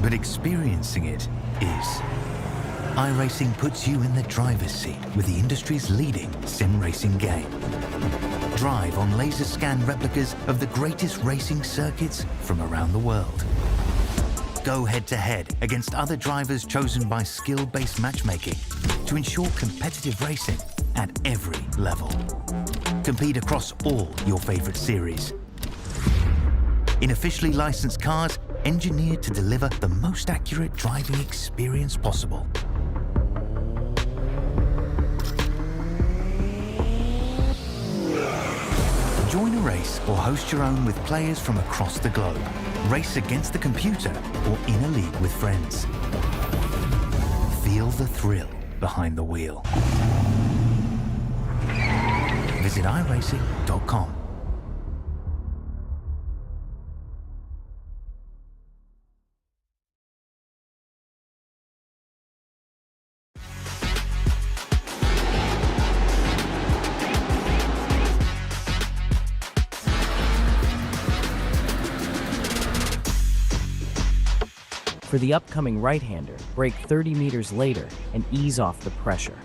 but experiencing it is. iRacing puts you in the driver's seat with the industry's leading sim racing game. Drive on laser scan replicas of the greatest racing circuits from around the world. Go head-to-head against other drivers chosen by skill-based matchmaking to ensure competitive racing at every level. Compete across all your favorite series. In officially licensed cars, engineered to deliver the most accurate driving experience possible. Join a race or host your own with players from across the globe. Race against the computer or in a league with friends. Feel the thrill behind the wheel. Visit iRacing.com. For the upcoming right-hander, brake 30 meters later and ease off the pressure.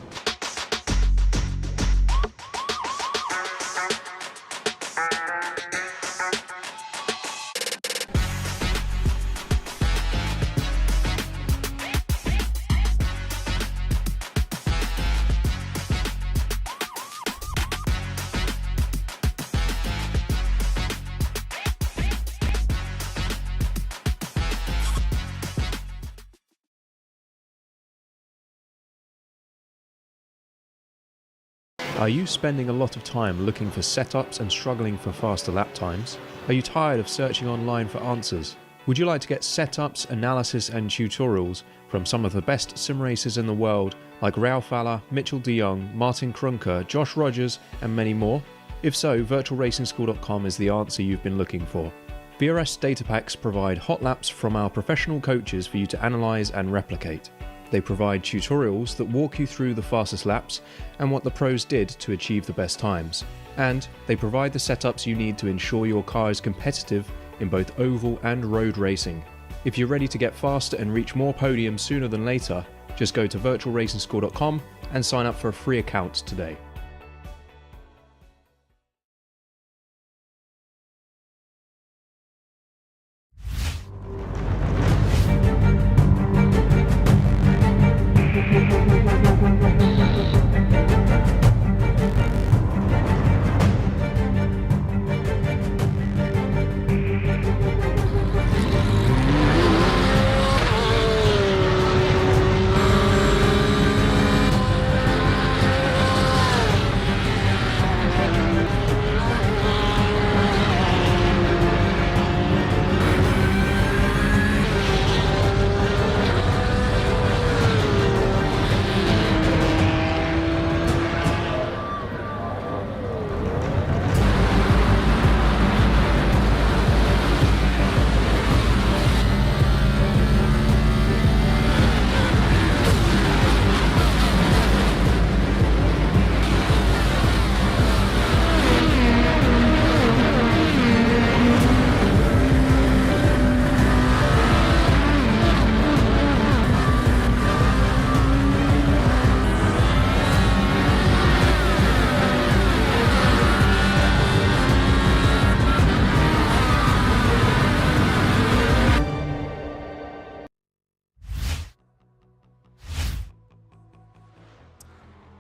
Are you spending a lot of time looking for setups and struggling for faster lap times? Are you tired of searching online for answers? Would you like to get setups, analysis and tutorials from some of the best sim racers in the world like Ralph Alla, Mitchell de Jong, Martin Krunker, Josh Rogers and many more? If so, virtualracingschool.com is the answer you've been looking for. VRS data packs provide hot laps from our professional coaches for you to analyse and replicate. They provide tutorials that walk you through the fastest laps and what the pros did to achieve the best times. And they provide the setups you need to ensure your car is competitive in both oval and road racing. If you're ready to get faster and reach more podiums sooner than later, just go to virtualracingschool.com and sign up for a free account today.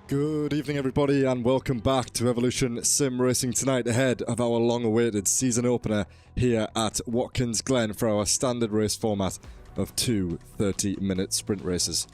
Good evening everybody and welcome back to Evolution Sim Racing tonight ahead of our long-awaited season opener here at Watkins Glen for our standard race format of two 30-minute sprint races.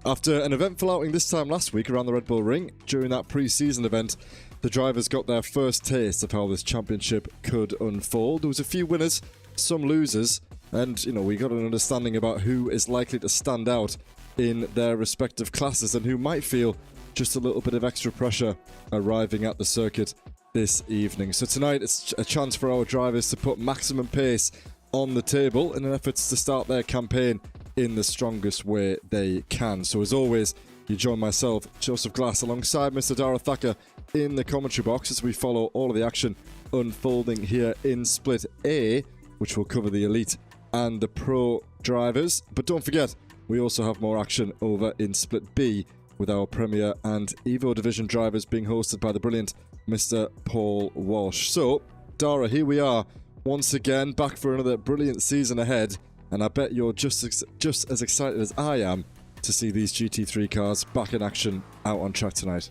After an eventful outing this time last week around the Red Bull Ring, during that pre-season event, the drivers got their first taste of how this championship could unfold. There was a few winners, some losers, and we got an understanding about who is likely to stand out in their respective classes and who might feel just a little bit of extra pressure arriving at the circuit this evening. So tonight it's a chance for our drivers to put maximum pace on the table in an effort to start their campaign in the strongest way they can. So as always, you join myself, Joseph Glass, alongside Mr. Dara Thacker in the commentary box as we follow all of the action unfolding here in Split A, which will cover the elite and the Pro drivers. But don't forget, we also have more action over in Split B with our Premier and Evo Division drivers being hosted by the brilliant Mr. Paul Walsh. So, Dara, here we are once again, back for another brilliant season ahead, and I bet you're just as excited as I am to see these GT3 cars back in action out on track tonight.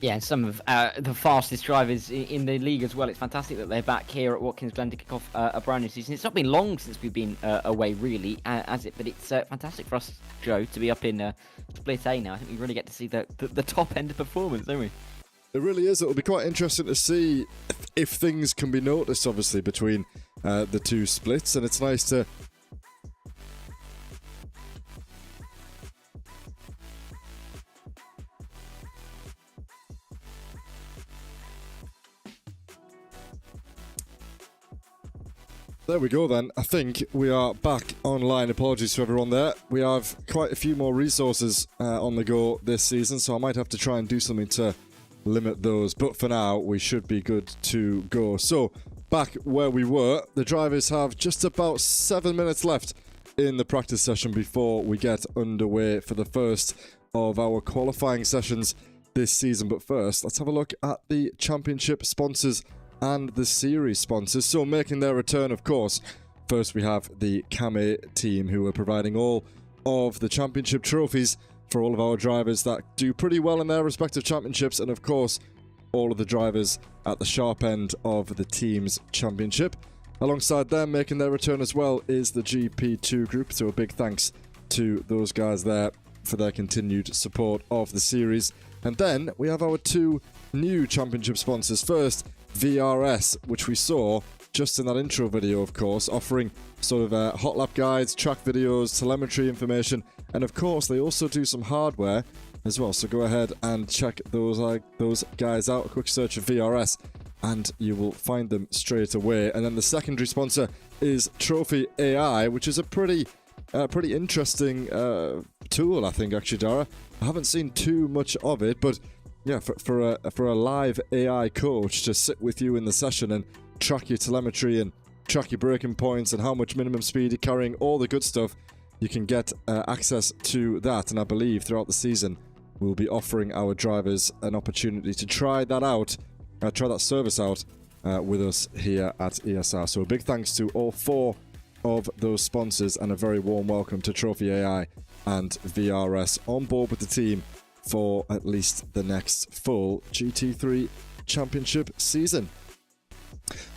Yeah, some of the fastest drivers in the league as well. It's fantastic that they're back here at Watkins Glen to kick off a brand new season. It's not been long since we've been away, really, has it? But it's fantastic for us, Joe, to be up in Split A now. I think we really get to see the top end of performance, don't we? It really is. It'll be quite interesting to see if things can be noticed, obviously, between the two splits, and it's nice to... There we go then. I think we are back online. Apologies to everyone there. We have quite a few more resources on the go this season, so I might have to try and do something to limit those. But for now, we should be good to go. So, back where we were, the drivers have just about 7 minutes left in the practice session before we get underway for the first of our qualifying sessions this season. But first, let's have a look at the championship sponsors and the series sponsors. So making their return, of course, first we have the Kame team, who are providing all of the championship trophies for all of our drivers that do pretty well in their respective championships, and of course all of the drivers at the sharp end of the team's championship. Alongside them, making their return as well, is the GP2 group, so a big thanks to those guys there for their continued support of the series. And then we have our two new championship sponsors. First, VRS, which we saw just in that intro video, of course, offering sort of hot lap guides, track videos, telemetry information, and of course they also do some hardware as well. So go ahead and check those guys out. A quick search of VRS and you will find them straight away. And then the secondary sponsor is Trophy AI, which is a pretty interesting tool, I think, actually, Dara. I haven't seen too much of it, but yeah, for a live AI coach to sit with you in the session and track your telemetry and track your braking points and how much minimum speed you're carrying, all the good stuff, you can get access to that. And I believe throughout the season we'll be offering our drivers an opportunity to try that out, try that service out with us here at ESR. So a big thanks to all four of those sponsors, and a very warm welcome to Trophy AI and VRS on board with the team for at least the next full GT3 championship season.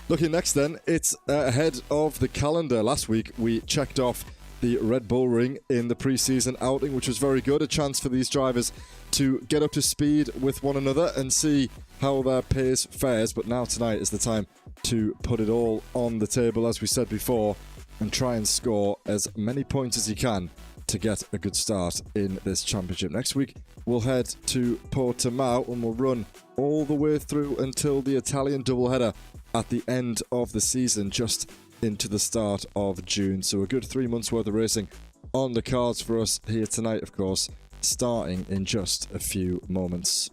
Looking next then, it's ahead of the calendar. Last week we checked off the Red Bull Ring in the pre-season outing, which was very good. A chance for these drivers to get up to speed with one another and see how their pace fares. But now tonight is the time to put it all on the table, as we said before, and try and score as many points as you can to get a good start in this championship. Next week we'll head to Portimao and we'll run all the way through until the Italian doubleheader at the end of the season, just into the start of June. So a good 3 months worth of racing on the cards for us here tonight, of course, starting in just a few moments.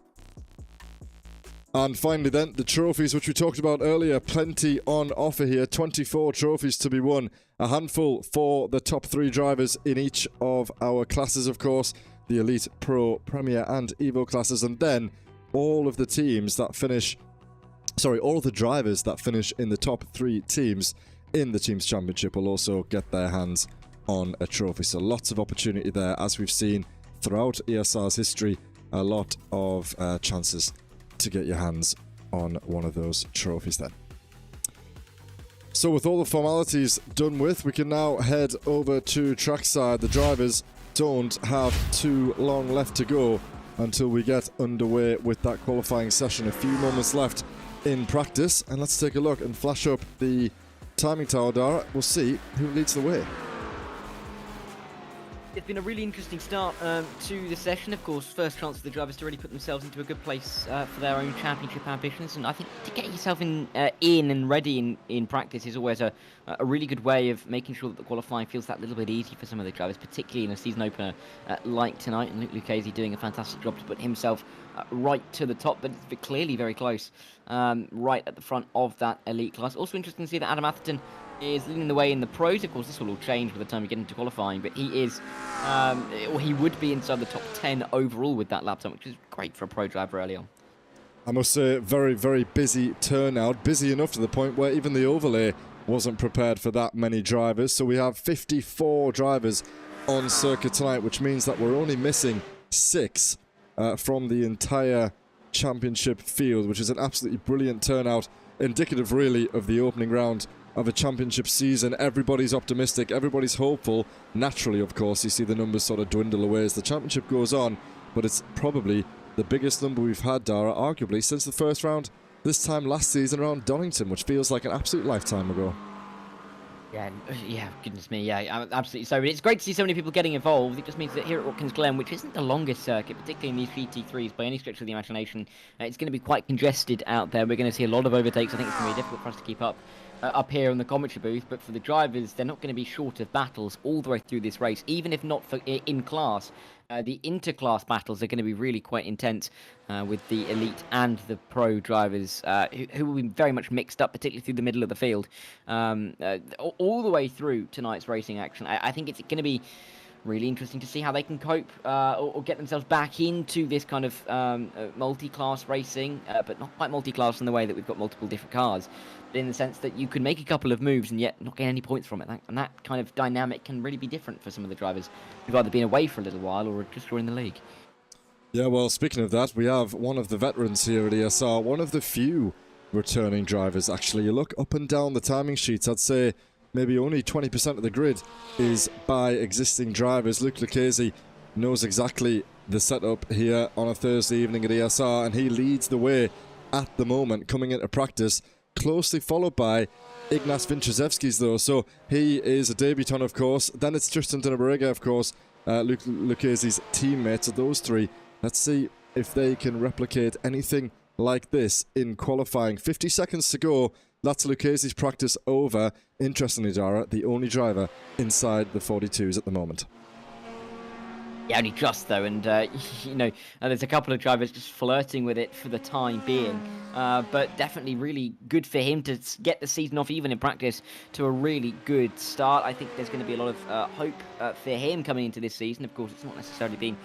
And finally then, the trophies, which we talked about earlier, plenty on offer here. 24 trophies to be won, a handful for the top three drivers in each of our classes, of course, the Elite, Pro, Premier and Evo classes, and then all of the teams that finish, all of the drivers that finish in the top three teams in the Teams Championship will also get their hands on a trophy. So lots of opportunity there, as we've seen throughout ESR's history, a lot of chances to get your hands on one of those trophies then. So with all the formalities done with, we can now head over to trackside. The drivers don't have too long left to go until we get underway with that qualifying session. A few moments left in practice, and let's take a look and flash up the timing tower, Dara. We'll see who leads the way. It's been a really interesting start to the session. Of course, first chance for the drivers to really put themselves into a good place for their own championship ambitions. And I think to get yourself in and ready in practice is always a really good way of making sure that the qualifying feels that little bit easy for some of the drivers, particularly in a season opener like tonight. And Luke Lucchese doing a fantastic job to put himself right to the top, but it's clearly very close, right at the front of that elite class. Also interesting to see that Adam Atherton is leading the way in the pros. Of course, this will all change by the time we get into qualifying, but he is, or he would be inside the top 10 overall with that lap time, which is great for a pro driver early on. I must say, very, very busy turnout. Busy enough to the point where even the overlay wasn't prepared for that many drivers. So we have 54 drivers on circuit tonight, which means that we're only missing 6 from the entire championship field, which is an absolutely brilliant turnout, indicative really of the opening round of a championship season. Everybody's optimistic, everybody's hopeful. Naturally, of course, you see the numbers sort of dwindle away as the championship goes on, but it's probably the biggest number we've had, Dara, arguably since the first round this time last season around Donington, which feels like an absolute lifetime ago. Yeah, goodness me, yeah, absolutely. So it's great to see so many people getting involved. It just means that here at Watkins Glen, which isn't the longest circuit, particularly in these GT3s by any stretch of the imagination, it's going to be quite congested out there. We're going to see a lot of overtakes. I think it's going to be difficult for us to keep up here in the commentary booth, but for the drivers, they're not going to be short of battles all the way through this race, even if not for in class. The inter-class battles are going to be really quite intense with the elite and the pro drivers who will be very much mixed up, particularly through the middle of the field. All the way through tonight's racing action. I think it's going to be really interesting to see how they can cope or get themselves back into this kind of multi-class racing, but not quite multi-class in the way that we've got multiple different cars, but in the sense that you can make a couple of moves and yet not get any points from it. And that kind of dynamic can really be different for some of the drivers who've either been away for a little while or just joined the league. Yeah, well, speaking of that, we have one of the veterans here at ESR, one of the few returning drivers, actually. You look up and down the timing sheets, I'd say maybe only 20% of the grid is by existing drivers. Luke Lucchese knows exactly the setup here on a Thursday evening at ESR, and he leads the way at the moment, coming into practice, closely followed by Ignace Vintrzewski's, though. So he is a debutant, of course. Then it's Tristan Dinneberega, of course, Luke Lucchese's teammate. So those three, let's see if they can replicate anything like this in qualifying. 50 seconds to go. That's Lucchese's practice over. Interestingly, Dara, the only driver inside the 42s at the moment. Yeah, only just though, and there's a couple of drivers just flirting with it for the time being, but definitely really good for him to get the season off, even in practice, to a really good start. I think there's going to be a lot of hope for him coming into this season. Of course, it's not necessarily been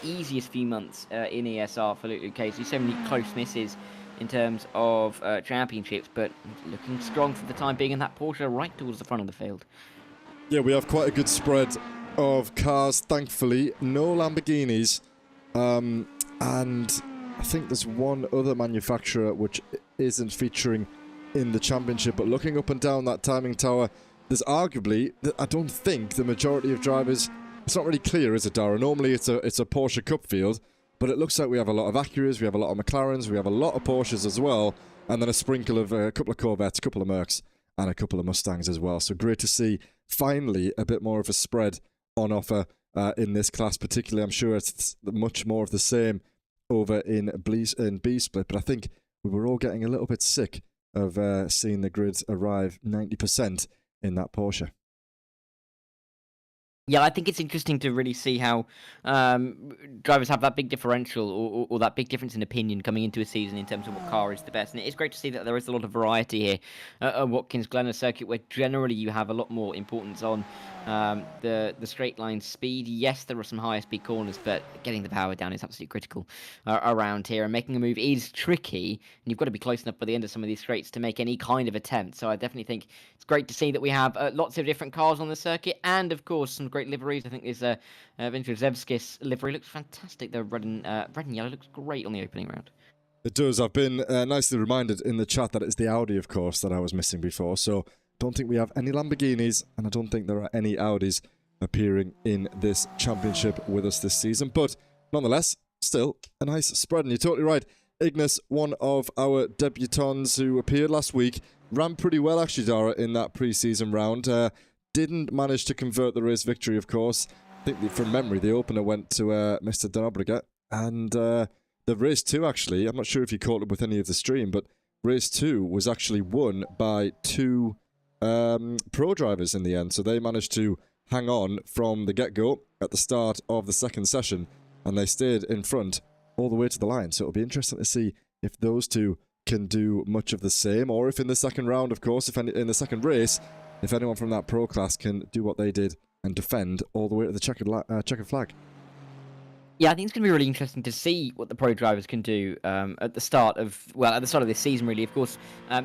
easiest few months in ESR for Luke Lucchese. So many close misses in terms of championships, but looking strong for the time being in that Porsche right towards the front of the field. Yeah, we have quite a good spread of cars, thankfully. No Lamborghinis, and I think there's one other manufacturer which isn't featuring in the championship, but looking up and down that timing tower, there's arguably, I don't think, the majority of drivers. It's not really clear, is it, Dara? Normally it's a Porsche Cup field, but it looks like we have a lot of Acuras, we have a lot of McLarens, we have a lot of Porsches as well, and then a sprinkle of a couple of Corvettes, a couple of Mercs, and a couple of Mustangs as well. So great to see, finally, a bit more of a spread on offer in this class. Particularly, I'm sure it's much more of the same over in B-split, but I think we were all getting a little bit sick of seeing the grids arrive 90% in that Porsche. Yeah, I think it's interesting to really see how drivers have that big differential or that big difference in opinion coming into a season in terms of what car is the best. And it is great to see that there is a lot of variety here at Watkins Glen, a circuit where generally you have a lot more importance on the straight line speed. Yes, there are some higher speed corners, but getting the power down is absolutely critical around here. And making a move is tricky, and you've got to be close enough by the end of some of these straights to make any kind of attempt. So I definitely think it's great to see that we have lots of different cars on the circuit, and of course some great liveries. I think this Vintrzewski's livery looks fantastic. The red and yellow looks great on the opening round. It does. I've been nicely reminded in the chat that it's the Audi, of course, that I was missing before. So don't think we have any Lamborghinis, and I don't think there are any Audis appearing in this championship with us this season. But nonetheless, still a nice spread. And you're totally right. Ignace, one of our debutants who appeared last week, ran pretty well actually, Dara, in that pre-season round. Didn't manage to convert the race victory, of course. I think from memory, the opener went to Mr. Dinneberega. And the race 2, actually, I'm not sure if you caught up with any of the stream, but race 2 was actually won by 2 pro drivers in the end. So they managed to hang on from the get-go at the start of the second session, and they stayed in front all the way to the line. So it'll be interesting to see if those two can do much of the same, or if in the second round, of course, if in the second race, if anyone from that pro class can do what they did and defend all the way to the checkered flag. Yeah, I think it's going to be really interesting to see what the pro drivers can do at the start of this season. Really, of course,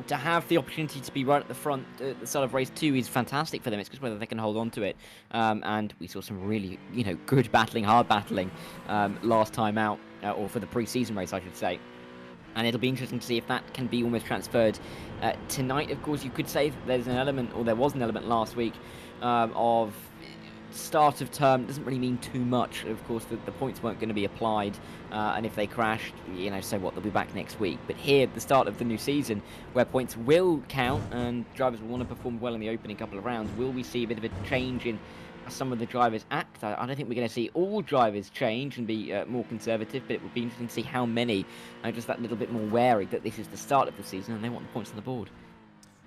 to have the opportunity to be right at the front at the start of race 2 is fantastic for them. It's just whether they can hold on to it. And we saw some really, good battling, hard battling last time out, or for the pre-season race, I should say. And it'll be interesting to see if that can be almost transferred tonight. Of course, you could say that there's an element, or there was an element last week, of start of term. Doesn't really mean too much. Of course, the points weren't going to be applied, and if they crashed, so what? They'll be back next week. But here, at the start of the new season, where points will count and drivers will want to perform well in the opening couple of rounds, will we see a bit of a change in some of the drivers' act? I don't think we're going to see all drivers change and be more conservative, but it would be interesting to see how many are just that little bit more wary that this is the start of the season and they want the points on the board.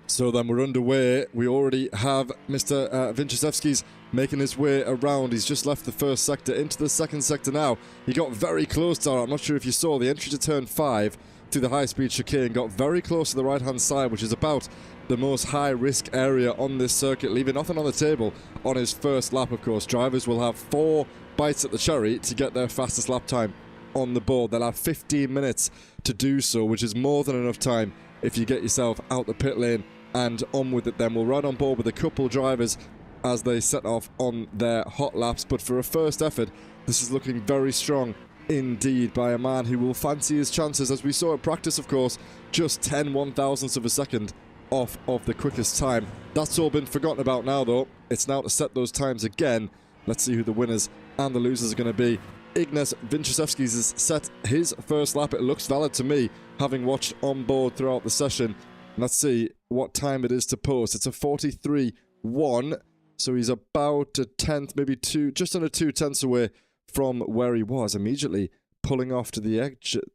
So then we're underway. We already have Mr. Winczewski's making his way around. He's just left the first sector into the second sector now. He got very close, Dara. I'm not sure if you saw the entry to turn 5 through the high-speed chicane. Got very close to the right-hand side, which is about the most high-risk area on this circuit, leaving nothing on the table on his first lap, of course. Drivers will have 4 bites at the cherry to get their fastest lap time on the board. They'll have 15 minutes to do so, which is more than enough time if you get yourself out the pit lane and on with it. Then we'll ride on board with a couple drivers as they set off on their hot laps. But for a first effort, this is looking very strong indeed by a man who will fancy his chances. As we saw at practice, of course, just 10 1,000ths of a second off of the quickest time. That's all been forgotten about now, though. It's now to set those times again. Let's see who the winners and the losers are going to be. Ignas Winczewski has set his first lap. It looks valid to me, having watched on board throughout the session. Let's see what time it is to post. It's a 43.1, so he's about a tenth, maybe just under 2 tenths away from where he was, immediately pulling off to the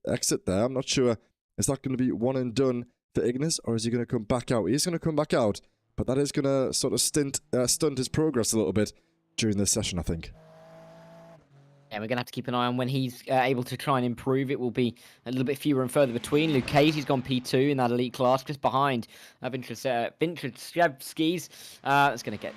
exit there. I'm not sure, is that going to be one and done for Ignas, or is he going to come back out? He's going to come back out, but that is going to sort of stunt his progress a little bit during this session, I think. Yeah, we're going to have to keep an eye on when he's able to try and improve. It will be a little bit fewer and further between. Luke Casey's gone P2 in that elite class, just behind Winczewski's. I'm going to get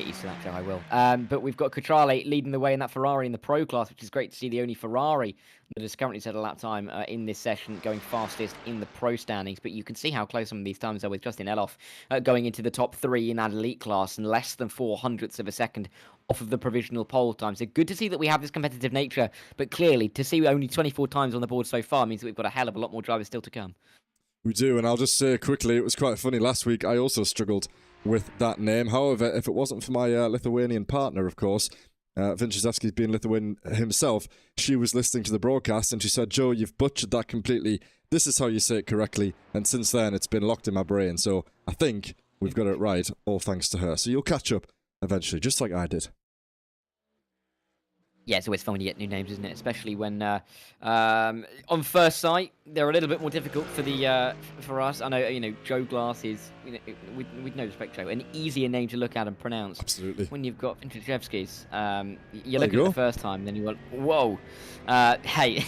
used to that, Joe, I will. But we've got Cutrale leading the way in that Ferrari in the Pro class, which is great to see. The only Ferrari that has currently set a lap time in this session, going fastest in the Pro standings. But you can see how close some of these times are with Justin Eloff going into the top 3 in that elite class and less than 0.04 of a second off of the provisional pole time. So good to see that we have this competitive nature, but clearly to see only 24 times on the board so far means that we've got a hell of a lot more drivers still to come. We do, and I'll just say quickly, it was quite funny last week. I also struggled with that name. However, if it wasn't for my Lithuanian partner, of course, Winczewski being Lithuanian himself, she was listening to the broadcast and she said, "Joe, you've butchered that completely. This is how you say it correctly." And since then, it's been locked in my brain. So I think we've got it right, all thanks to her. So you'll catch up eventually, just like I did. Yeah, it's always fun when you get new names, isn't it? Especially when, on first sight, they're a little bit more difficult for us. I know, Joe Glass is, with no respect, Joe, an easier name to look at and pronounce. Absolutely. When you've got Winczewski's, you look at it the first time, then you went, whoa, hey.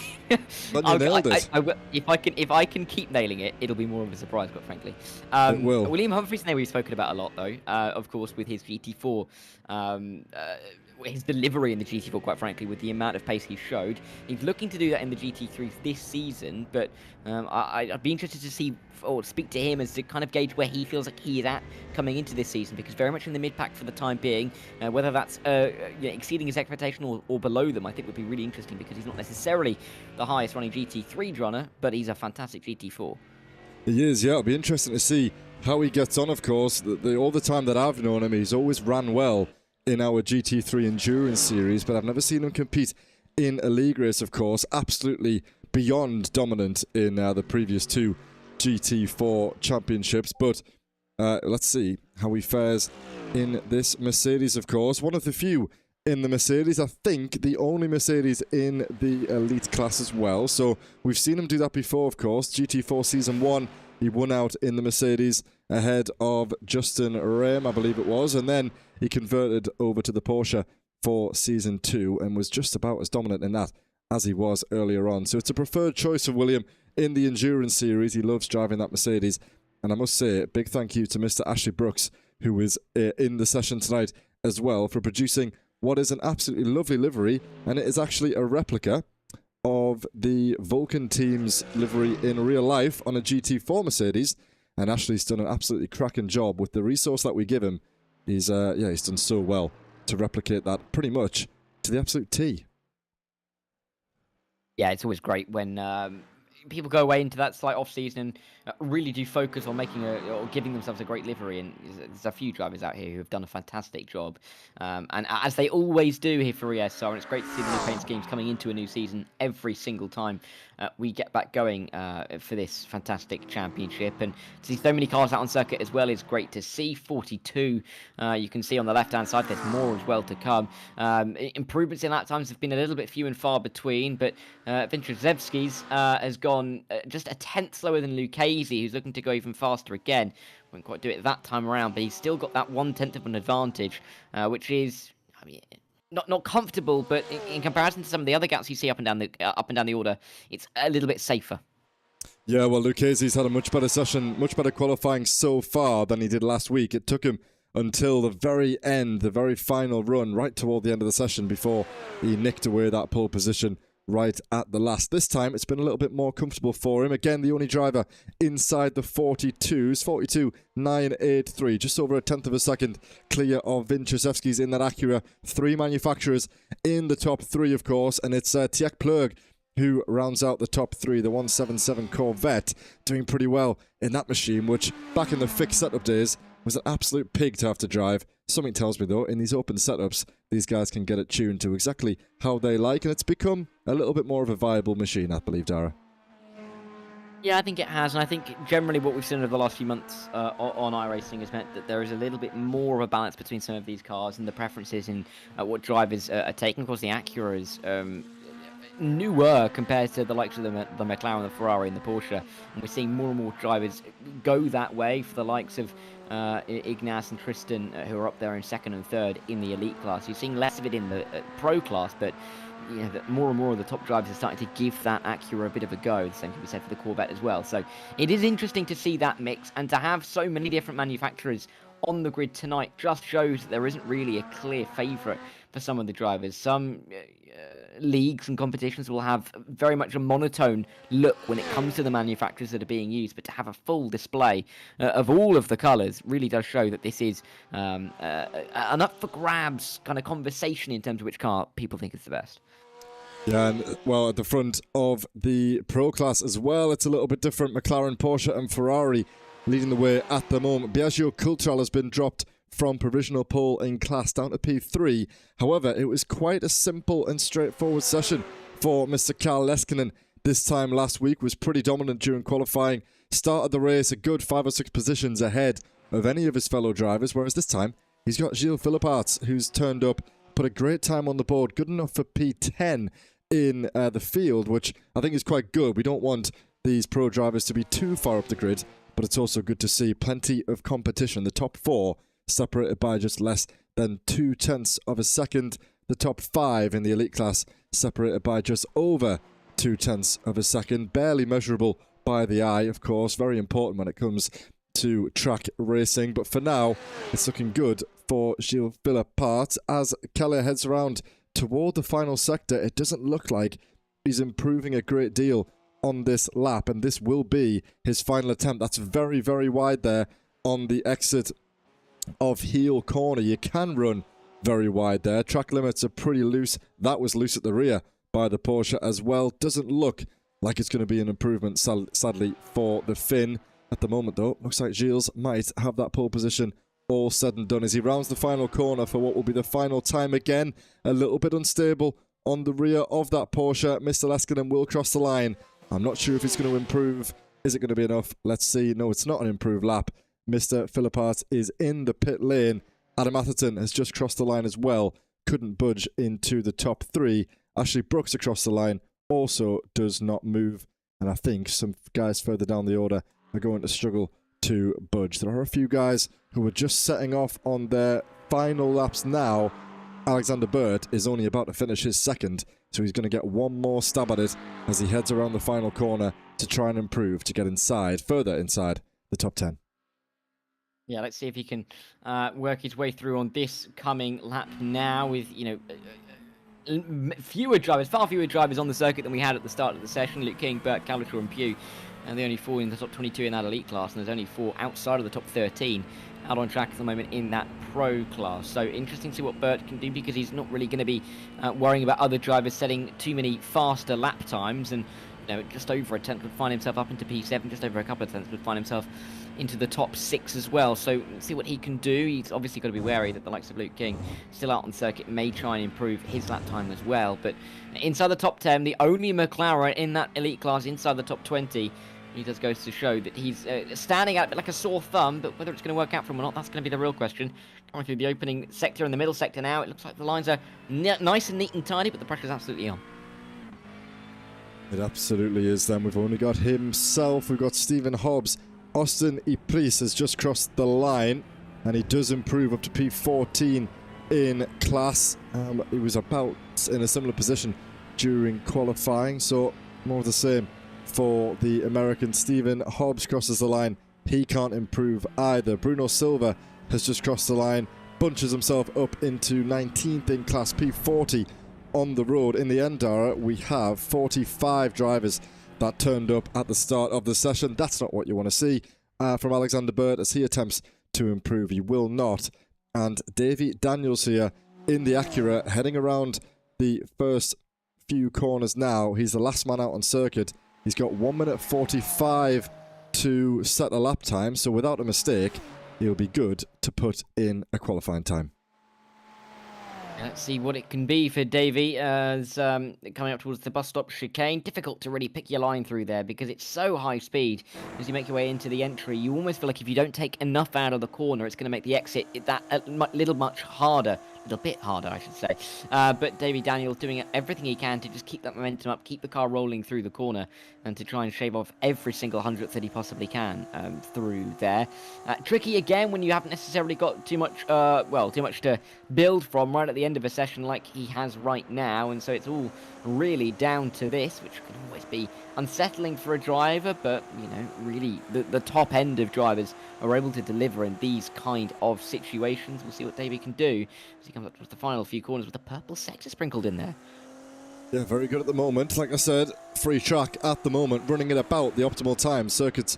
But you nailed it. If I can keep nailing it, it'll be more of a surprise, quite frankly. It will. William Humphrey's name we've spoken about a lot, though. Of course, with his GT4. His delivery in the GT4, quite frankly, with the amount of pace he showed. He's looking to do that in the GT3 this season, but I'd be interested to see or speak to him as to kind of gauge where he feels like he is at coming into this season, because very much in the mid-pack for the time being, whether that's exceeding his expectation or below them, I think would be really interesting, because he's not necessarily the highest running GT3 runner, but he's a fantastic GT4. He is, yeah. It'll be interesting to see how he gets on, of course. All the time that I've known him, he's always ran well in our GT3 Endurance Series, but I've never seen him compete in a league race, of course. Absolutely beyond dominant in the previous 2 GT4 championships. But let's see how he fares in this Mercedes, of course. One of the few in the Mercedes. I think the only Mercedes in the elite class as well. So we've seen him do that before, of course. GT4 Season 1, he won out in the Mercedes ahead of Justin Rehm, I believe it was. And then he converted over to the Porsche for Season 2 and was just about as dominant in that as he was earlier on. So it's a preferred choice of William in the Endurance Series. He loves driving that Mercedes. And I must say, a big thank you to Mr. Ashley Brooks who is in the session tonight as well, for producing what is an absolutely lovely livery, and it is actually a replica of the Vulcan team's livery in real life on a GT4 Mercedes. And Ashley's done an absolutely cracking job with the resource that we give him. He's done so well to replicate that pretty much to the absolute T. Yeah, it's always great when people go away into that slight off-season and really do focus on making or giving themselves a great livery. And there's a few drivers out here who have done a fantastic job. And as they always do here for ESR, and it's great to see the new paint schemes coming into a new season every single time we get back going for this fantastic championship. And to see so many cars out on circuit as well is great to see. 42, you can see on the left-hand side, there's more as well to come. Improvements in lap times have been a little bit few and far between, but Vintrzewski's has gone just a tenth slower than Lucchese, who's looking to go even faster again. Won't quite do it that time around, but he's still got that 1/10 of an advantage, which is, I mean, not comfortable, but in comparison to some of the other gaps you see up and down the order, it's a little bit safer. Yeah, well, Lucchese's had a much better session, much better qualifying so far than he did last week. It took him until the very end, the very final run, right toward the end of the session, before he nicked away that pole position right at the last. This time, it's been a little bit more comfortable for him. Again, the only driver inside the 42s, 42.983, just over a tenth of a second clear of Vintrzewski's in that Acura. 3 manufacturers in the top 3, of course, and it's Tjek Plug who rounds out the top 3, the 177 Corvette, doing pretty well in that machine, which back in the fixed setup days was an absolute pig to have to drive. Something tells me, though, in these open setups, these guys can get it tuned to exactly how they like, and it's become a little bit more of a viable machine, I believe, Dara. Yeah, I think it has, and I think generally what we've seen over the last few months on iRacing has meant that there is a little bit more of a balance between some of these cars and the preferences in what drivers are taking. Of course, the Acura is newer compared to the likes of the McLaren, the Ferrari, and the Porsche, and we're seeing more and more drivers go that way for the likes of Ignace and Tristan, who are up there in 2nd and 3rd in the elite class. You're seeing less of it in the pro class, but more and more of the top drivers are starting to give that Acura a bit of a go. The same can be said for the Corvette as well. So it is interesting to see that mix, and to have so many different manufacturers on the grid tonight just shows that there isn't really a clear favourite for some of the drivers. Some leagues and competitions will have very much a monotone look when it comes to the manufacturers that are being used, but to have a full display of all of the colours really does show that this is an up for grabs kind of conversation in terms of which car people think is the best. Yeah, and well, at the front of the pro class as well, it's a little bit different. McLaren, Porsche and Ferrari leading the way at the moment. Biagio Cultural has been dropped from provisional pole in class down to P3. However, it was quite a simple and straightforward session for Mr. Carl Leskinen. This time last week was pretty dominant during qualifying. Started the race a good 5 or 6 positions ahead of any of his fellow drivers, whereas this time he's got Gilles Philipparts, who's turned up, put a great time on the board, good enough for P10 in the field, which I think is quite good. We don't want these pro drivers to be too far up the grid, but it's also good to see plenty of competition. The top 4 separated by just less than 0.2 of a second. The top 5 in the elite class separated by just over 0.2 of a second. Barely measurable by the eye, of course. Very important when it comes to track racing. But for now, it's looking good for Gilles Philipparts. As Keller heads around toward the final sector, it doesn't look like he's improving a great deal on this lap, and this will be his final attempt. That's very, very wide there on the exit of heel corner. You can run very wide there. Track limits are pretty loose. That was loose at the rear by the Porsche as well. Doesn't look like it's going to be an improvement, sadly, for the Finn. At the moment, though, looks like Gilles might have that pole position all said and done as he rounds the final corner for what will be the final time again. A little bit unstable on the rear of that Porsche. Mr. Leskinen will cross the line. I'm not sure if it's going to improve. Is it going to be enough? Let's see. No, it's not an improved lap. Mr. Philipparts is in the pit lane. Adam Atherton has just crossed the line as well. Couldn't budge into the top 3. Ashley Brooks across the line also does not move. And I think some guys further down the order are going to struggle to budge. There are a few guys who are just setting off on their final laps now. Alexander Burt is only about to finish his second, so he's going to get one more stab at it as he heads around the final corner to try and improve to get inside, further inside the top 10. Yeah, let's see if he can work his way through on this coming lap now with, far fewer drivers on the circuit than we had at the start of the session. Luke King, Burt, Calitor and Pugh, and the only 4 in the top 22 in that elite class, and there's only 4 outside of the top 13 out on track at the moment in that pro class. So interesting to see what Burt can do, because he's not really going to be worrying about other drivers setting too many faster lap times, and just over a tenth would find himself up into P7, just over a couple of tenths would find himself into the top 6 as well. So let's see what he can do. He's obviously got to be wary that the likes of Luke King, still out on the circuit, may try and improve his lap time as well. But inside the top 10, the only McLaren in that elite class inside the top 20, he just goes to show that he's standing out a bit like a sore thumb, but whether it's going to work out for him or not, that's going to be the real question. Going through the opening sector and the middle sector now, it looks like the lines are nice and neat and tidy, but the pressure's absolutely on. It absolutely is then. We've only got himself, we've got Stephen Hobbs. Austin Ypres has just crossed the line, and he does improve up to P14 in class. He was about in a similar position during qualifying, so more of the same for the American. Stephen Hobbs crosses the line. He can't improve either. Bruno Silva has just crossed the line, bunches himself up into 19th in class, P40 on the road. In the end, Dara, we have 45 drivers that turned up at the start of the session. That's not what you want to see from Alexander Burt as he attempts to improve. He will not. And Davy Daniels here in the Acura, heading around the first few corners now. He's the last man out on circuit. He's got 1 minute 45 to set a lap time, so without a mistake, he'll be good to put in a qualifying time. Let's see what it can be for Davey as coming up towards the bus stop chicane. Difficult to really pick your line through there because it's so high speed. As you make your way into the entry, you almost feel like if you don't take enough out of the corner, it's going to make the exit that little bit harder, I should say. But Davey Daniels doing everything he can to just keep that momentum up, keep the car rolling through the corner, and to try and shave off every single hundredth that he possibly can through there. Tricky again when you haven't necessarily got too much to build from right at the end of a session like he has right now, and so it's all really down to this, which can always be unsettling for a driver, but really the top end of drivers are able to deliver in these kind of situations. We'll see what Davey can do as he comes up towards the final few corners with the purple sector sprinkled in there. Yeah, very good at the moment. Like I said, free track at the moment, running at about the optimal time. Circuit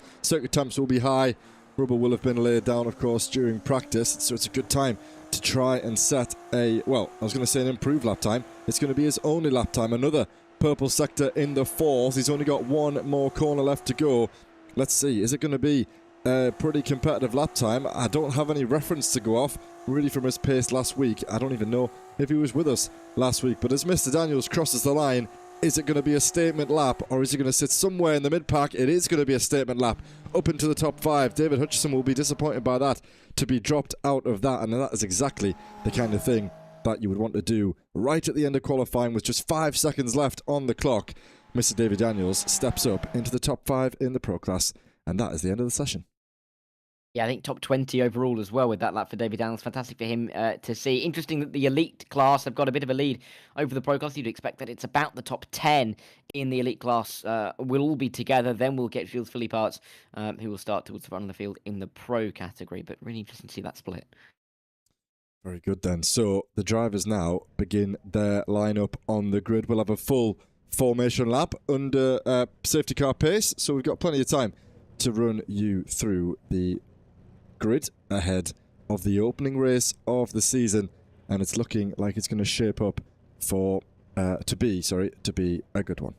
temps will be high. Rubber will have been laid down, of course, during practice, so it's a good time to try and set an improved lap time. It's going to be his only lap time. Another purple sector in the fourth. He's only got one more corner left to go. Let's see, is it going to be a pretty competitive lap time? I don't have any reference to go off, really, from his pace last week. I don't even know if he was with us last week. But as Mr. Daniels crosses the line, is it going to be a statement lap, or is he going to sit somewhere in the mid-pack? It is going to be a statement lap up into the top 5. David Hutchison will be disappointed by that, to be dropped out of that, and that is exactly the kind of thing that you would want to do right at the end of qualifying with just 5 seconds left on the clock. Mr. David Daniels steps up into the top 5 in the Pro class, and that is the end of the session. Yeah, I think top 20 overall as well with that lap for David Daniels. Fantastic for him to see. Interesting that the elite class have got a bit of a lead over the pro class. You'd expect that it's about the top 10 in the elite class will all be together. Then we'll get Gilles Philipparts, who will start towards the front of the field in the pro category. But really interesting to see that split. Very good then. So the drivers now begin their lineup on the grid. We'll have a full formation lap under safety car pace. So we've got plenty of time to run you through the grid ahead of the opening race of the season, and it's looking like it's going to shape up to be a good one.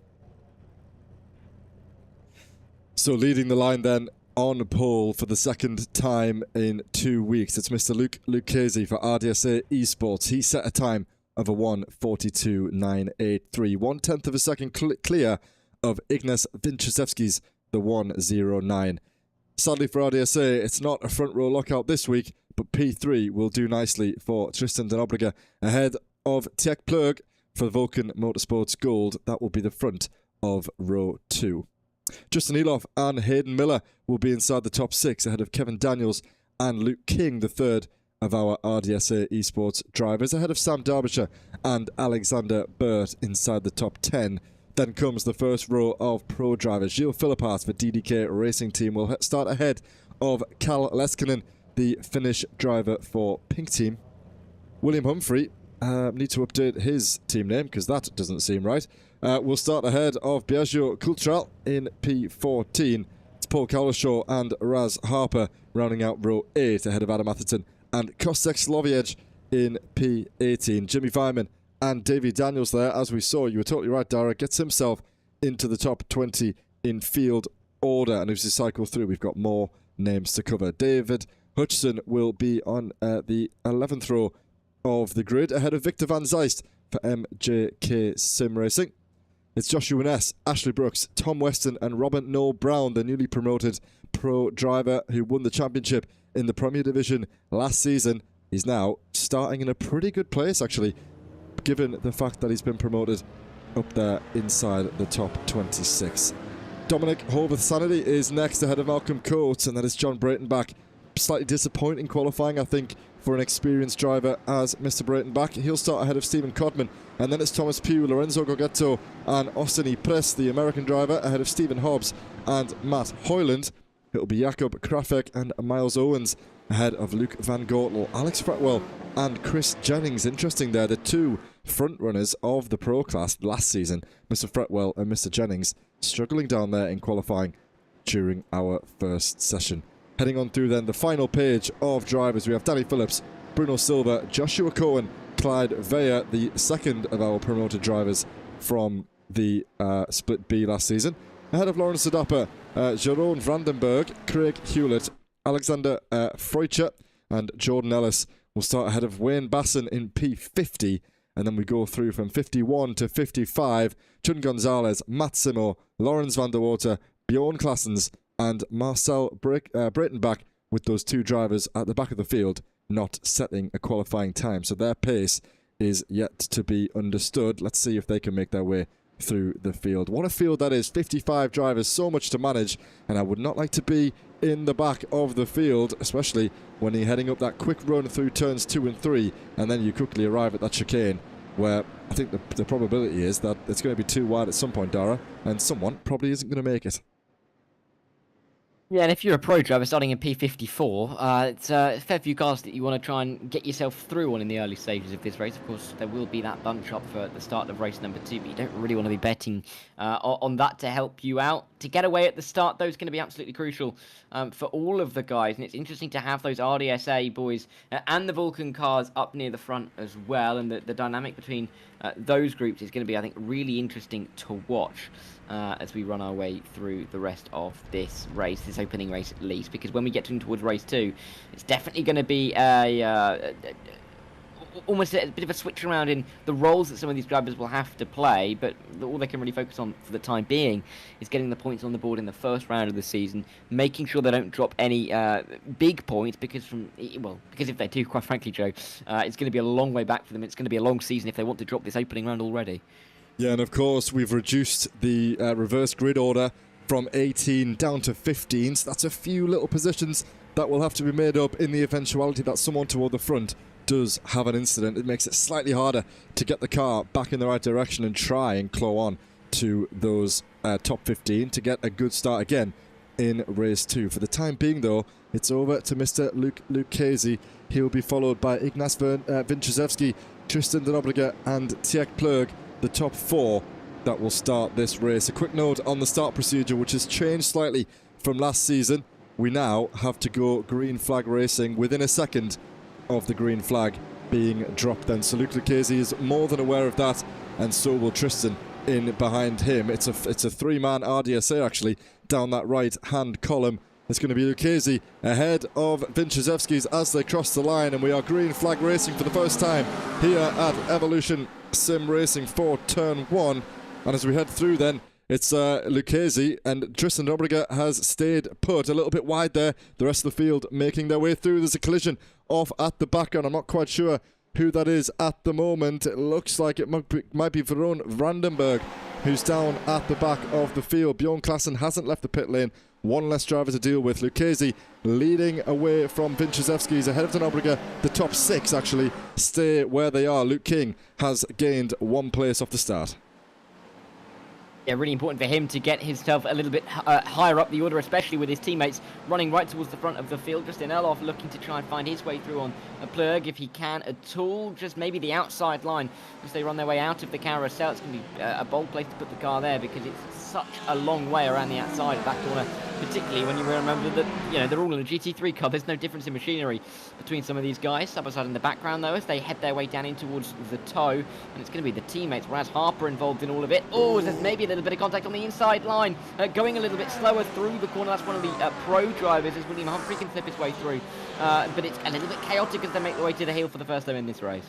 So leading the line then on pole for the second time in 2 weeks, it's Mr. Luke Lucchese for RDSA Esports. He set a time of a 1:42.983, 1/10 of a second clear of Ignas Winczewski's the 1:09. Sadly for RDSA, it's not a front row lockout this week, but P3 will do nicely for Tristan Den Obligé ahead of Tech Plug for Vulcan Motorsports Gold. That will be the front of row 2. Justin Eloff and Hayden Miller will be inside the top 6 ahead of Kevin Daniels and Luke King, the third of our RDSA Esports drivers, ahead of Sam Derbyshire and Alexander Burt inside the top 10. Then comes the first row of pro drivers. Gilles Philipparts for DDK Racing Team will start ahead of Cal Leskinen the Finnish driver for Pink Team. William Humphrey, need to update his team name because that doesn't seem right. We'll start ahead of Biagio Cultural in P14. It's Paul Cowlishaw and Raz Harper rounding out row 8 ahead of Adam Atherton and Kostek Sloviec in P18. Jimmy Vyman and Davy Daniels there, as we saw. You were totally right, Dara. Gets himself into the top 20 in field order. And as we cycle through, we've got more names to cover. David Hutchison will be on the 11th row of the grid ahead of Victor Van Zeist for MJK Sim Racing. It's Joshua Ness, Ashley Brooks, Tom Weston and Robert Noel Brown, the newly promoted pro driver who won the championship in the Premier Division last season. He's now starting in a pretty good place, actually, given the fact that he's been promoted up there inside the top 26. Dominic Horvath Sanity is next ahead of Malcolm Coates, and that is John Breitenbach. Slightly disappointing qualifying, I think, for an experienced driver as Mr. Breitenbach. He'll start ahead of Stephen Codman, and then it's Thomas Pugh, Lorenzo Gogetto and Austin Press, the American driver, ahead of Stephen Hobbs and Matt Hoyland. It'll be Jakob Krafek and Miles Owens ahead of Luke Van Gortel, Alex Fretwell and Chris Jennings. Interesting there, the two front runners of the pro class last season, Mr. Fretwell and Mr. Jennings, struggling down there in qualifying during our first session. Heading on through then the final page of drivers, we have Danny Phillips, Bruno Silva, Joshua Cohen, Clyde Veyer, the second of our promoted drivers from the Split B last season. Ahead of Lawrence Sadapa, Jerome Vandenberg, Craig Hewlett, Alexander Freutcher and Jordan Ellis will start ahead of Wayne Basson in P50, and then we go through from 51 to 55. Chun Gonzalez, Matt Simo, Lawrence van der Water, Bjorn Klassens and Marcel Breitenbach, with those two drivers at the back of the field not setting a qualifying time. So their pace is yet to be understood. Let's see if they can make their way through the field. What a field that is, 55 drivers, so much to manage, and I would not like to be in the back of the field, especially when you're heading up that quick run through turns 2 and 3, and then you quickly arrive at that chicane where I think the probability is that it's going to be too wide at some point, Dara, and someone probably isn't going to make it. Yeah, and if you're a pro driver starting in P54, it's a fair few cars that you want to try and get yourself through on in the early stages of this race. Of course, there will be that bunch up for the start of race number 2, but you don't really want to be betting on that to help you out. To get away at the start, though, is going to be absolutely crucial for all of the guys, and it's interesting to have those RDSA boys and the Vulcan cars up near the front as well, and the dynamic between those groups is going to be, I think, really interesting to watch as we run our way through the rest of this race, this opening race at least, because when we get towards race 2, it's definitely going to be almost a bit of a switch around in the roles that some of these drivers will have to play, but all they can really focus on for the time being is getting the points on the board in the first round of the season, making sure they don't drop any big points, because if they do, quite frankly, Joe, it's going to be a long way back for them. It's going to be a long season if they want to drop this opening round already. Yeah, and of course we've reduced the reverse grid order from 18 down to 15, so that's a few little positions that will have to be made up in the eventuality that someone toward the front does have an incident. It makes it slightly harder to get the car back in the right direction and try and claw on to those top 15 to get a good start again in race 2. For the time being, though, it's over to Mr. Luke Casey. He will be followed by Ignace Vinchezewski, Tristan Denobriga and Tiek Plug, the top 4 that will start this race. A quick note on the start procedure, which has changed slightly from last season. We now have to go green flag racing within a second of the green flag being dropped then. So Luke Lucchese is more than aware of that, and so will Tristan in behind him. It's a 3-man RDSA actually down that right hand column. It's going to be Lucchese ahead of Vinchezewski's as they cross the line, and we are green flag racing for the first time here at Evolution Sim Racing for turn 1. And as we head through then, it's Lucchese, and Tristan Dobriga has stayed put a little bit wide there. The rest of the field making their way through. There's a collision off at the background. I'm not quite sure who that is at the moment. It looks like it might be Veron Vandenberg, who's down at the back of the field. Bjorn Klassen hasn't left the pit lane. One less driver to deal with. Lucchese leading away from Vinchezewski's ahead of Denobriga. The top 6 actually stay where they are. Luke King has gained 1 place off the start. Yeah, really important for him to get himself a little bit higher up the order, especially with his teammates running right towards the front of the field. Justin Elof looking to try and find his way through on a Plurg if he can at all. Just maybe the outside line as they run their way out of the carousel. It's going to be a bold place to put the car there because it's such a long way around the outside of that corner, particularly when you remember that, you know, they're all in a GT3 car. There's no difference in machinery between some of these guys. Side by side in the background, though, as they head their way down in towards the toe. And it's going to be the teammates. Raz Harper involved in all of it. Oh, there's maybe a little bit of contact on the inside line. Going a little bit slower through the corner. That's one of the pro drivers as William Humphrey can slip his way through. But it's a little bit chaotic as they make their way to the heel for the first time in this race.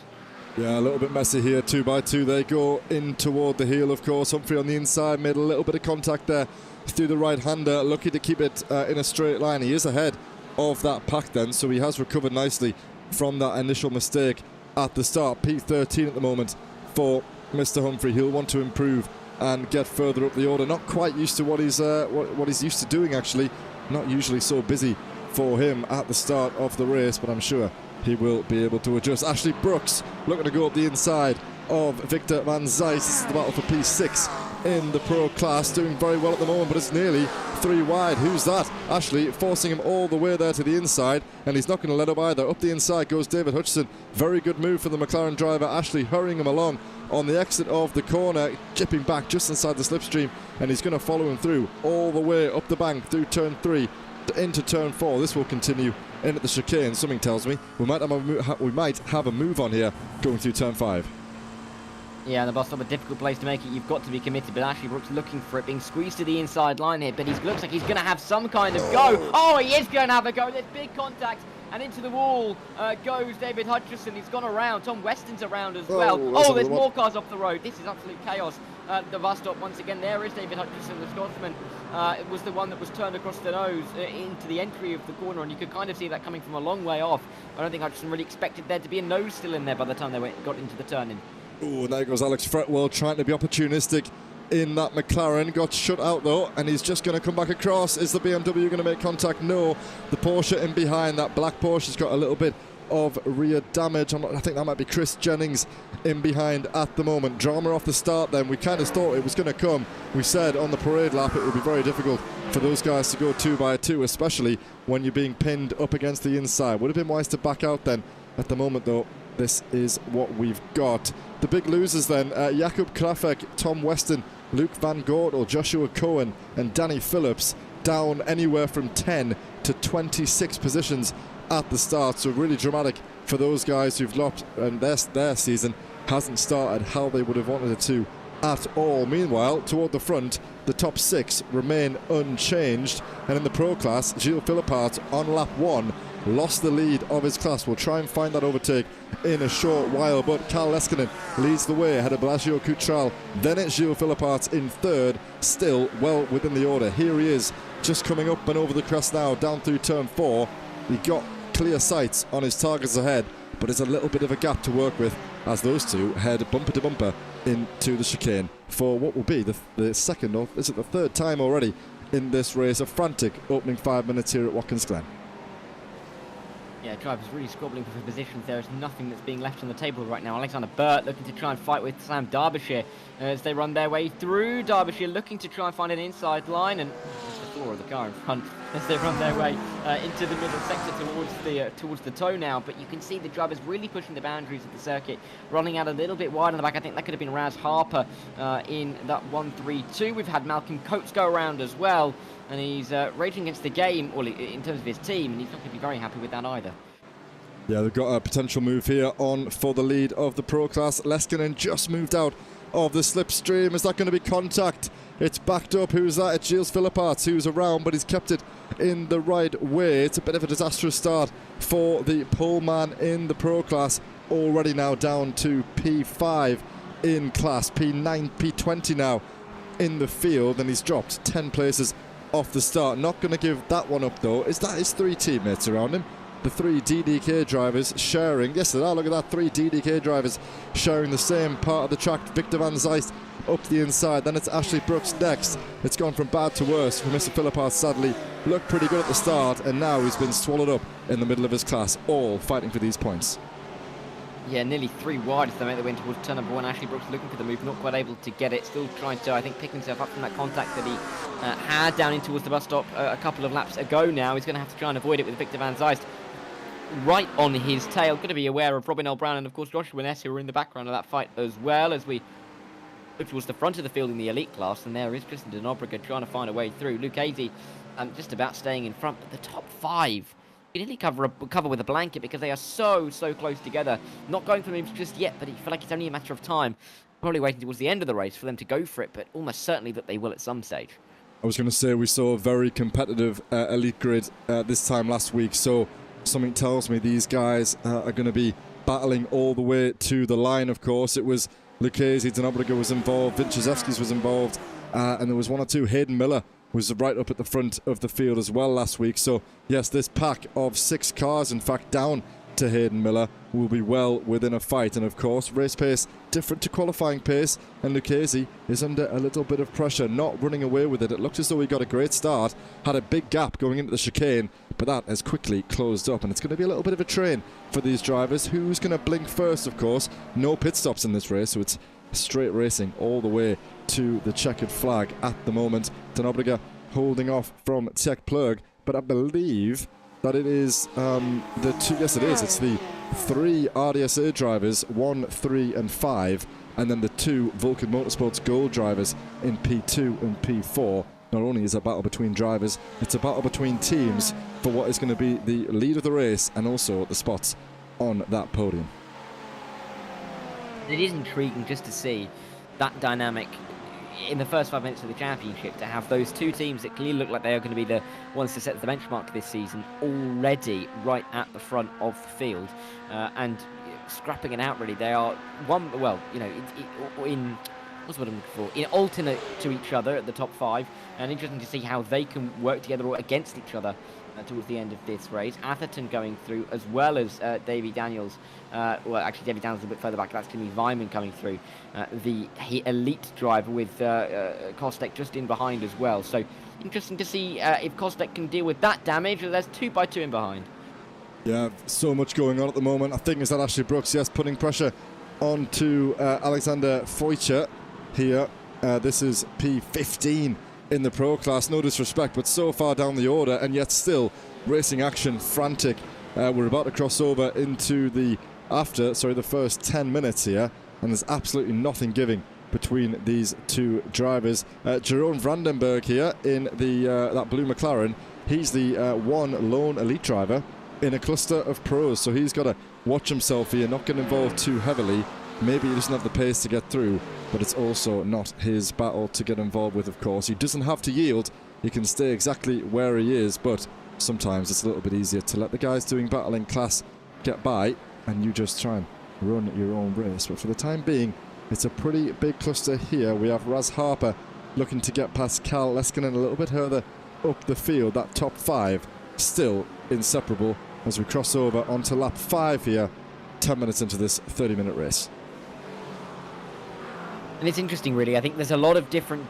Yeah, a little bit messy here, 2x2. They go in toward the heel, of course. Humphrey on the inside made a little bit of contact there through the right-hander. Lucky to keep it in a straight line. He is ahead of that pack then, so he has recovered nicely from that initial mistake at the start. P13 at the moment for Mr. Humphrey. He'll want to improve and get further up the order. Not quite used to what he's used to doing, actually. Not usually so busy for him at the start of the race, but I'm sure he will be able to adjust. Ashley Brooks looking to go up the inside of Victor Van Zijs. This is the battle for P6 in the pro class, doing very well at the moment, but it's nearly 3 wide. Who's that? Ashley forcing him all the way there to the inside, and he's not going to let up either. Up the inside goes David Hutchison. Very good move for the McLaren driver. Ashley hurrying him along on the exit of the corner, chipping back just inside the slipstream, and he's going to follow him through all the way up the bank through turn 3 into turn 4. This will continue in at the chicane. Something tells me we might have a move on here going through turn 5. Yeah, and the bus stop, a difficult place to make it. You've got to be committed, but Ashley Brooks looking for it, being squeezed to the inside line here, but he looks like he's going to have some kind of go. Oh, he is going to have a go. There's big contact, and into the wall goes David Hutchison. He's gone around. Tom Weston's around as well. Oh, there's more cars off the road. This is absolute chaos. The bus stop once again. There is David Hutchison, the Scotsman. It was the one that was turned across the nose into the entry of the corner, and you could kind of see that coming from a long way off. I don't think Hutchison really expected there to be a nose still in there by the time they got into the turn-in. Oh, there goes Alex Fretwell trying to be opportunistic in that McLaren. Got shut out though, and he's just going to come back across. Is the BMW going to make contact? No. The Porsche in behind, that black Porsche, has got a little bit of rear damage. I think that might be Chris Jennings in behind at the moment. Drama off the start then. We kind of thought it was going to come. We said on the parade lap it would be very difficult for those guys to go 2x2, especially when you're being pinned up against the inside. Would have been wise to back out then. At the moment though, this is what we've got. The big losers then, Jakub Krafek, Tom Weston, Luke Van Gortel, Joshua Cohen and Danny Phillips down anywhere from 10 to 26 positions at the start. So really dramatic for those guys who've lost, and their season hasn't started how they would have wanted it to at all. Meanwhile, toward the front, the top 6 remain unchanged, and in the pro class, Gilles Philippart on lap 1 lost the lead of his class. We'll try and find that overtake in a short while, but Carl Leskinen leads the way ahead of Bellagio Coutral. Then it's Gilles Philippart in 3rd, still well within the order. Here he is, just coming up and over the crest now, down through turn 4. He got clear sights on his targets ahead, but it's a little bit of a gap to work with as those two head bumper to bumper into the chicane for what will be the second, or is it the 3rd time already in this race. A frantic opening 5 minutes here at Watkins Glen. Yeah, drivers really squabbling for positions. There is nothing that's being left on the table right now. Alexander Burt looking to try and fight with Sam Derbyshire as they run their way through. Derbyshire looking to try and find an inside line, and there's the floor of the car in front as they run their way into the middle sector towards the toe now. But you can see the drivers really pushing the boundaries of the circuit, running out a little bit wide on the back. I think that could have been Raz Harper in that 1-3-2. We've had Malcolm Coates go around as well, and he's raging against the game, or in terms of his team, and he's not going to be very happy with that either. Yeah, they've got a potential move here on for the lead of the pro class. Leskinen just moved out of the slipstream. Is that going to be contact? It's backed up. Who's that? It's Gilles Philippart who's around, but he's kept it in the right way. It's a bit of a disastrous start for the pole man in the pro class. Already now down to P5 in class, P9, P20 now in the field, and he's dropped 10 places off the start. Not going to give that one up though. Is that his 3 teammates around him? The 3 DDK drivers sharing, yes they are, look at that, 3 DDK drivers sharing the same part of the track. Victor Van Zijs up the inside, then it's Ashley Brooks next. It's gone from bad to worse for Mr. Philippart, sadly. Looked pretty good at the start, and now he's been swallowed up in the middle of his class, all fighting for these points. Yeah, nearly 3 wide as they make their way in towards turn number 1. Ashley Brooks looking for the move, not quite able to get it. Still trying to, I think, pick himself up from that contact that he had down in towards the bus stop a couple of laps ago now. He's going to have to try and avoid it with Victor Van Zeist right on his tail. Going to be aware of Robin L. Brown and, of course, Joshua Ness, who are in the background of that fight as well, as we look towards the front of the field in the elite class. And there is Tristan de Nobrega trying to find a way through. Luke Hazy just about staying in front, but the top 5... You nearly cover with a blanket because they are so close together. Not going for moves just yet, but you feel like it's only a matter of time. Probably waiting towards the end of the race for them to go for it, but almost certainly that they will at some stage. I was going to say we saw a very competitive elite grid this time last week, so something tells me these guys are going to be battling all the way to the line, of course. It was Lucchese, Denobriga was involved, Vinciszewski's was involved, and there was 1 or 2. Hayden Miller was right up at the front of the field as well last week. So, yes, this pack of 6 cars, in fact, down to Hayden Miller, will be well within a fight. And, of course, race pace different to qualifying pace. And Lucchese is under a little bit of pressure, not running away with it. It looked as though he got a great start, had a big gap going into the chicane, but that has quickly closed up. And it's going to be a little bit of a train for these drivers. Who's going to blink first, of course? No pit stops in this race, so it's straight racing all the way to the checkered flag at the moment. Denobriga holding off from Tech Plug, but I believe that it is the 2, yes it is, it's the 3 RDSA drivers, 1, 3 and 5, and then the 2 Vulcan Motorsports Gold drivers in P2 and P4. Not only is it a battle between drivers, it's a battle between teams for what is going to be the lead of the race and also the spots on that podium. It is intriguing just to see that dynamic in the first 5 minutes of the championship, to have those 2 teams that clearly look like they are going to be the ones to set the benchmark this season already right at the front of the field, and scrapping it out. Really, they are one. Well, you know, in what's what I'm looking for? In alternate to each other at the top 5, and interesting to see how they can work together or against each other towards the end of this race. Atherton going through, as well as Davy Daniels. Well, actually, Davy Daniels a bit further back. That's going to be Vyman coming through, the elite driver, with Kostek just in behind as well. So interesting to see if Kostek can deal with that damage. There's 2 by 2 in behind. Yeah, so much going on at the moment. I think is that Ashley Brooks, yes, putting pressure onto Alexander Foycher here. This is P15 in the pro class. No disrespect, but so far down the order, and yet still racing action frantic. We're about to cross over into the first 10 minutes here, and there's absolutely nothing giving between these 2 drivers. Jerome Vandenberg here in the that blue McLaren. He's the 1 lone elite driver in a cluster of pros, so he's got to watch himself here, not get involved too heavily. Maybe he doesn't have the pace to get through, but it's also not his battle to get involved with, of course. He doesn't have to yield. He can stay exactly where he is, but sometimes it's a little bit easier to let the guys doing battle in class get by, and you just try and run your own race. But for the time being, it's a pretty big cluster here. We have Raz Harper looking to get past Cal Leskinen a little bit further up the field. That top 5 still inseparable as we cross over onto lap 5 here, 10 minutes into this 30-minute race. And it's interesting, really. I think there's a lot of different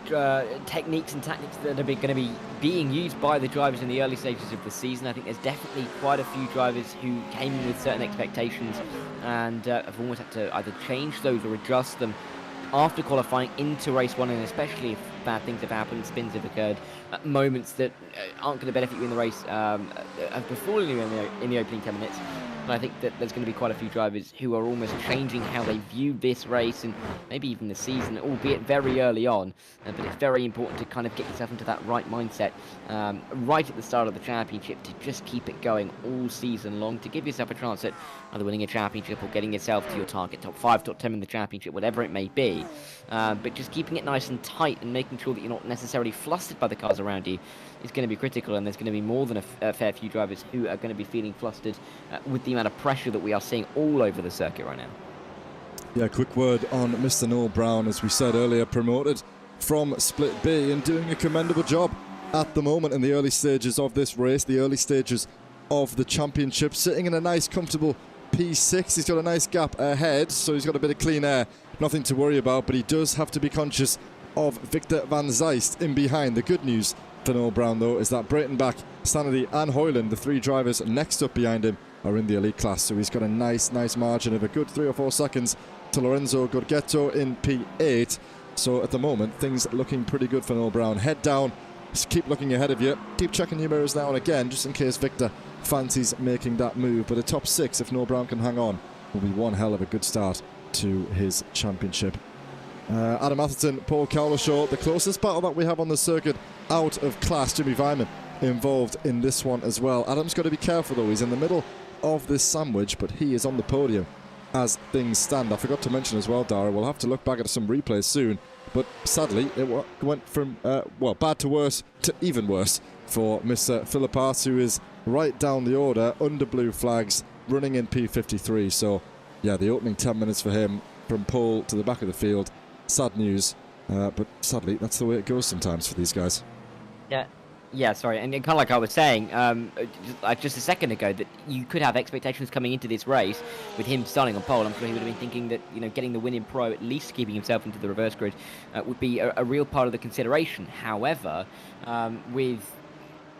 techniques and tactics that are going to be being used by the drivers in the early stages of the season. I think there's definitely quite a few drivers who came in with certain expectations and have almost had to either change those or adjust them after qualifying into race 1, and especially if bad things have happened, spins have occurred, moments that aren't going to benefit you in the race have befallen you in the opening 10 minutes. And I think that there's going to be quite a few drivers who are almost changing how they view this race and maybe even the season, albeit very early on. But it's very important to kind of get yourself into that right mindset right at the start of the championship, to just keep it going all season long, to give yourself a chance at either winning a championship or getting yourself to your target top 5, top 10 in the championship, whatever it may be. But just keeping it nice and tight and making sure that you're not necessarily flustered by the cars around you is going to be critical, and there's going to be more than a fair few drivers who are going to be feeling flustered with the amount of pressure that we are seeing all over the circuit right now. Yeah, quick word on Mr. Noel Brown, as we said earlier, promoted from Split B and doing a commendable job at the moment in the early stages of this race, the early stages of the championship, sitting in a nice comfortable P6. He's got a nice gap ahead, so he's got a bit of clean air, nothing to worry about, but he does have to be conscious of Victor Van Zeist in behind. The good news for Noel Brown, though, is that Breitenbach, Sanity and Hoyland, the 3 drivers next up behind him, are in the elite class. So he's got a nice margin of a good 3 or 4 seconds to Lorenzo Gorgetto in P8. So at the moment, things looking pretty good for Noel Brown. Head down, just keep looking ahead of you. Keep checking your mirrors now and again, just in case Victor fancies making that move. But a top 6, if Noel Brown can hang on, will be one hell of a good start to his championship. Adam Atherton, Paul Cowlishaw, the closest battle that we have on the circuit out of class. Jimmy Vyman involved in this one as well. Adam's got to be careful though, he's in the middle of this sandwich, but he is on the podium as things stand. I forgot to mention as well, Dara, we'll have to look back at some replays soon, but sadly it went from bad to worse to even worse for Mr. Philip Arts, who is right down the order under blue flags, running in P53. So yeah, the opening 10 minutes for him from pole to the back of the field, sad news, but sadly that's the way it goes sometimes for these guys. Yeah, sorry, and kind of like I was saying just a second ago, that you could have expectations coming into this race with him starting on pole. I'm sure he would have been thinking that, you know, getting the win in pro, at least keeping himself into the reverse grid, would be a real part of the consideration. However, with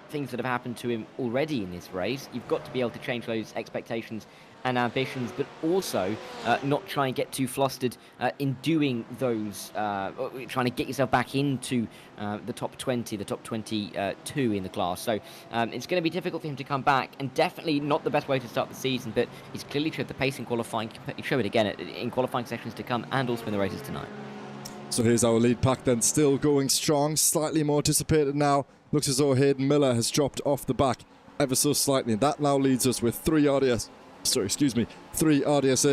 things that have happened to him already in this race, you've got to be able to change those expectations and ambitions, but also not try and get too flustered in doing those, trying to get yourself back into the top 20, the top 22 in the class. So it's going to be difficult for him to come back, and definitely not the best way to start the season, but he's clearly showed the pace in qualifying. He'll show it again in qualifying sessions to come, and also in the races tonight. So here's our lead pack then, still going strong, slightly more dissipated now. Looks as though Hayden Miller has dropped off the back ever so slightly, and that now leads us with three RDSA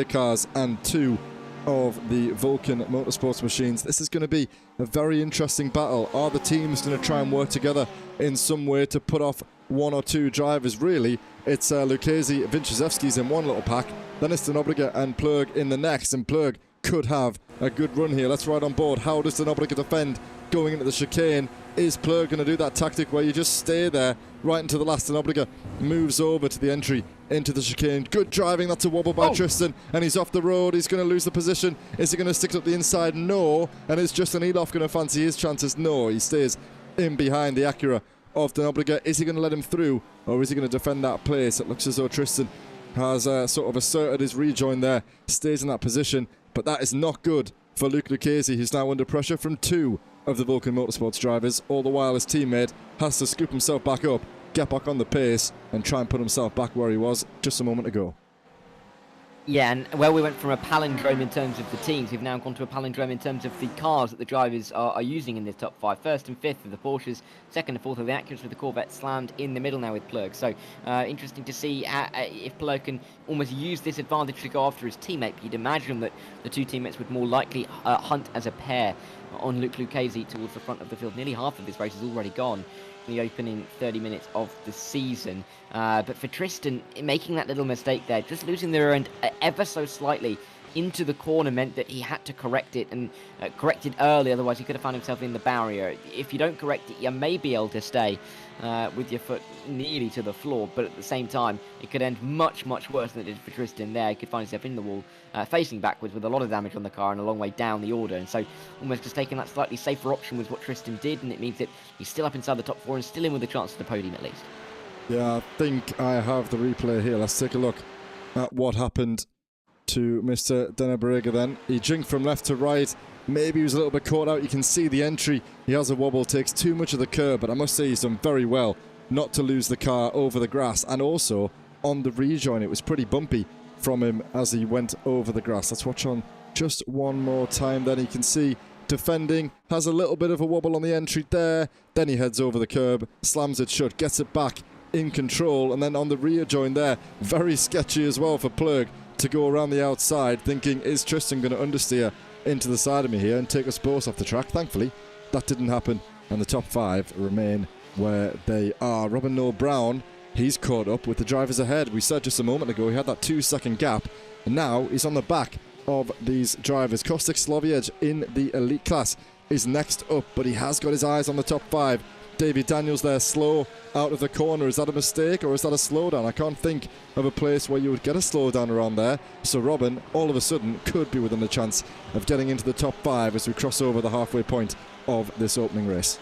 cars and 2 of the Vulcan Motorsports machines. This is going to be a very interesting battle. Are the teams going to try and work together in some way to put off 1 or 2 drivers? Really, it's Lucchese, Vinciszewski's in one little pack, then it's Denobriga and Plug in the next, and Plug could have a good run here. Let's ride on board. How does Denobriga defend going into the chicane? Is Plug going to do that tactic where you just stay there right until the last? Denobriga moves over to the entry into the chicane. Good driving. That's a wobble by Tristan, and he's off the road. He's going to lose the position. Is he going to stick it up the inside? No. And is Justin Eloff going to fancy his chances? No. He stays in behind the Acura of Denobriga. Is he going to let him through, or is he going to defend that place? It looks as though Tristan has sort of asserted his rejoin there, stays in that position, but that is not good for Luke Lucchese, who's now under pressure from 2 of the Vulcan Motorsports drivers. All the while his teammate has to scoop himself back up, get back on the pace, and try and put himself back where he was just a moment ago. Yeah, and where we went from a palindrome in terms of the teams, we've now gone to a palindrome in terms of the cars that the drivers are using in this top 5. First and fifth of the Porsches, second and fourth of the Acuras, with the Corvette slammed in the middle now with Plug. So interesting to see if Plug can almost use this advantage to go after his teammate. You'd imagine that the 2 teammates would more likely hunt as a pair on Luke Lucchese towards the front of the field. Nearly half of this race is already gone in the opening 30 minutes of the season. But for Tristan, making that little mistake there, just losing the rear end ever so slightly into the corner, meant that he had to correct it, and correct it early, otherwise he could have found himself in the barrier. If you don't correct it, you may be able to stay with your foot nearly to the floor, but at the same time it could end much worse than it did for Tristan there. He could find himself in the wall, facing backwards with a lot of damage on the car and a long way down the order, and so almost just taking that slightly safer option was what Tristan did, and it means that he's still up inside the top 4 and still in with a chance at the podium at least. Yeah, I think I have the replay here. Let's take a look at what happened to Mr. Denobriga then. He jinked from left to right. Maybe he was a little bit caught out. You can see the entry. He has a wobble, takes too much of the curb, but I must say he's done very well not to lose the car over the grass. And also on the rejoin, it was pretty bumpy from him as he went over the grass. Let's watch on just one more time. Then you can see defending, has a little bit of a wobble on the entry there. Then he heads over the curb, slams it shut, gets it back in control. And then on the rear join there, very sketchy as well for Plug to go around the outside, thinking, is Tristan going to understeer into the side of me here and take us both off the track? Thankfully, that didn't happen, and the top 5 remain where they are. Robin Noel Brown, he's caught up with the drivers ahead. We said just a moment ago he had that 2-second gap, and now he's on the back of these drivers. Kostik Sloviec in the elite class is next up, but he has got his eyes on the top 5. Davy Daniels there, slow out of the corner. Is that a mistake or is that a slowdown? I can't think of a place where you would get a slowdown around there. So Robin, all of a sudden, could be within a chance of getting into the top 5 as we cross over the halfway point of this opening race.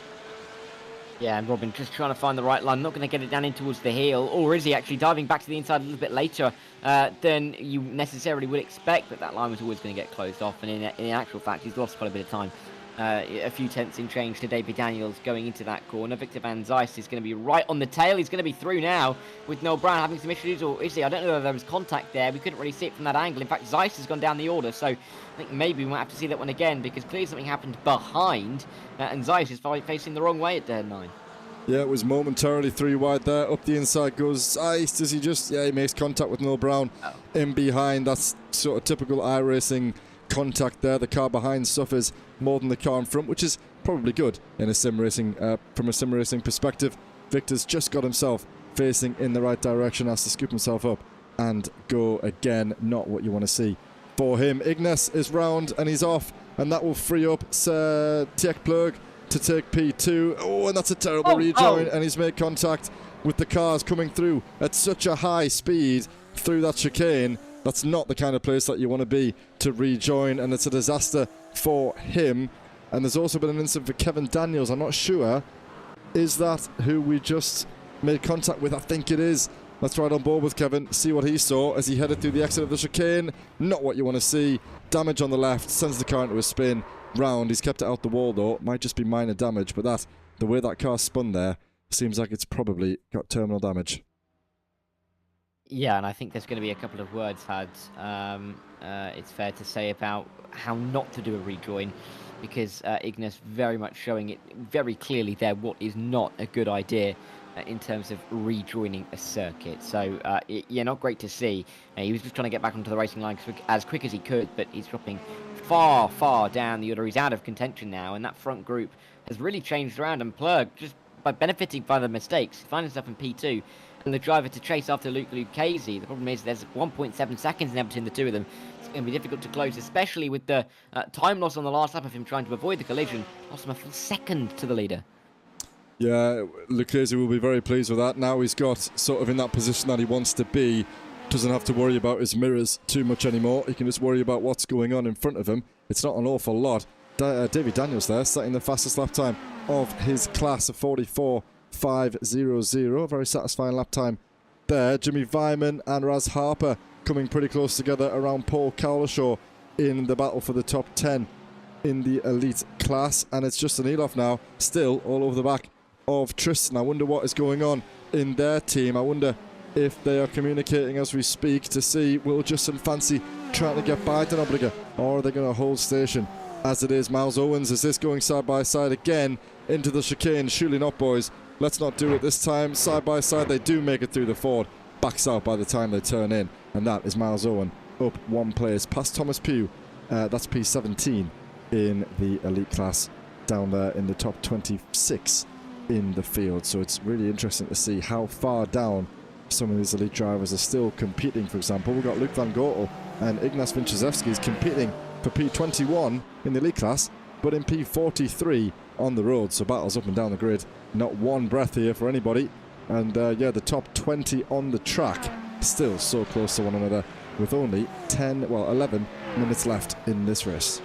Yeah, and Robin just trying to find the right line, not going to get it down in towards the heel, or is he actually diving back to the inside a little bit later than you necessarily would expect, that line was always going to get closed off, and in actual fact, he's lost quite a bit of time. A few tenths in change to David Daniels going into that corner. Victor Van Zijs is going to be right on the tail. He's going to be through now with Noel Brown having some issues, or is he? I don't know whether there was contact there. We couldn't really see it from that angle. In fact, Zeiss has gone down the order, so I think maybe we might have to see that one again, because clearly something happened behind, and Zeiss is facing the wrong way at turn 9. Yeah, it was momentarily 3 wide there. Up the inside goes Zeiss. Does he just... Yeah, he makes contact with Noel Brown in behind. That's sort of typical iRacing contact there. The car behind suffers more than the car in front, which is probably good in a sim racing from a sim racing perspective. Victor's just got himself facing in the right direction, has to scoop himself up and go again. Not what you want to see for him. Ignace is round and he's off, and that will free up Tiek Plug to take P2. Oh, and that's a terrible rejoin, and he's made contact with the cars coming through at such a high speed through that chicane. That's not the kind of place that you want to be to rejoin, and it's a disaster for him. And there's also been an incident for Kevin Daniels. I'm not sure. Is that who we just made contact with? I think it is. Let's ride on board with Kevin, see what he saw as he headed through the exit of the chicane. Not what you want to see. Damage on the left, sends the car into a spin round. He's kept it out the wall though. Might just be minor damage, but the way that car spun there seems like it's probably got terminal damage. Yeah, and I think there's going to be a couple of words had, it's fair to say, about how not to do a rejoin, because Ignace very much showing it very clearly there what is not a good idea in terms of rejoining a circuit. So, yeah, not great to see. He was just trying to get back onto the racing line as quick as he could, but he's dropping far, far down the order. He's out of contention now, and that front group has really changed around, and Plug, just by benefiting by the mistakes, finds himself in P2, and the driver to chase after Luke Lucchese. The problem is there's 1.7 seconds now between the two of them. It's going to be difficult to close, especially with the time loss on the last lap of him trying to avoid the collision. Lost him a full second to the leader. Yeah, Lucchese will be very pleased with that. Now he's got sort of in that position that he wants to be. Doesn't have to worry about his mirrors too much anymore. He can just worry about what's going on in front of him. It's not an awful lot. David Daniels there, setting the fastest lap time of his class of 44.500. A very satisfying lap time there. Jimmy Vyman and Raz Harper coming pretty close together around Paul Cowlishaw in the battle for the top 10 in the elite class. And it's Justin Eloff now, still all over the back of Tristan. I wonder what is going on in their team. I wonder if they are communicating as we speak to see, will Justin fancy trying to get by Denobriga, or are they going to hold station as it is? Miles Owens, is this going side by side again into the chicane? Surely not, boys. Let's not do it this time. Side by side, they do make it through the Ford. Backs out by the time they turn in, and that is Miles Owen up one place past Thomas Pugh. That's P17 in the elite class, down there in the top 26 in the field. So it's really interesting to see how far down some of these elite drivers are still competing. For example, we've got Luke Van Gortel and Ignace Vinchazewski is competing for P21 in the elite class, but in P43 on the road. So battles up and down the grid. Not one breath here for anybody. And yeah, the top 20 on the track still so close to one another with only 11 minutes left in this race.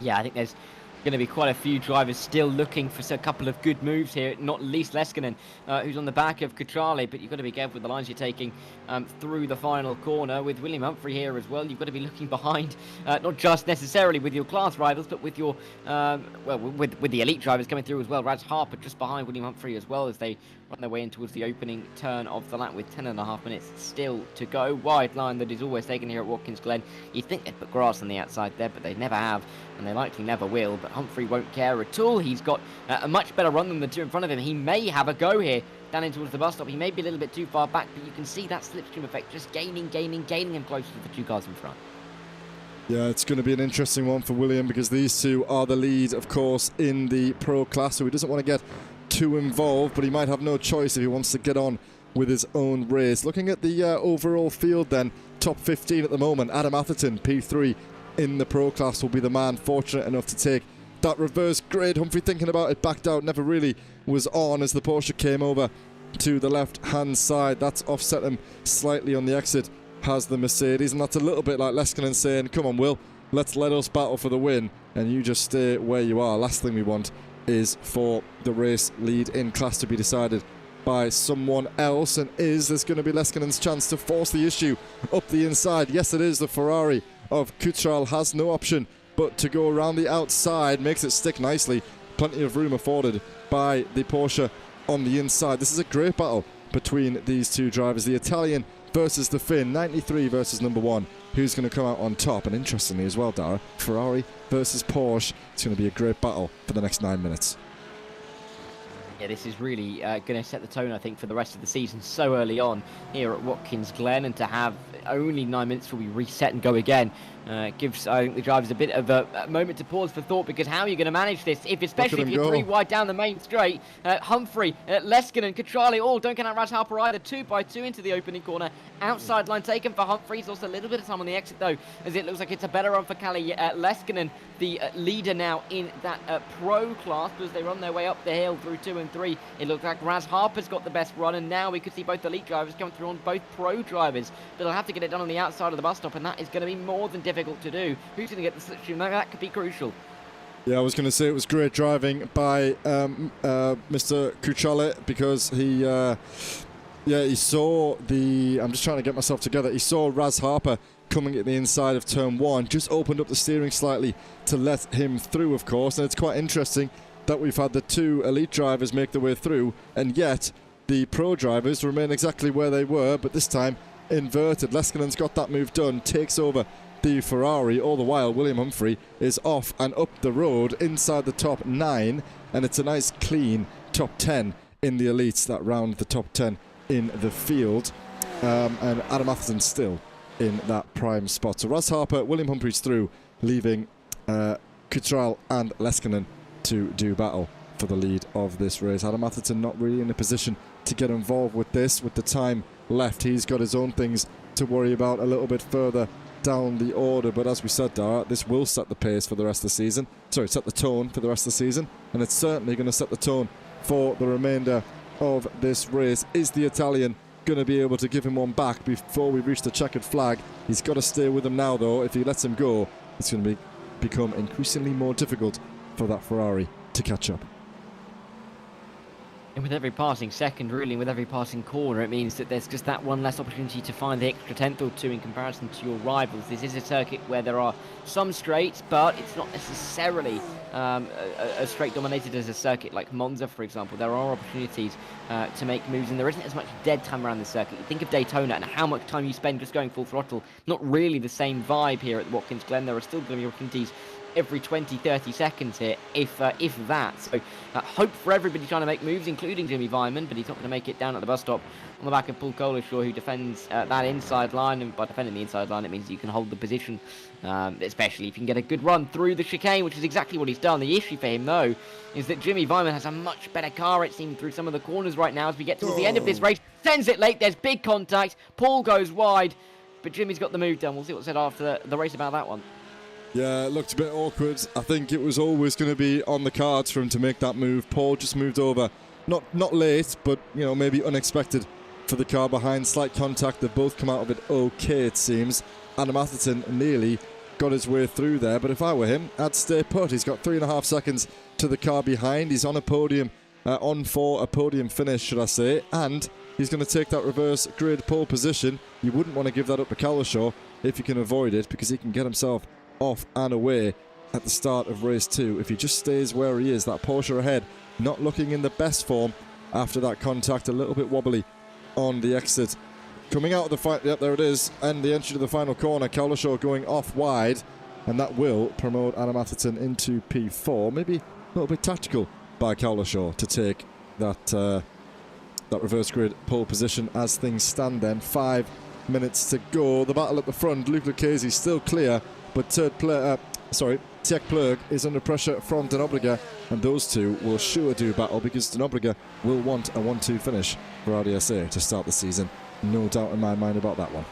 Yeah, I think there's going to be quite a few drivers still looking for a couple of good moves here, not least Leskinen, who's on the back of Kutrale, but you've got to be careful with the lines you're taking through the final corner. With William Humphrey here as well, you've got to be looking behind, not just necessarily with your class rivals, but with your, with the elite drivers coming through as well. Raz Harper just behind William Humphrey as well as they run their way in towards the opening turn of the lap with 10.5 minutes still to go. Wide line that is always taken here at Watkins Glen. You'd think they'd put grass on the outside there, but they never have, and they likely never will. But Humphrey won't care at all. He's got a much better run than the two in front of him. He may have a go here down in towards the bus stop. He may be a little bit too far back, but you can see that slipstream effect just gaining him closer to the two cars in front. Yeah, it's going to be an interesting one for William because these two are the lead, of course, in the pro class, so he doesn't want to get too involved, but he might have no choice if he wants to get on with his own race. Looking at the overall field then, top 15 at the moment. Adam Atherton, P3 in the pro class, will be the man fortunate enough to take that reverse grid. Humphrey thinking about it, backed out, never really was on as the Porsche came over to the left hand side. That's offset him slightly on the exit, has the Mercedes, and that's a little bit like Leskinen saying, come on Will, let's let us battle for the win and you just stay where you are. Last thing we want is for the race lead in class to be decided by someone else. And is this going to be Leskinen's chance to force the issue up the inside? Yes, it is. The Ferrari of Cutral has no option but to go around the outside, makes it stick nicely. Plenty of room afforded by the Porsche on the inside. This is a great battle between these two drivers, the Italian versus the Finn, 93 versus number 1. Who's going to come out on top? And interestingly as well, Dara, Ferrari versus Porsche. It's going to be a great battle for the next 9 minutes. Yeah, this is really going to set the tone, I think, for the rest of the season so early on here at Watkins Glen, and to have only 9 minutes before we reset and go again gives, I think, the drivers a bit of a moment to pause for thought, because how are you going to manage this, especially if you're 3 wide down the main straight? Humphrey, Leskinen, Catrali all don't get out Raz Harper either. 2x2 into the opening corner. Outside line taken for Humphrey. He's also a little bit of time on the exit, though, as it looks like it's a better run for Kalle Leskinen, the leader now in that pro class, as they run their way up the hill through 2 and 3. It looks like Raz Harper's got the best run, and now we could see both elite drivers coming through on both pro drivers. But they'll have to get it done on the outside of the bus stop, and that is going to be more than difficult to do. Who's going to get the slipstream? That could be crucial. Yeah, I was going to say it was great driving by Mr. Cucciale, because he saw the... I'm just trying to get myself together. He saw Raz Harper coming at the inside of turn 1, just opened up the steering slightly to let him through, of course. And it's quite interesting that we've had the 2 elite drivers make their way through, and yet the pro drivers remain exactly where they were, but this time inverted. Leskinen's got that move done, takes over the Ferrari. All the while, William Humphrey is off and up the road inside the top 9, and it's a nice clean top 10 in the elites that round the top 10 in the field. And Adam Atherton still in that prime spot. So Raz Harper, William Humphrey's through, leaving Cutral and Leskinen to do battle for the lead of this race. Adam Atherton not really in a position to get involved with this. With the time left, he's got his own things to worry about a little bit further down the order. But as we said, Dara, this will set the pace for the rest of the season. Sorry, set the tone for the rest of the season, and it's certainly going to set the tone for the remainder of this race. Is the Italian going to be able to give him one back before we reach the checkered flag? He's got to stay with him now, though. If he lets him go, it's going to become increasingly more difficult for that Ferrari to catch up. And with every passing second, really, and with every passing corner, it means that there's just that one less opportunity to find the extra tenth or two in comparison to your rivals. This is a circuit where there are some straights, but it's not necessarily a straight dominated as a circuit like Monza, for example. There are opportunities to make moves, and there isn't as much dead time around the circuit. You think of Daytona and how much time you spend just going full throttle. Not really the same vibe here at Watkins Glen. There are still going to be opportunities every 20-30 seconds here, if that. So hope for everybody trying to make moves, including Jimmy Vyman, but he's not going to make it down at the bus stop on the back of Paul Colishaw, who defends that inside line. And by defending the inside line, it means you can hold the position, especially if you can get a good run through the chicane, which is exactly what he's done. The issue for him, though, is that Jimmy Vyman has a much better car, it seems, through some of the corners right now as we get towards the end of this race. Sends it late, there's big contact, Paul goes wide, but Jimmy's got the move done. We'll see what's said after the race about that one. Yeah, it looked a bit awkward. I think it was always going to be on the cards for him to make that move. Paul just moved over. Not late, but, you know, maybe unexpected for the car behind. Slight contact. They've both come out of it okay, it seems. Adam Atherton nearly got his way through there, but if I were him, I'd stay put. He's got 3.5 seconds to the car behind. He's on a podium, on for a podium finish, should I say, and he's going to take that reverse grid pole position. You wouldn't want to give that up to Colishaw if you can avoid it, because he can get himself off and away at the start of race 2 if he just stays where he is. That Porsche ahead not looking in the best form after that contact, a little bit wobbly on the exit. Coming out of the fight, yep, there it is, and the entry to the final corner. Colishaw going off wide, and that will promote Adam Atherton into P4. Maybe a little bit tactical by Colishaw to take that reverse grid pole position as things stand then. 5 minutes to go. The battle at the front, Luke Lucchese still clear, but Tjerk Plug is under pressure from Denobriga, and those two will sure do battle, because Denobriga will want a 1-2 finish for RDSA to start the season. No doubt in my mind about that one.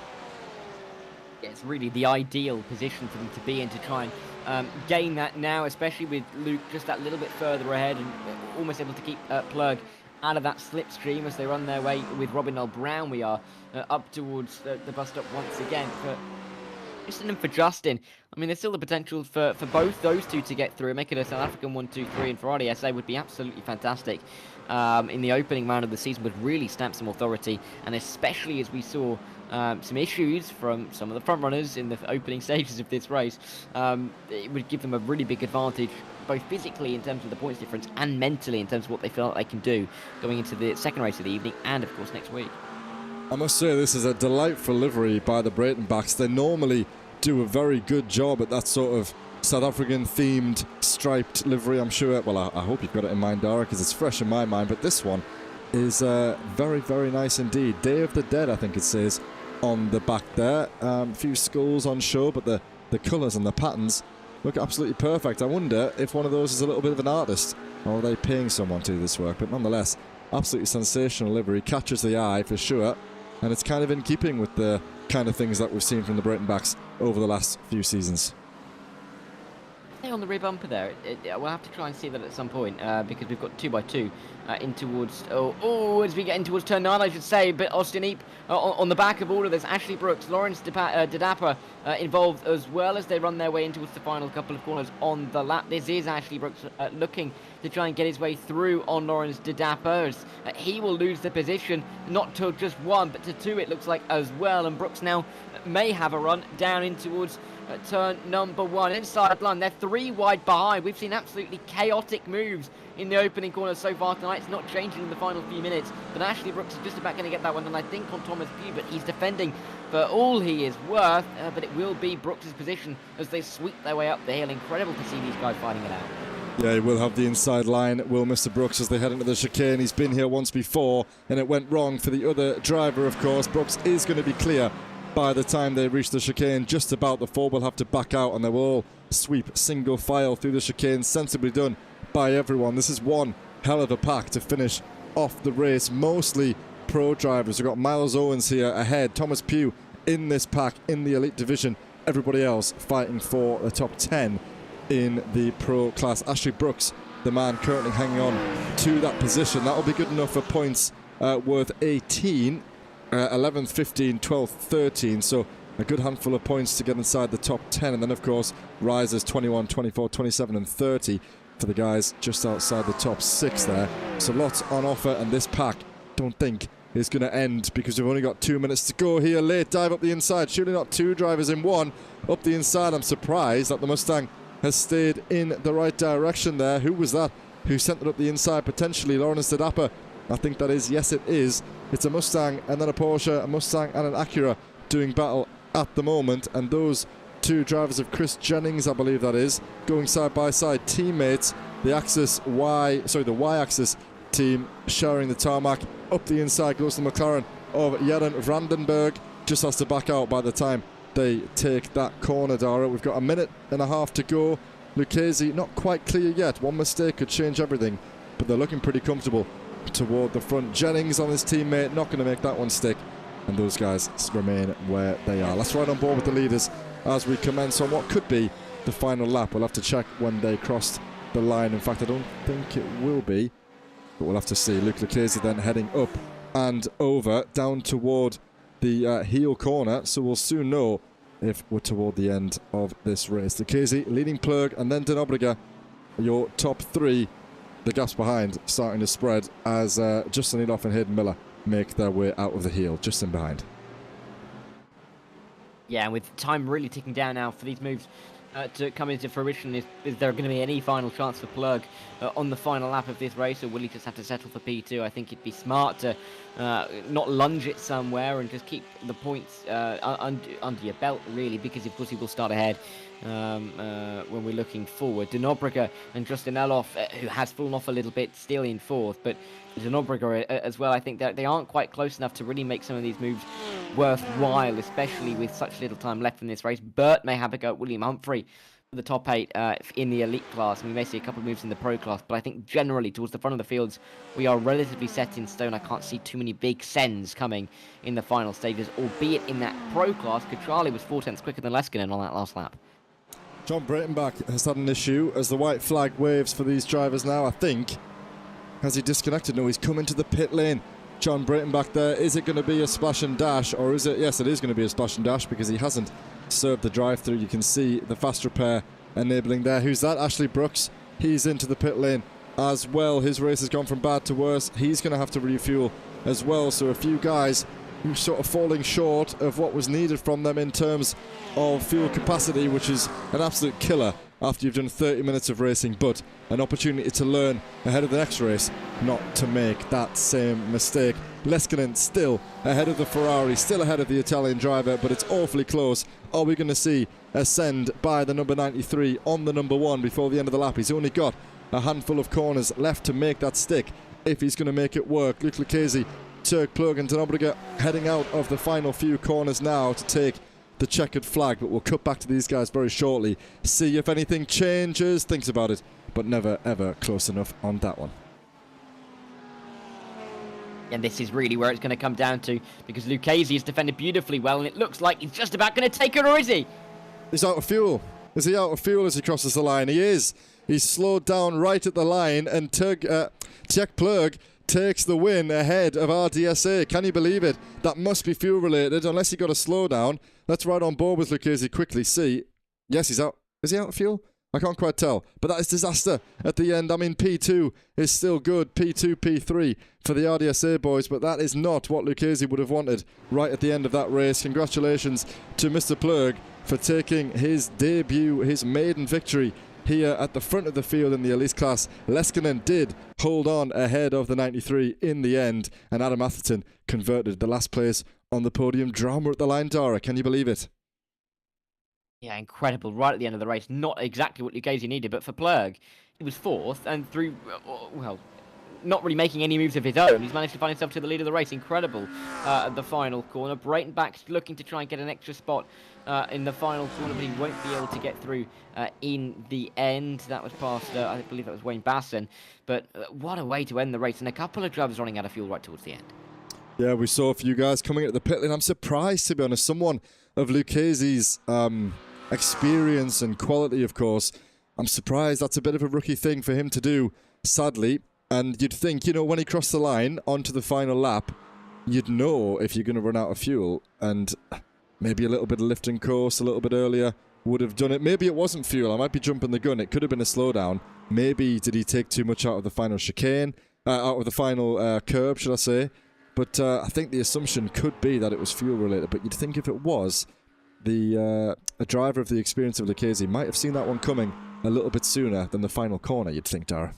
Yeah, it's really the ideal position for them to be in to try and gain that now, especially with Luke just that little bit further ahead and almost able to keep Plug out of that slipstream as they run their way with Robin L. Brown. We are up towards the bus stop once again for And then for Justin, I mean, there's still the potential for both those two to get through, make it a South African 1, 2, 3, and Ferrari SA would be absolutely fantastic. In the opening round of the season would really stamp some authority, and especially as we saw some issues from some of the front runners in the opening stages of this race, it would give them a really big advantage, both physically in terms of the points difference and mentally in terms of what they feel like they can do going into the second race of the evening and of course next week. I must say this is a delightful livery by the Breitenbachs. They normally do a very good job at that sort of South African themed striped livery. I'm sure, well, I hope you've got it in mind, Dara, because it's fresh in my mind, but this one is very, very nice indeed. Day of the Dead, I think it says on the back there. A few skulls on show, but the colours and the patterns look absolutely perfect. I wonder if one of those is a little bit of an artist, or are they paying someone to do this work? But nonetheless, absolutely sensational livery, catches the eye for sure, and it's kind of in keeping with the kind of things that we've seen from the Breitenbachs over the last few seasons. On the rear bumper there, we'll have to try and see that at some point because we've got 2x2 in towards as we get in towards turn 9, I should say. But Austin Eep on the back of all of this. Ashley Brooks, Lawrence Didapa involved as well as they run their way in towards the final couple of corners on the lap. This is Ashley Brooks looking to try and get his way through on Lawrence Didapa as he will lose the position, not to just one but to two it looks like as well, and Brooks now may have a run down in towards turn number 1 inside line. They're 3 wide behind. We've seen absolutely chaotic moves in the opening corner so far tonight. It's not changing in the final few minutes, but Ashley Brooks is just about going to get that one, and I think on Thomas Bubert he's defending for all he is worth, but it will be Brooks' position as they sweep their way up the hill. Incredible to see these guys fighting it out. Yeah, he will have the inside line, will Mr. Brooks, as they head into the chicane. He's been here once before, and it went wrong for the other driver, of course. Brooks is going to be clear by the time they reach the chicane. Just about the 4 will have to back out, and they will all sweep single file through the chicane. Sensibly done by everyone. This is one hell of a pack to finish off the race. Mostly pro drivers. We've got Miles Owens here ahead. Thomas Pugh in this pack in the elite division. Everybody else fighting for the top 10 in the pro class. Ashley Brooks, the man currently hanging on to that position. That'll be good enough for points worth 18. 11th, 15th, 12th, 13th, so a good handful of points to get inside the top 10, and then of course rises 21, 24, 27 and 30 for the guys just outside the top 6 there. So lots on offer, and this pack don't think is going to end because we've only got 2 minutes to go here. Late dive up the inside, surely not 2 drivers in one up the inside. I'm surprised that the Mustang has stayed in the right direction there. Who was that who sent it up the inside? Potentially Lawrence Didapa. I think that is, yes it is. It's a Mustang and then a Porsche, a Mustang and an Acura doing battle at the moment, and those 2 drivers of Chris Jennings, I believe that is, going side by side, teammates. The Y-axis team sharing the tarmac. Up the inside goes the McLaren of Jeroen Vandenberg. Just has to back out by the time they take that corner, Dara. We've got a minute and a half to go. Lucchese not quite clear yet. One mistake could change everything, but they're looking pretty comfortable toward the front. Jennings on his teammate, not going to make that one stick, and those guys remain where they are. Let's ride on board with the leaders as we commence on what could be the final lap. We'll have to check when they crossed the line. In fact, I don't think it will be, but we'll have to see. Luke Lucchese then heading up and over down toward the heel corner, so we'll soon know if we're toward the end of this race. Lucchese leading Plug, and then Denobriga, your top 3. The gaps behind starting to spread as Justin Eloff and Hayden Miller make their way out of the heel, just in behind. Yeah, and with time really ticking down now for these moves to come into fruition, is there going to be any final chance for Plug on the final lap of this race, or will he just have to settle for P2? I think it'd be smart to not lunge it somewhere and just keep the points under your belt, really, because of course he will start ahead when we're looking forward. Denobriga and Justin Eloff, who has fallen off a little bit, still in 4th, but Denobriga as well, I think that they aren't quite close enough to really make some of these moves worthwhile, especially with such little time left in this race. Burt may have a go at William Humphrey for the top 8 in the elite class, and we may see a couple of moves in the pro class, but I think generally towards the front of the fields we are relatively set in stone. I can't see too many big sends coming in the final stages, albeit in that pro class Kutrali was 4/10 quicker than Leskinen on that last lap. John Breitenbach has had an issue as the white flag waves for these drivers now. I think, has he disconnected? No, he's come into the pit lane. John Brayton back there. Is it going to be a splash and dash, or is it? Yes, it is going to be a splash and dash because he hasn't served the drive-through. You can see the fast repair enabling there. Who's that? Ashley Brooks. He's into the pit lane as well. His race has gone from bad to worse. He's going to have to refuel as well. So a few guys who sort of falling short of what was needed from them in terms of fuel capacity, which is an absolute killer after you've done 30 minutes of racing, but an opportunity to learn ahead of the next race not to make that same mistake. Leskinen still ahead of the Ferrari, still ahead of the Italian driver, but it's awfully close. Are we going to see a send by the number 93 on the number 1 before the end of the lap? He's only got a handful of corners left to make that stick if he's going to make it work. Luke Lucchese, Turk Plug and Denobriga heading out of the final few corners now to take the checkered flag, but we'll cut back to these guys very shortly, see if anything changes, thinks about it, but never ever close enough on that one. And this is really where it's going to come down to, because Lucchese has defended beautifully well, and it looks like he's just about going to take it, or is he? He's out of fuel. Is he out of fuel as he crosses the line? He is. He's slowed down right at the line, and Tjek Plug takes the win ahead of RDSA. Can you believe it? That must be fuel related, unless he got a slowdown. Let's ride on board with Lucchese quickly. See. Yes, he's out. Is he out of fuel? I can't quite tell. But that is disaster at the end. I mean, P2 is still good. P2, P3 for the RDSA boys, but that is not what Lucchese would have wanted right at the end of that race. Congratulations to Mr. Plug for taking his debut, his maiden victory here at the front of the field in the Elise class. Leskinen did hold on ahead of the 93 in the end, and Adam Atherton converted the last place on the podium. Drama at the line, Dara. Can you believe it? Yeah, incredible. Right at the end of the race. Not exactly what Lucchese needed, but for Plug, he was fourth, and through, well, not really making any moves of his own, he's managed to find himself to the lead of the race. Incredible at the final corner. Brayton back looking to try and get an extra spot in the final corner, but he won't be able to get through in the end. That was past, I believe that was Wayne Basson. But what a way to end the race, and a couple of drivers running out of fuel right towards the end. Yeah, we saw a few guys coming at the pit lane. I'm surprised, to be honest, someone of Lucchese's experience and quality, of course. I'm surprised that's a bit of a rookie thing for him to do, sadly. And you'd think, you know, when he crossed the line onto the final lap, you'd know if you're going to run out of fuel. And maybe a little bit of lifting course a little bit earlier would have done it. Maybe it wasn't fuel. I might be jumping the gun. It could have been a slowdown. Maybe did he take too much out of the final chicane, out of the final curb, should I say. But I think the assumption could be that it was fuel related. But you'd think if it was, a driver of the experience of Lucchese might have seen that one coming a little bit sooner than the final corner, you'd think, Dara.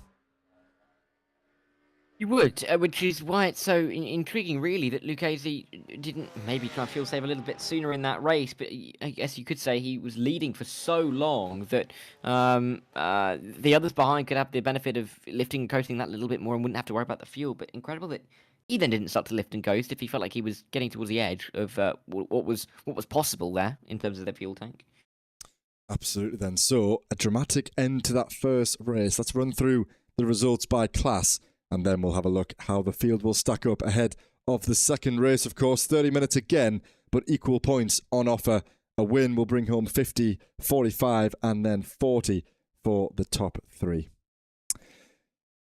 You would, which is why it's so intriguing, really, that Lucchese didn't maybe try and fuel save a little bit sooner in that race, but I guess you could say he was leading for so long that the others behind could have the benefit of lifting and coasting that little bit more and wouldn't have to worry about the fuel. But incredible that he then didn't start to lift and coast if he felt like he was getting towards the edge of what was possible there in terms of the fuel tank. Absolutely then. So, a dramatic end to that first race. Let's run through the results by class, and then we'll have a look how the field will stack up ahead of the second race. Of course, 30 minutes again, but equal points on offer. A win will bring home 50, 45, and then 40 for the top three.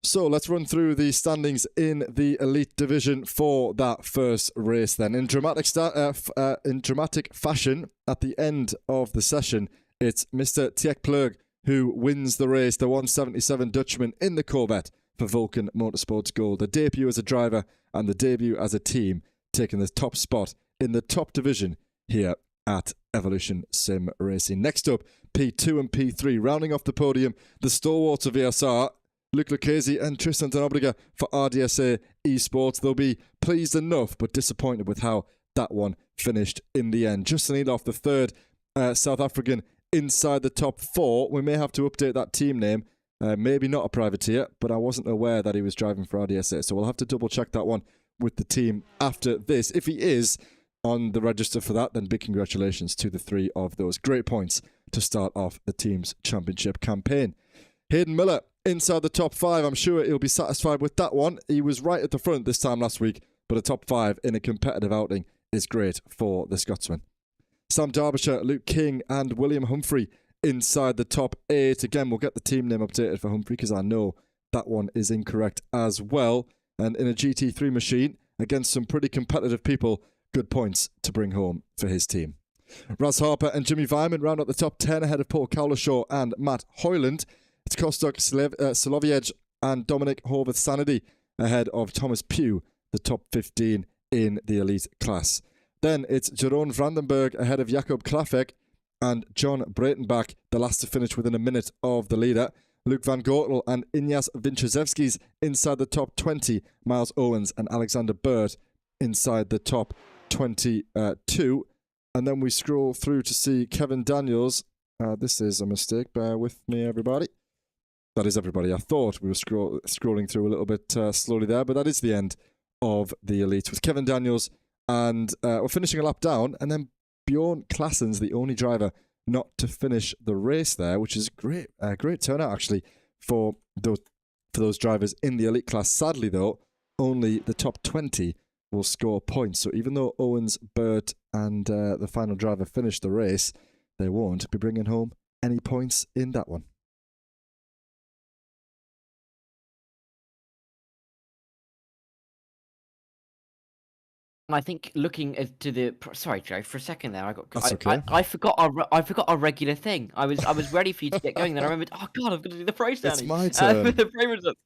So let's run through the standings in the elite division for that first race then. In dramatic fashion, at the end of the session, it's Mr. Tjek Plug who wins the race, the 177 Dutchman in the Corvette for Vulcan Motorsports Gold. The debut as a driver and the debut as a team, taking the top spot in the top division here at Evolution Sim Racing. Next up, P2 and P3, rounding off the podium, the stalwarts of VSR, Luke Lucchese and Tristan Denobriga for RDSA Esports. They'll be pleased enough, but disappointed with how that one finished in the end. Justin Eloff, the third South African inside the top four. We may have to update that team name. Maybe not a privateer, but I wasn't aware that he was driving for RDSA, so we'll have to double check that one with the team after this. If he is on the register for that, then big congratulations to the three of those. Great points to start off the team's championship campaign. Hayden Miller inside the top five. I'm sure he'll be satisfied with that one. He was right at the front this time last week, but a top five in a competitive outing is great for the Scotsman. Sam Derbyshire, Luke King and William Humphrey inside the top eight. Again, we'll get the team name updated for Humphrey because I know that one is incorrect as well. And in a GT3 machine, against some pretty competitive people. Good points to bring home for his team. Raz Harper and Jimmy Vyman round out the top 10 ahead of Paul Cowlishaw and Matt Hoyland. It's Kostok Soloviej and Dominic Horvath-Sanady ahead of Thomas Pugh, the top 15 in the elite class. Then it's Jeroen Vandenberg ahead of Jakob Krafek and John Breitenbach, the last to finish within a minute of the leader. Luke Van Gortel and Inyas Vinchezevskis inside the top 20. Miles Owens and Alexander Burt inside the top 22. And then we scroll through to see Kevin Daniels. This is a mistake. Bear with me, everybody. That is everybody. I thought we were scrolling through a little bit slowly there, but that is the end of the elite with Kevin Daniels. And we're finishing a lap down. And then Bjorn Klassen's the only driver not to finish the race there, which is great. Great turnout, actually, for those drivers in the elite class. Sadly, though, only the top 20 will score points. So even though Owens, Burt, and the final driver finished the race, they won't be bringing home any points in that one. I think looking to the sorry, Joe, for a second there, That's okay. I forgot our regular thing. I was ready for you to get going. Then I remembered. Oh God, I've got to do the pro standing. It's my turn. The pro results.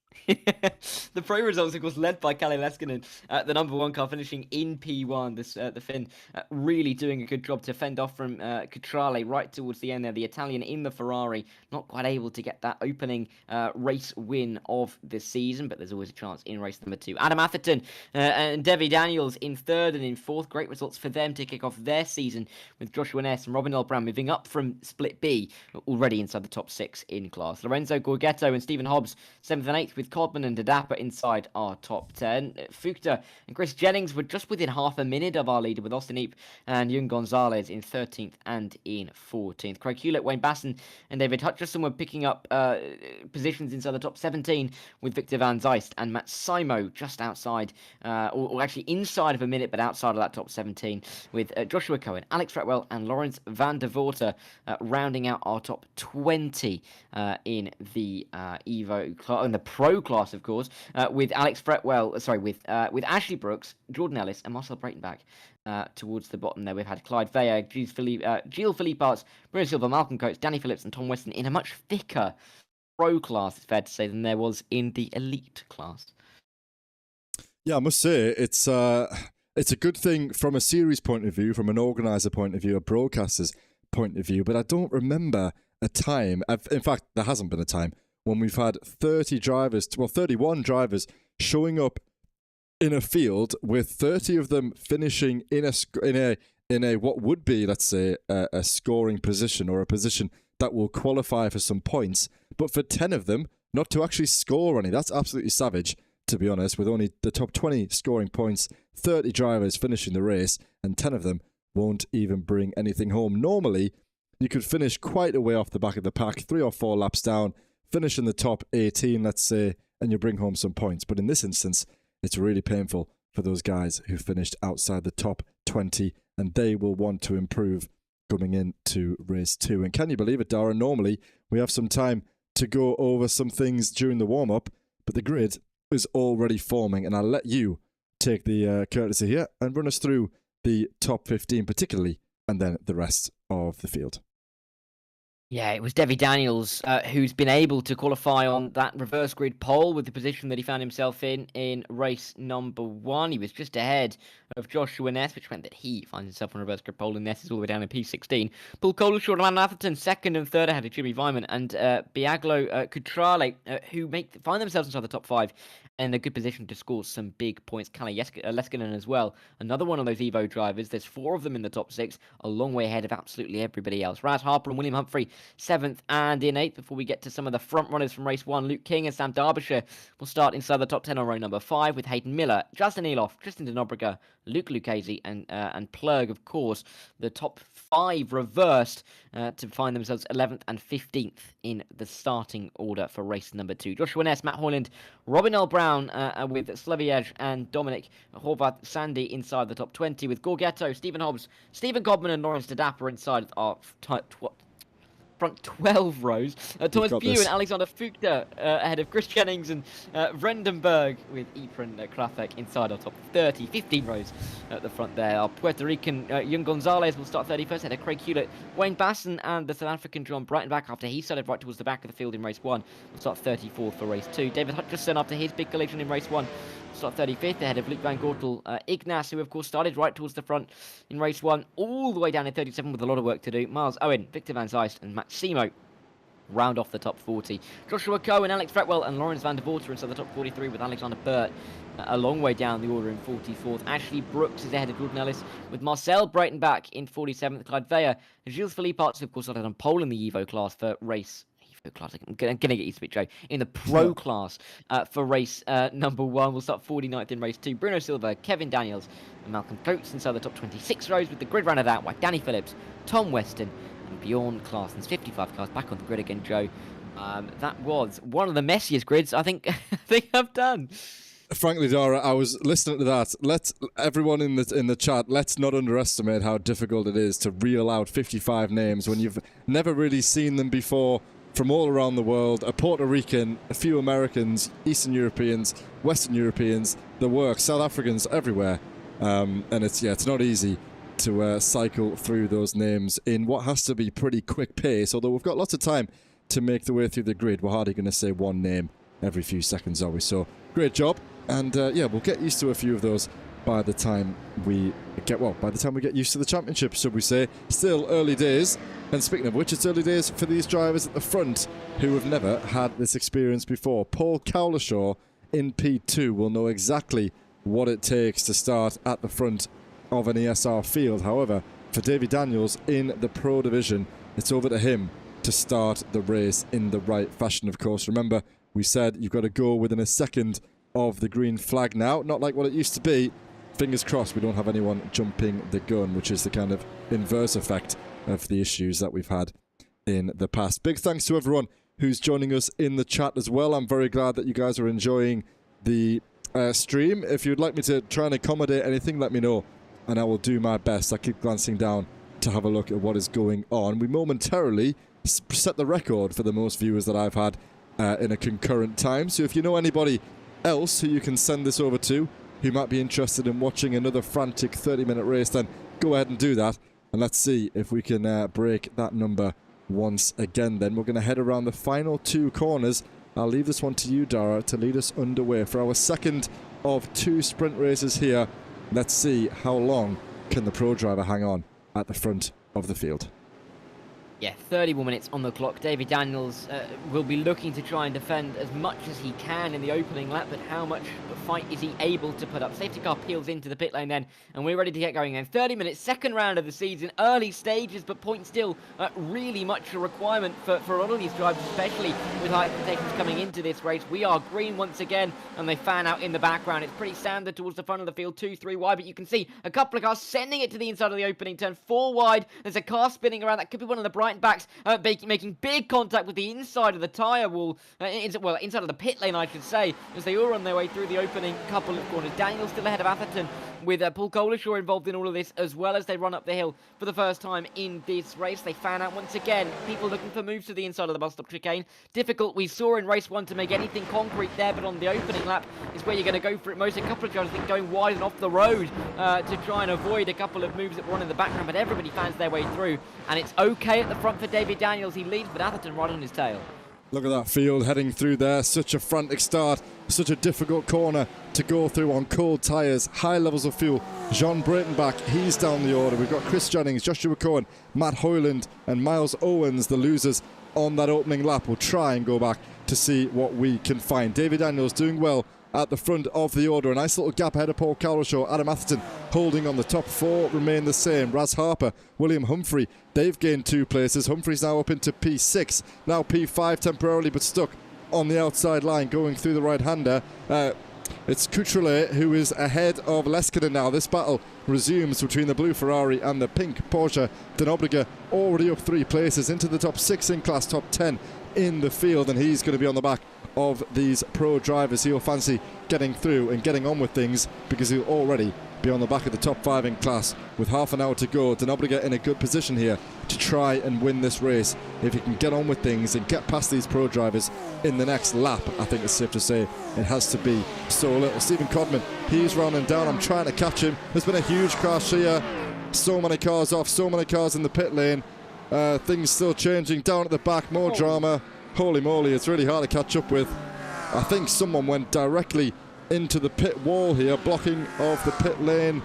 The pro results, of course, led by Kalle Leskinen, the number one car, finishing in P1. The Finn really doing a good job to fend off from Cutrale right towards the end there. The Italian in the Ferrari, not quite able to get that opening race win of the season, but there's always a chance in race number 2. Adam Atherton and Devi Daniels in third and in fourth. Great results for them to kick off their season, with Joshua Ness and Robin L. Brown moving up from Split B, already inside the top 6 in class. Lorenzo Gorgetto and Stephen Hobbs 7th and 8th, with Codman and Dadapa inside our top 10. Fuchta and Chris Jennings were just within half a minute of our leader, with Austin Eep and Jung Gonzalez in 13th and in 14th. Craig Hewlett, Wayne Basson and David Hutcherson were picking up positions inside the top 17, with Victor Van Zeist and Matt Simo just outside, or actually inside of a minute, but outside of that top 17, with Joshua Cohen, Alex Fretwell and Lawrence Van der Vorter rounding out our top 20 in the Evo, in the Pro class, of course, with Alex Fretwell, with Ashley Brooks, Jordan Ellis and Marcel Breitenbach towards the bottom there. We've had Clyde Veyer, Gilles Philipparts, Bruno Silva, Malcolm Coates, Danny Phillips and Tom Weston in a much thicker Pro class, it's fair to say, than there was in the Elite class. Yeah, I must say, it's a good thing from a series point of view, from an organiser point of view, a broadcaster's point of view, but I don't remember a time, in fact, there hasn't been a time, when we've had 31 drivers showing up in a field with 30 of them finishing in a what would be, let's say, a scoring position, or a position that will qualify for some points, but for 10 of them not to actually score any. That's absolutely savage, to be honest, with only the top 20 scoring points, 30 drivers finishing the race, and 10 of them won't even bring anything home. Normally, you could finish quite a way off the back of the pack, 3 or 4 laps down, finish in the top 18, let's say, and you bring home some points. But in this instance, it's really painful for those guys who finished outside the top 20, and they will want to improve coming into race 2. And can you believe it, Darren? Normally, we have some time to go over some things during the warm-up, but the grid is already forming, and I'll let you take the courtesy here and run us through the top 15 particularly, and then the rest of the field. Yeah, it was Devi Daniels who's been able to qualify on that reverse grid pole with the position that he found himself in race number 1. He was just ahead of Joshua Ness, which meant that he finds himself on reverse grid pole, and Ness is all the way down in P16. Paul Cowlishaw and Alan Atherton, 2nd and 3rd ahead of Jimmy Vyman and Biaglo Cutrale, who find themselves inside the top 5 and in a good position to score some big points. Kalle Leskinen as well, another one of those Evo drivers. There's 4 of them in the top 6, a long way ahead of absolutely everybody else. Raz Harper and William Humphrey 7th and in 8th. Before we get to some of the front runners from race 1, Luke King and Sam Derbyshire will start inside the top 10 on row number 5, with Hayden Miller, Justin Eloff, Tristan Denobriger, Luke Lucchese and Plurg, of course. The top 5 reversed to find themselves 11th and 15th in the starting order for race number 2. Joshua Ness, Matt Hoyland, Robin L. Brown with Slavijaj and Dominic Horvath-Sanady inside the top 20, with Gorgetto, Stephen Hobbs, Stephen Codman and Lawrence Dadapa inside our front 12 rows. Thomas got Pugh this. and Alexander Fuchs ahead of Chris Jennings and Vrendenberg, with Efren Krafek inside our top 30. 15 rows at the front there. Our Puerto Rican Young Gonzalez will start 31st ahead of Craig Hewlett. Wayne Basson and the South African John Breitenbach, after he started right towards the back of the field in race 1, will start 34th for race 2. David Hutchison, after his big collision in race 1, start 35th ahead of Luke Van Gortel. Ignace, who of course started right towards the front in race 1, all the way down in 37 with a lot of work to do. Miles Owen, Victor Van Zeist and Matt Simo round off the top 40. Joshua Cohen, Alex Fretwell and Lawrence van der Water inside the top 43, with Alexander Burt a long way down the order in 44th. Ashley Brooks is ahead of Jordan Ellis, with Marcel Breitenbach in 47th. Clive Veyer and Gilles Philipparts, who of course started on pole in the Evo class for race... class. I'm going to get used to it, Joe. In the pro class for race number 1, we'll start 49th in race 2. Bruno Silva, Kevin Daniels, and Malcolm Coates inside the top 26 rows, with the grid runner that way. Danny Phillips, Tom Weston, and Bjorn Claessen's 55 cars back on the grid again, Joe. That was one of the messiest grids I think I've done. Frankly, Dara, I was listening to that. Let's everyone in the chat. Let's not underestimate how difficult it is to reel out 55 names when you've never really seen them before. From all around the world, a Puerto Rican, a few Americans, Eastern Europeans, Western Europeans, the works, South Africans, everywhere. And it's not easy to cycle through those names in what has to be pretty quick pace, although we've got lots of time to make the way through the grid. We're hardly going to say one name every few seconds, are we? So, great job. And we'll get used to a few of those by the time we get used to the championship, should we say. Still early days. And speaking of which, it's early days for these drivers at the front who have never had this experience before. Paul Cowlishaw in P2 will know exactly what it takes to start at the front of an ESR field. However, for Davy Daniels in the Pro Division, it's over to him to start the race in the right fashion, of course. Remember, we said you've got to go within a second of the green flag now, not like what it used to be. Fingers crossed we don't have anyone jumping the gun, which is the kind of inverse effect of the issues that we've had in the past. Big thanks to everyone who's joining us in the chat as well. I'm very glad that you guys are enjoying the stream. If you'd like me to try and accommodate anything, let me know, and I will do my best. I keep glancing down to have a look at what is going on. We momentarily set the record for the most viewers that I've had in a concurrent time. So if you know anybody else who you can send this over to, who might be interested in watching another frantic 30-minute race, then go ahead and do that. And let's see if we can break that number once again. Then we're going to head around the final 2 corners. I'll leave this one to you, Dara, to lead us underway for our second of 2 sprint races here. Let's see how long can the pro driver hang on at the front of the field. Yeah, 31 minutes on the clock. David Daniels will be looking to try and defend as much as he can in the opening lap, but how much fight is he able to put up? Safety car peels into the pit lane then, and we're ready to get going then. 30 minutes, second round of the season, early stages, but points still really much a requirement for a lot of these drivers, especially with high expectations coming into this race. We are green once again, and they fan out in the background. It's pretty standard towards the front of the field, 2-3 wide, but you can see a couple of cars sending it to the inside of the opening turn, 4 wide. There's a car spinning around. That could be one of the Breitenbachs making big contact with the inside of the tyre wall, inside of the pit lane, I should say, as they all run their way through the opening couple of corners. Daniel still ahead of Atherton, with Paul Cowlishaw involved in all of this as well, as they run up the hill for the first time in this race. They fan out once again. People looking for moves to the inside of the bus stop chicane. Difficult, we saw in race 1, to make anything concrete there, but on the opening lap is where you're going to go for it most. A couple of drivers, I think, going wide and off the road to try and avoid a couple of moves that were on in the background, but everybody fans their way through, and it's okay at the front for David Daniels. He leads, but Atherton right on his tail. Look at that field heading through there. Such a frantic start. Such a difficult corner to go through on cold tyres. High levels of fuel. Jean Breitenbach, he's down the order. We've got Chris Jennings, Joshua Cohen, Matt Hoyland and Miles Owens, the losers on that opening lap. We'll try and go back to see what we can find. David Daniels doing well at the front of the order. A nice little gap ahead of Paul Cowlishaw. Adam Atherton holding on. The top 4 remain the same. Raz Harper, William Humphrey, they've gained 2 places. Humphrey's now up into P6, now P5 temporarily, but stuck on the outside line going through the right-hander. It's Coutrelet who is ahead of Leskinen now. This battle resumes between the blue Ferrari and the pink Porsche. Denobriga already up 3 places into the top 6 in class, top 10 in the field, and he's going to be on the back of these pro drivers. He'll fancy getting through and getting on with things because he'll already be on the back of the top 5 in class with half an hour to go. Denobliga in a good position here to try and win this race. If he can get on with things and get past these pro drivers in the next lap, I think it's safe to say it has to be so little. Stephen Codman, he's running down. I'm trying to catch him. There's been a huge crash here. So many cars off, so many cars in the pit lane. Things still changing down at the back, more drama. Holy moly, it's really hard to catch up with. I think someone went directly into the pit wall here, blocking off the pit lane.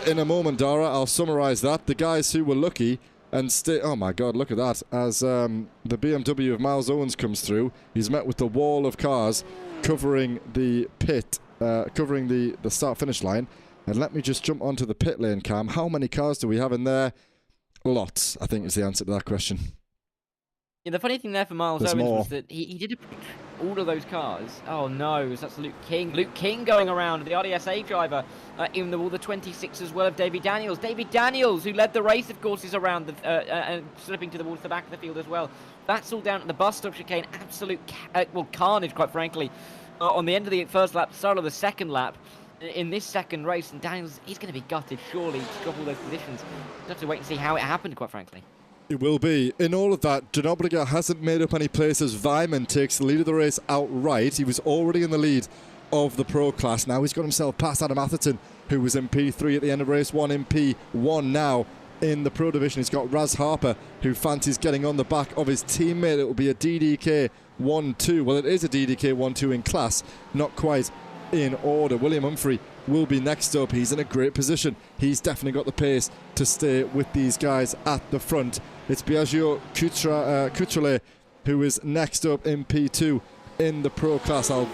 In a moment, Dara, I'll summarise that. The guys who were lucky and oh my God, look at that. As the BMW of Miles Owens comes through, he's met with the wall of cars covering the pit, covering the start-finish line. And let me just jump onto the pit lane cam. How many cars do we have in there? Lots, I think is the answer to that question. Yeah, the funny thing there for Miles There's Owens more. was that he did all of those cars. Oh no, that's Luke King. Luke King going around, the RDSA driver, in all the 26 as well of David Daniels. David Daniels, who led the race, of course, is around and slipping towards the back of the field as well. That's all down at the bus stop chicane. Absolute carnage, quite frankly, on the end of the first lap, start of the second lap. In this second race, and Daniels, he's going to be gutted, surely, to drop all those positions. We'll have to wait and see how it happened, quite frankly. It will be. In all of that, Denobliga hasn't made up any places. Weimann takes the lead of the race outright. He was already in the lead of the pro class. Now he's got himself past Adam Atherton, who was in P3 at the end of race 1, in P1 now. In the pro division, he's got Raz Harper, who fancies getting on the back of his teammate. It will be a DDK 1-2. Well, it is a DDK 1-2 in class, not quite in order. William Humphrey will be next up. He's in a great position. He's definitely got the pace to stay with these guys at the front. It's Biagio Coutrele who is next up in P2 in the pro class. I'll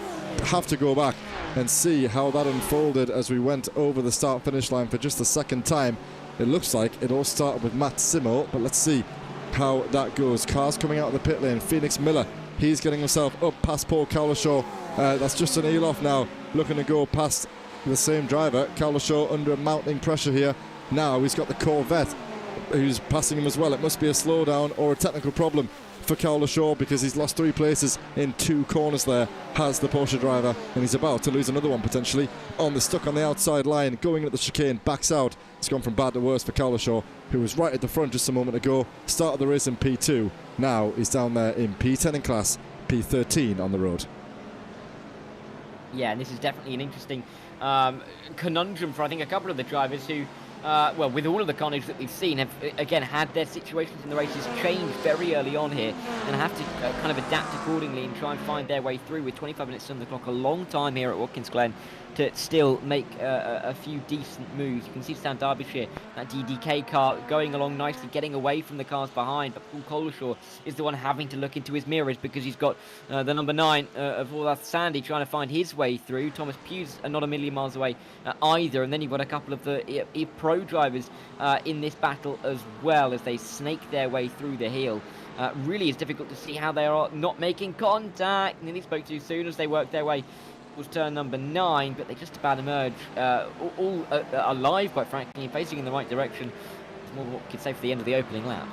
have to go back and see how that unfolded as we went over the start-finish line for just the second time. It looks like it all started with Matt Simmel, but let's see how that goes. Cars coming out of the pit lane. Phoenix Miller, he's getting himself up past Paul Cowlishaw. That's just an Elof now, looking to go past the same driver. Cowlishaw under mounting pressure here. Now he's got the Corvette who's passing him as well. It must be a slowdown or a technical problem for Cowlishaw because he's lost 3 places in 2 corners there, has the Porsche driver, and he's about to lose another one potentially. Stuck on the outside line, going at the chicane, backs out. It's gone from bad to worse for Cowlishaw, who was right at the front just a moment ago. Started the race in P2. Now he's down there in P10 in class, P13 on the road. Yeah, and this is definitely an interesting conundrum for, I think, a couple of the drivers who, well, with all of the carnage that we've seen, have, again, had their situations in the races change very early on here and have to kind of adapt accordingly and try and find their way through with 25 minutes on the clock. A long time here at Watkins Glen to still make a few decent moves. You can see Stan Derbyshire, that DDK car, going along nicely, getting away from the cars behind, but Paul Cowlishaw is the one having to look into his mirrors because he's got the number 9 of Vorlath Sandy trying to find his way through. Thomas Pugh's not a million miles away either, and then you've got a couple of the pro drivers in this battle as well as they snake their way through the hill. Really is difficult to see how they are not making contact. Nearly spoke too soon as they worked their way was turn number 9, but they just about emerge all alive, quite frankly, and facing in the right direction. It's more what we could say for the end of the opening lap.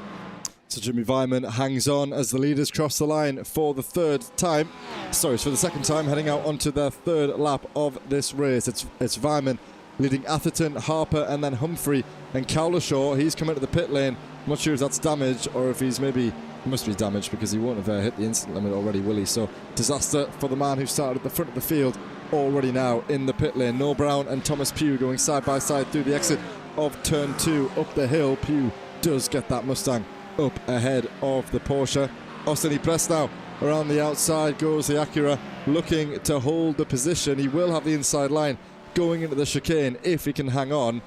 So Jimmy Weimann hangs on as the leaders cross the line for the second time, heading out onto their 3rd lap of this race. It's Weimann leading Atherton, Harper, and then Humphrey and Cowlishaw. He's come into the pit lane. I'm not sure if that's damage or if he's maybe... It must be damaged because he won't have hit the instant limit already, will he? So disaster for the man who started at the front of the field already now in the pit lane. Noel Brown and Thomas Pugh going side by side through the exit of turn 2 up the hill. Pugh does get that Mustang up ahead of the Porsche. Austin Press now around the outside goes the Acura, looking to hold the position. He will have the inside line going into the chicane if he can hang on.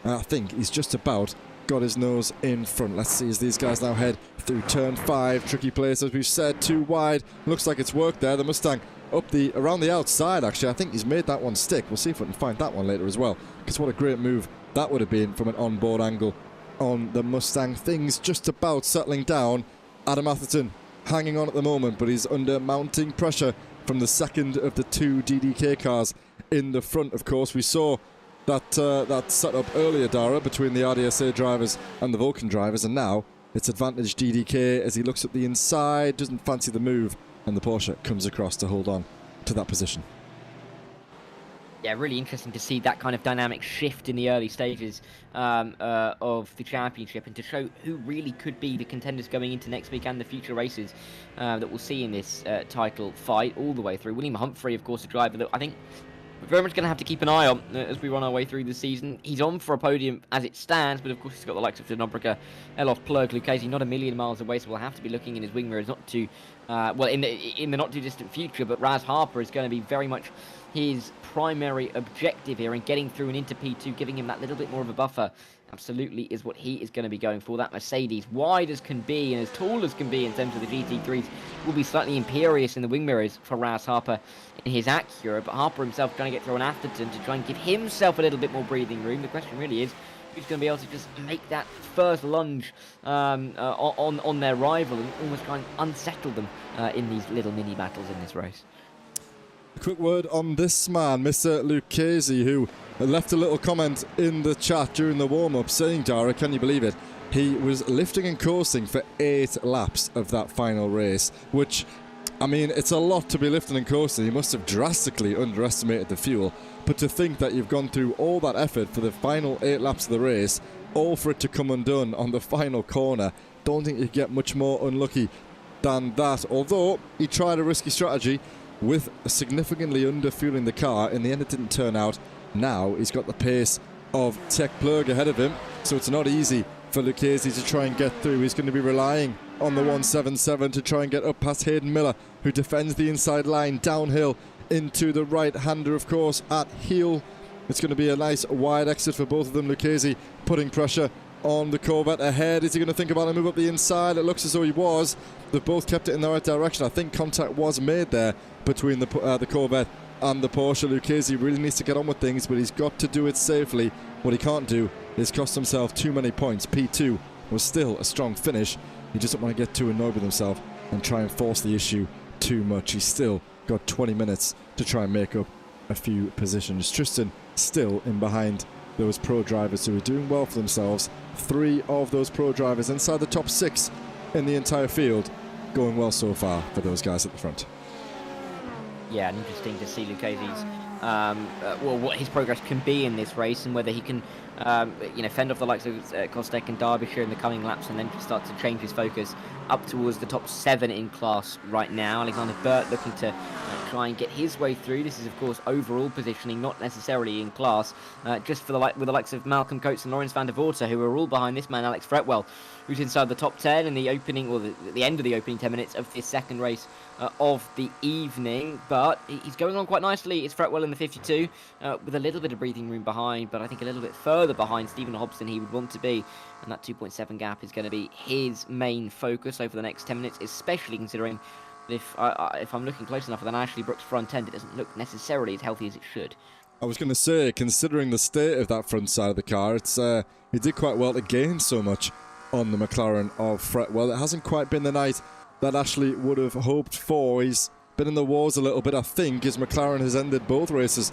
I think he's just about got his nose in front. Let's see as these guys now head through turn 5. Tricky place, as we've said, too wide. Looks like it's worked there. The Mustang around the outside, actually. I think he's made that one stick. We'll see if we can find that one later as well, because what a great move that would have been from an onboard angle on the Mustang. Things just about settling down. Adam Atherton hanging on at the moment, but he's under mounting pressure from the second of the 2 DDK cars in the front. Of course, we saw that setup earlier, Dara, between the RDSA drivers and the Vulcan drivers, and now it's advantage DDK as he looks at the inside, doesn't fancy the move, and the Porsche comes across to hold on to that position. Yeah, really interesting to see that kind of dynamic shift in the early stages of the championship, and to show who really could be the contenders going into next week and the future races that we'll see in this title fight all the way through. William Humphrey, of course, a driver that I think we're very much going to have to keep an eye on as we run our way through the season. He's on for a podium as it stands, but of course he's got the likes of Denobrica, Elos, Plurg, Lucchesi not a million miles away, so we'll have to be looking in his wing mirrors not too, in the not too distant future. But Raz Harper is going to be very much his primary objective here, and getting through and into P2, giving him that little bit more of a buffer, absolutely is what he is going to be going for. That Mercedes, wide as can be and as tall as can be in terms of the GT3s, will be slightly imperious in the wing mirrors for Raz Harper in his Acura, but Harper himself trying to get through an Atherton to try and give himself a little bit more breathing room. The question really is, who's going to be able to just make that first lunge on their rival and almost try and unsettle them in these little mini battles in this race. A quick word on this man, Mr. Lucchesi, who left a little comment in the chat during the warm-up saying, Dara, can you believe it? He was lifting and coasting for 8 laps of that final race, which, I mean, it's a lot to be lifting and coasting. He must have drastically underestimated the fuel. But to think that you've gone through all that effort for the final 8 laps of the race, all for it to come undone on the final corner, don't think you get much more unlucky than that. Although he tried a risky strategy with significantly under-fueling the car. In the end, it didn't turn out. Now he's got the pace of Tech Plurg ahead of him, so it's not easy for Lucchesi to try and get through. He's going to be relying on the 177 to try and get up past Hayden Miller, who defends the inside line downhill into the right-hander, of course, at heel. It's going to be a nice wide exit for both of them. Lucchesi putting pressure on the Corvette ahead. Is he going to think about a move up the inside? It looks as though he was. They've both kept it in the right direction. I think contact was made there between the Corvette and the Porsche. Lucchesi really needs to get on with things, but he's got to do it safely. What he can't do is cost himself too many points. P2 was still a strong finish. He doesn't want to get too annoyed with himself and try and force the issue too much. He's still got 20 minutes to try and make up a few positions. Tristan still in behind those pro drivers who are doing well for themselves. 3 of those pro drivers inside the top 6 in the entire field, going well so far for those guys at the front. Yeah, and interesting to see Lucchesi's what his progress can be in this race, and whether he can fend off the likes of Kostek and Derbyshire in the coming laps, and then start to change his focus up towards the top 7 in class right now. Alexander Burt looking to try and get his way through. This is, of course, overall positioning, not necessarily in class, just with the likes of Malcolm Coates and Lawrence van der Voorten, who are all behind this man, Alex Fretwell, who's inside the top 10 in the opening, or the end of the opening 10 minutes of this second race of the evening. But he's going on quite nicely. It's Fretwell in the 52 with a little bit of breathing room behind, but I think a little bit further behind Stephen Hobson he would want to be, and that 2.7 gap is going to be his main focus over the next 10 minutes, especially considering that if I'm looking close enough, then Ashley Brooks' front end, it doesn't look necessarily as healthy as it should. I was going to say, considering the state of that front side of the car, it's he did quite well to gain so much on the McLaren of Fretwell. It hasn't quite been the night that Ashley would have hoped for. He's been in the wars a little bit, I think, as McLaren has ended both races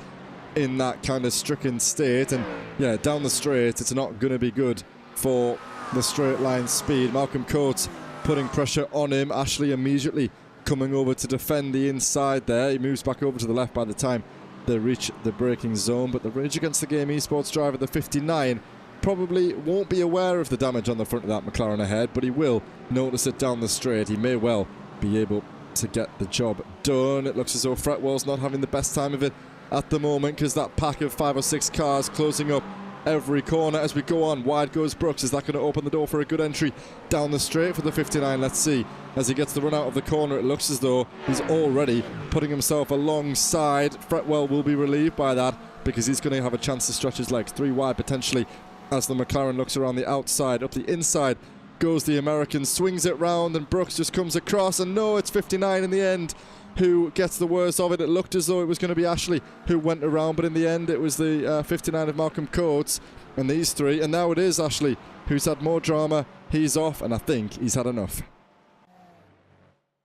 in that kind of stricken state. And yeah, down the straight, it's not going to be good for the straight line speed. Malcolm Coates putting pressure on him. Ashley immediately coming over to defend the inside there. He moves back over to the left by the time they reach the braking zone. But the Rage Against the Game esports driver, the 59, probably won't be aware of the damage on the front of that McLaren ahead, but he will notice it down the straight. He may well be able to get the job done. It looks as though Fretwell's not having the best time of it at the moment, because that pack of 5 or 6 cars closing up every corner as we go on. Wide goes Brooks. Is that going to open the door for a good entry down the straight for the 59? Let's see. As he gets the run out of the corner, it looks as though he's already putting himself alongside. Fretwell will be relieved by that, because he's going to have a chance to stretch his legs 3 wide potentially, as the McLaren looks around the outside. Up the inside goes the American, swings it round, and Brooks just comes across, and no, it's 59 in the end who gets the worst of it. It looked as though it was going to be Ashley who went around, but in the end it was the 59 of Malcolm Coates and these 3, and now it is Ashley who's had more drama. He's off, and I think he's had enough.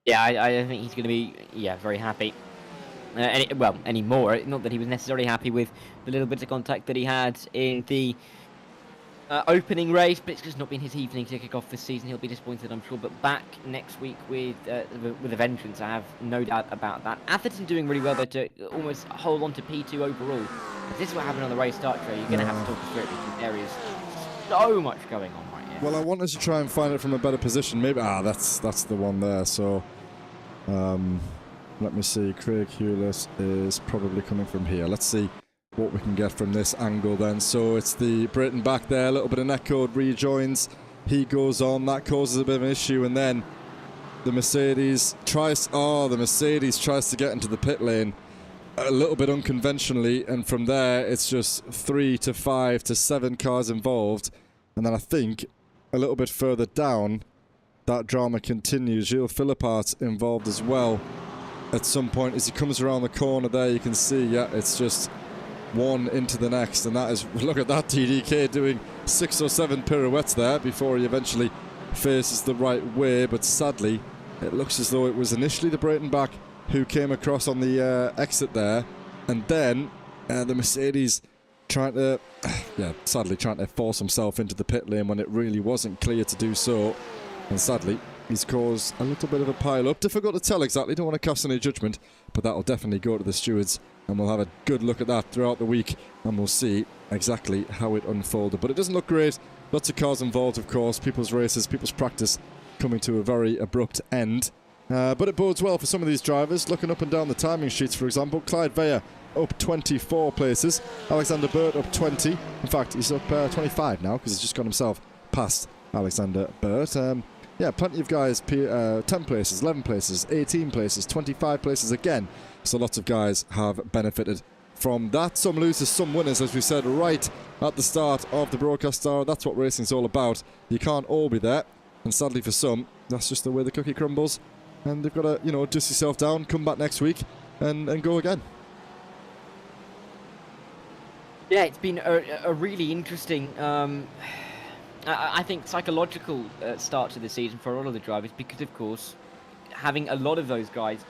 Yeah, I think he's going to be very happy. Anymore. Not that he was necessarily happy with the little bit of contact that he had in the opening race, but it's just not been his evening to kick off this season. He'll be disappointed, I'm sure, but back next week with a vengeance. I have no doubt about that. Atherton doing really well, though, to almost hold on to P2 overall. But this is what happened on the race start tray. You're going to have to talk us through it because there is so much going on right here. Well, I wanted to try and find it from a better position. Maybe that's the one there. So, let me see. Craig Hewlett is probably coming from here. Let's see what we can get from this angle then. So it's the Brayton back there, a little bit of netcode, rejoins, he goes on, that causes a bit of an issue, and then the Mercedes tries to get into the pit lane a little bit unconventionally, and from there it's just 3 to 5 to 7 cars involved, and then I think a little bit further down that drama continues. Gilles Philippart's involved as well at some point. As he comes around the corner there, you can see, yeah, it's just one into the next, and that is, look at that, TDK doing 6 or 7 pirouettes there before he eventually faces the right way. But sadly, it looks as though it was initially the Brayton back who came across on the exit there, and then the Mercedes trying to force himself into the pit lane when it really wasn't clear to do so, and sadly he's caused a little bit of a pile-up. Difficult to tell exactly, don't want to cast any judgment, but that'll definitely go to the stewards, and we'll have a good look at that throughout the week, and we'll see exactly how it unfolded. But it doesn't look great. Lots of cars involved, of course. People's races, people's practice coming to a very abrupt end. But it bodes well for some of these drivers. Looking up and down the timing sheets, for example, Clyde Veyer up 24 places. Alexander Burt up 20. In fact, he's up 25 now because he's just got himself past Alexander Burt. Yeah, plenty of guys, 10 places, 11 places, 18 places, 25 places again. So lots of guys have benefited from that. Some losers, some winners, as we said right at the start of the broadcast hour. That's what racing's all about. You can't all be there. And sadly for some, that's just the way the cookie crumbles. And they've got to, dust yourself down, come back next week and go again. Yeah, it's been a really interesting, I think, psychological start to the season for a lot of the drivers because, of course, having a lot of those guys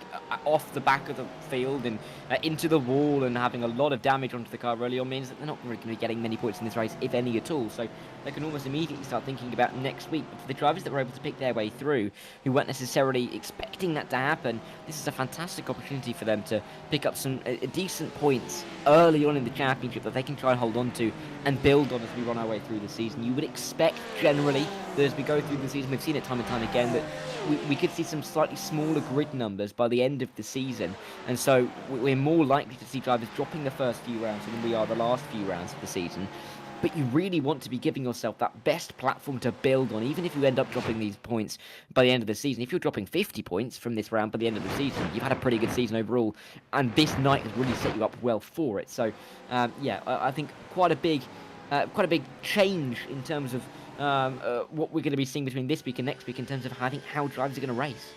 off the back of the field and into the wall and having a lot of damage onto the car early on means that they're not really going to be getting many points in this race, if any at all. So they can almost immediately start thinking about next week. But for the drivers that were able to pick their way through, who weren't necessarily expecting that to happen, this is a fantastic opportunity for them to pick up some decent points early on in the championship that they can try and hold on to and build on as we run our way through the season. You would expect generally that as we go through the season, we've seen it time and time again, that we could see some slightly smaller grid numbers by the end of the season, and so we're more likely to see drivers dropping the first few rounds than we are the last few rounds of the season. But you really want to be giving yourself that best platform to build on, even if you end up dropping these points by the end of the season. If you're dropping 50 points from this round by the end of the season, you've had a pretty good season overall, and this night has really set you up well for it. So, yeah, I think quite a big change in terms of what we're going to be seeing between this week and next week in terms of how drivers are going to race.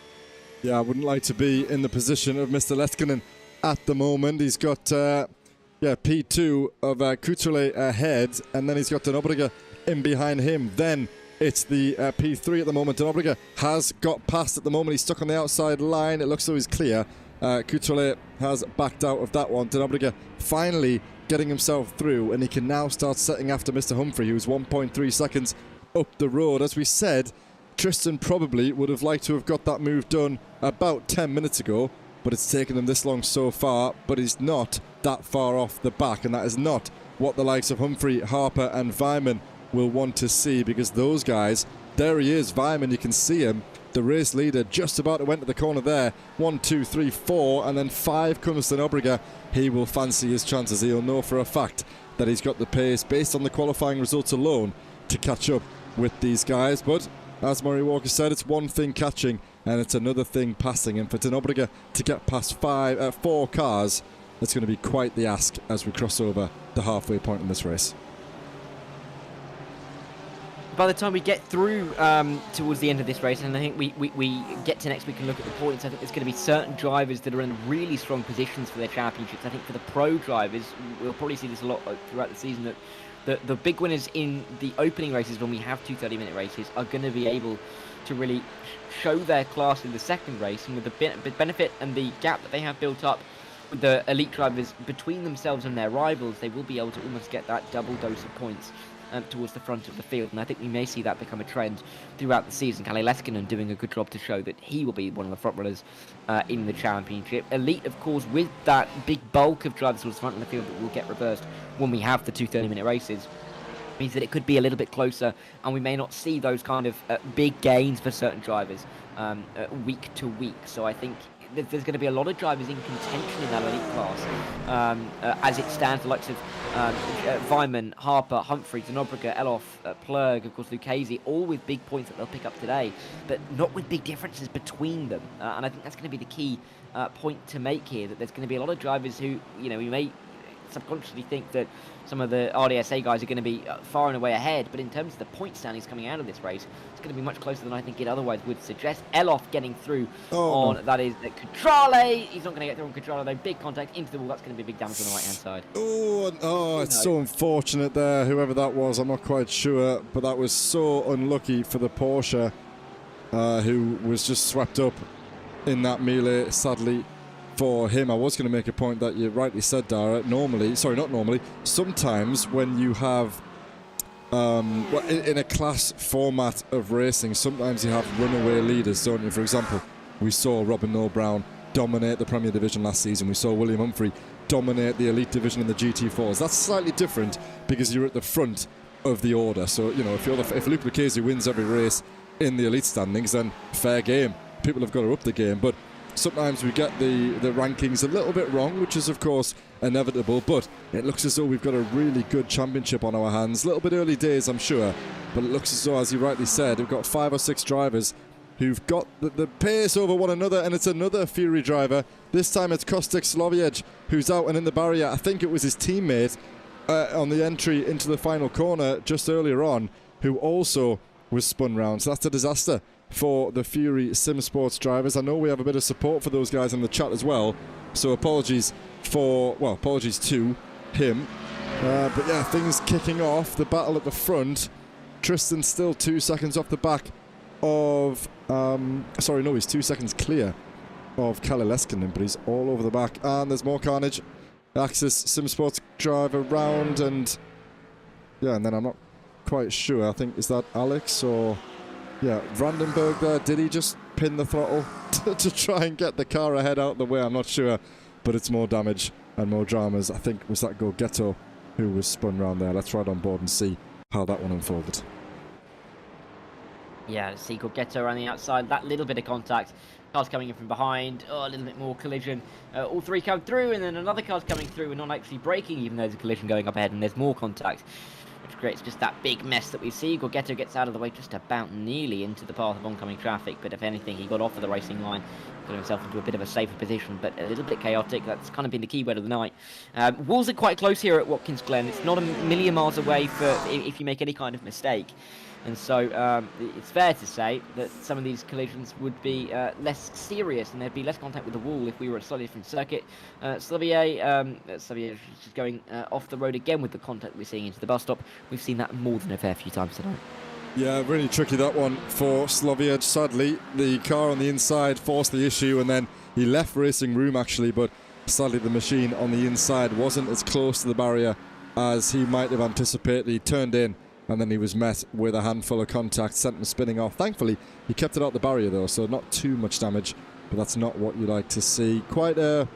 Yeah, I wouldn't like to be in the position of Mr. Leskinen at the moment. He's got P2 of Coutrelet ahead, and then he's got Denobriga in behind him. Then it's the P3 at the moment. Denobriga has got past at the moment. He's stuck on the outside line. It looks though he's clear. Coutrelet has backed out of that one. Denobriga finally getting himself through, and he can now start setting after Mr. Humphrey, who's 1.3 seconds up the road. As we said, Tristan probably would have liked to have got that move done about 10 minutes ago, but it's taken him this long so far. But he's not that far off the back, and that is not what the likes of Humphrey, Harper and Vyman will want to see, because those guys, there he is, Vyman, you can see him, the race leader, just about to went to the corner there. 1, 2, 3, 4, and then 5 comes to Denobriga. He will fancy his chances. He'll know for a fact that he's got the pace, based on the qualifying results alone, to catch up with these guys. But as Murray Walker said, it's one thing catching and it's another thing passing. And for Denobriga to get past 4 cars, it's going to be quite the ask as we cross over the halfway point in this race. By the time we get through towards the end of this race, and I think we get to next week and look at the points, I think there's going to be certain drivers that are in really strong positions for their championships. I think for the pro drivers, we'll probably see this a lot throughout the season, that the big winners in the opening races, when we have 2 30-minute races, are going to be able to really show their class in the second race, and with the benefit and the gap that they have built up with the elite drivers between themselves and their rivals, they will be able to almost get that double dose of points towards the front of the field, and I think we may see that become a trend throughout the season. Kalle Leskinen doing a good job to show that he will be one of the front runners in the championship. Elite, of course, with that big bulk of drivers towards the front of the field that will get reversed when we have the 2 30-minute races, means that it could be a little bit closer, and we may not see those kind of big gains for certain drivers week to week. So I think there's going to be a lot of drivers in contention in that elite class. As it stands, the likes of Weimann, Harper, Humphries, Zanobrega, Eloff, Plurg, of course Lucchese, all with big points that they'll pick up today, but not with big differences between them. And I think that's going to be the key point to make here, that there's going to be a lot of drivers who, we may subconsciously think that some of the RDSA guys are going to be far and away ahead, but in terms of the point standings coming out of this race, it's going to be much closer than I think it otherwise would suggest. Eloff getting through on, that is, Contrale. He's not going to get through on Contrale, though. Big contact into the wall. That's going to be big damage on the right-hand side. It's so unfortunate there, whoever that was. I'm not quite sure, but that was so unlucky for the Porsche, who was just swept up in that melee, sadly. For him, I was going to make a point that you rightly said, Dara. Sometimes when you have, in a class format of racing, sometimes you have runaway leaders, don't you? For example, we saw Robin Noel Brown dominate the Premier Division last season. We saw William Humphrey dominate the Elite Division in the GT4s. That's slightly different because you're at the front of the order. So, if Luke Lucchese wins every race in the Elite standings, then fair game. People have got to up the game, but sometimes we get the rankings a little bit wrong, which is of course inevitable, but it looks as though we've got a really good championship on our hands. A little bit early days, I'm sure, but it looks as though, as you rightly said, we've got 5 or 6 drivers who've got the pace over one another, and it's another Fury driver. This time it's Kostek Sloviec who's out and in the barrier. I think it was his teammate on the entry into the final corner just earlier on who also was spun round. So that's a disaster for the Fury Sim Sports drivers. I know we have a bit of support for those guys in the chat as well, so apologies to him. But yeah, things kicking off, the battle at the front. Tristan still 2 seconds off the back of, he's 2 seconds clear of Kalle Leskinen, but he's all over the back, and there's more carnage. Axis Sim Sports driver round, and then I'm not quite sure, I think, is that Alex or... Yeah, Vandenberg there, did he just pin the throttle to try and get the car ahead out of the way? I'm not sure, but it's more damage and more dramas. I think was that Gorgetto who was spun round there. Let's ride on board and see how that one unfolded. Yeah, see Gorgetto around the outside, that little bit of contact. Cars coming in from behind, a little bit more collision. All 3 come through, and then another car's coming through and not actually braking, even though there's a collision going up ahead and there's more contact, which creates just that big mess that we see. Gorgetto gets out of the way just about nearly into the path of oncoming traffic, but if anything, he got off of the racing line, got himself into a bit of a safer position, but a little bit chaotic. That's kind of been the keyword of the night. Walls are quite close here at Watkins Glen. It's not a million miles away for if you make any kind of mistake. And so it's fair to say that some of these collisions would be less serious and there'd be less contact with the wall if we were at a slightly different circuit. Slovier is just going off the road again with the contact we're seeing into the bus stop. We've seen that more than a fair few times tonight. Yeah, really tricky that one for Slovier. Sadly, the car on the inside forced the issue, and then he left racing room actually, but sadly the machine on the inside wasn't as close to the barrier as he might have anticipated. He turned in, and then he was met with a handful of contact, sent him spinning off. Thankfully, he kept it out the barrier though, so not too much damage, but that's not what you like to see. Quite an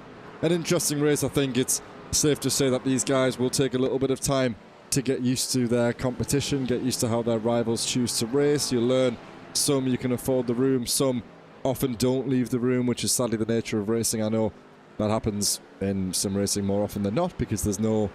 interesting race. I think it's safe to say that these guys will take a little bit of time to get used to their competition, get used to how their rivals choose to race. You'll learn some you can afford the room, some often don't leave the room, which is sadly the nature of racing. I know that happens in sim racing more often than not because there's no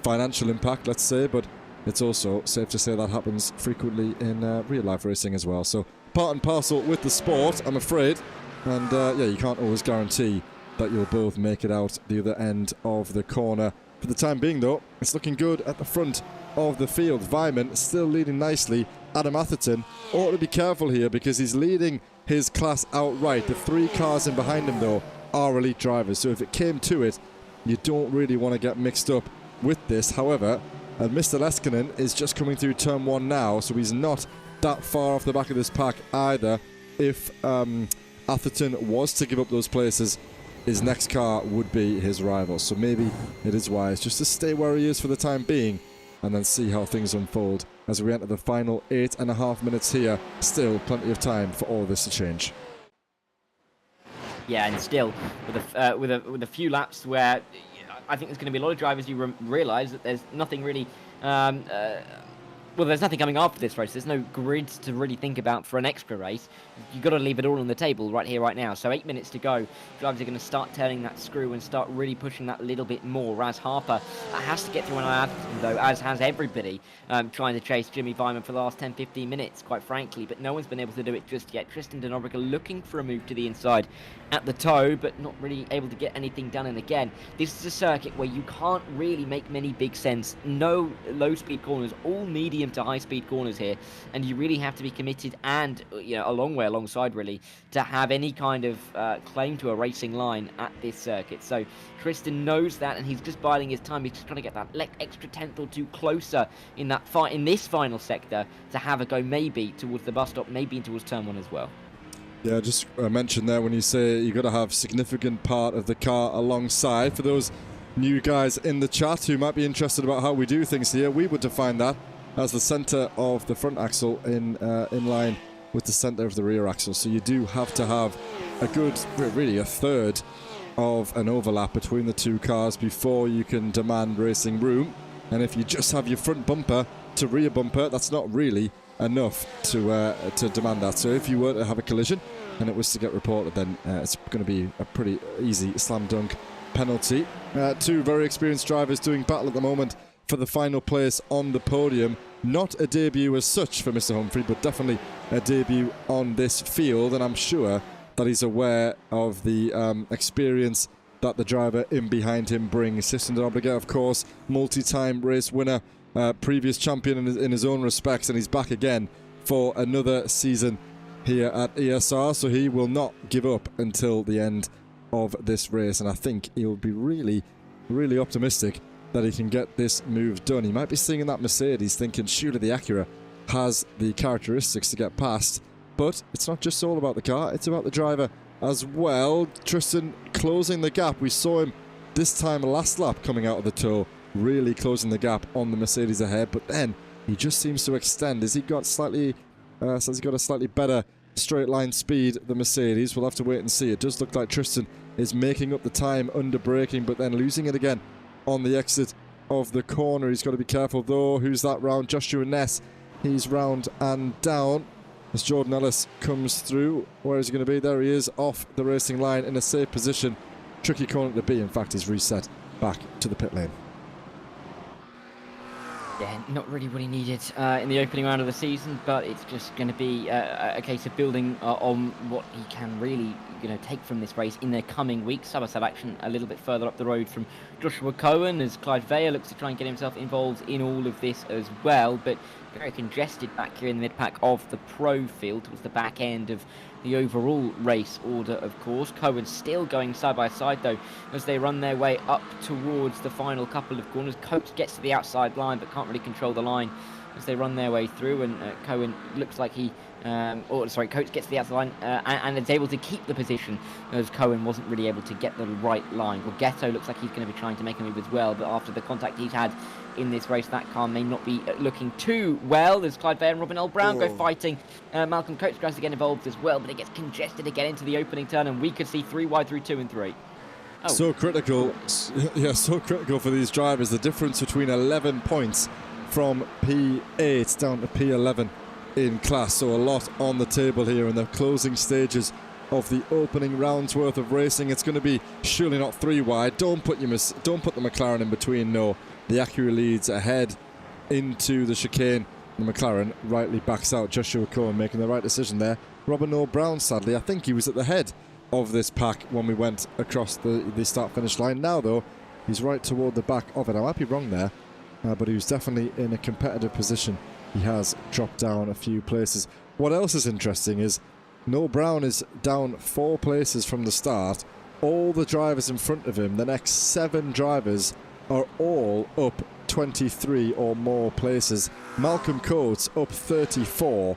financial impact, let's say, but it's also safe to say that happens frequently in real life racing as well. So part and parcel with the sport, I'm afraid. And you can't always guarantee that you'll both make it out the other end of the corner. For the time being though, it's looking good at the front of the field. Weimann still leading nicely. Adam Atherton ought to be careful here because he's leading his class outright. The 3 cars in behind him though are elite drivers. So if it came to it, you don't really want to get mixed up with this. However, and Mr. Leskinen is just coming through turn 1 now, so he's not that far off the back of this pack either. If Atherton was to give up those places, his next car would be his rival. So maybe it is wise just to stay where he is for the time being and then see how things unfold as we enter the final 8.5 minutes here. Still plenty of time for all this to change. Yeah, and still with a few laps where I think there's going to be a lot of drivers who realise that there's nothing really. Well, there's nothing coming after this race. There's no grid to really think about for an extra race. You've got to leave it all on the table right here, right now. So 8 minutes to go. Drivers are going to start turning that screw and start really pushing that little bit more. Raz Harper has to get through an Atherton, though, as has everybody trying to chase Jimmy Vyman for the last 10-15 minutes, quite frankly. But no one's been able to do it just yet. Tristan Denobrik looking for a move to the inside at the toe, but not really able to get anything done. And again, this is a circuit where you can't really make many big sense. No low-speed corners, all medium to high-speed corners here, and you really have to be committed and a long way alongside really to have any kind of claim to a racing line at this circuit. So Tristan knows that, and he's just biding his time. He's just trying to get that extra tenth or two closer in that in this final sector to have a go maybe towards the bus stop, maybe towards turn 1 as well. Yeah, just mention there when you say you've got to have significant part of the car alongside. For those new guys in the chat who might be interested about how we do things here, we would define that as the center of the front axle in line with the center of the rear axle. So you do have to have a good, really a third of an overlap between the two cars before you can demand racing room. And if you just have your front bumper to rear bumper, that's not really enough to demand that. So if you were to have a collision and it was to get reported, then it's going to be a pretty easy slam dunk penalty. Two very experienced drivers doing battle at the moment for the final place on the podium. Not a debut as such for Mr. Humphrey, but definitely a debut on this field, and I'm sure that he's aware of the experience that the driver in behind him brings. Tristan Denobrik, of course, multi-time race winner, previous champion in his own respects, and he's back again for another season here at ESR, so he will not give up until the end of this race, and I think he'll be really, really optimistic that he can get this move done. He might be seeing in that Mercedes thinking surely the Acura has the characteristics to get past, but it's not just all about the car, it's about the driver as well. Tristan closing the gap. We saw him this time last lap coming out of the toe, really closing the gap on the Mercedes ahead, but then he just seems to extend. Has he got slightly says he's got a slightly better straight line speed than Mercedes? We'll have to wait and see. It does look like Tristan is making up the time under braking, but then losing it again on the exit of the corner. He's got to be careful though. Who's that round? Joshua Ness. He's round and down as Jordan Ellis comes through. Where is he going to be? There he is, off the racing line in a safe position. Tricky corner to be. In fact, he's reset back to the pit lane. Yeah, not really what he needed in the opening round of the season, but it's just going to be a case of building on what he can really, take from this race in the coming weeks. Side-by-side action a little bit further up the road from Joshua Cohen as Clyde Vale looks to try and get himself involved in all of this as well, but very congested back here in the mid-pack of the pro field towards the back end of the overall race order, of course. Cohen still going side by side though as they run their way up towards the final couple of corners. Coates gets to the outside line but can't really control the line as they run their way through, and Cohen looks like he Coates gets to the outside line and is able to keep the position as Cohen wasn't really able to get the right line. Well, Ghetto looks like he's going to be trying to make a move as well, but after the contact he's had in this race, that car may not be looking too well. There's Clyde Vale and Robin L. Brown go fighting. Malcolm Coates tries to get involved as well, but it gets congested again into the opening turn, and we could see 3 wide through 2 and 3. Oh. So critical, yeah, so critical for these drivers. The difference between 11 points from P8 down to P11 in class. So a lot on the table here in the closing stages of the opening round's worth of racing. It's going to be surely not 3 wide. Don't put the McLaren in between. No, the Acura leads ahead into the chicane. The McLaren rightly backs out. Joshua Cohen making the right decision there. Robin Noel Brown, sadly, I think he was at the head of this pack when we went across the start-finish line. Now, though, he's right toward the back of it. I might be wrong there, but he was definitely in a competitive position. He has dropped down a few places. What else is interesting is Noel Brown is down 4 places from the start. All the drivers in front of him, the next 7 drivers, are all up 23 or more places. Malcolm Coates up 34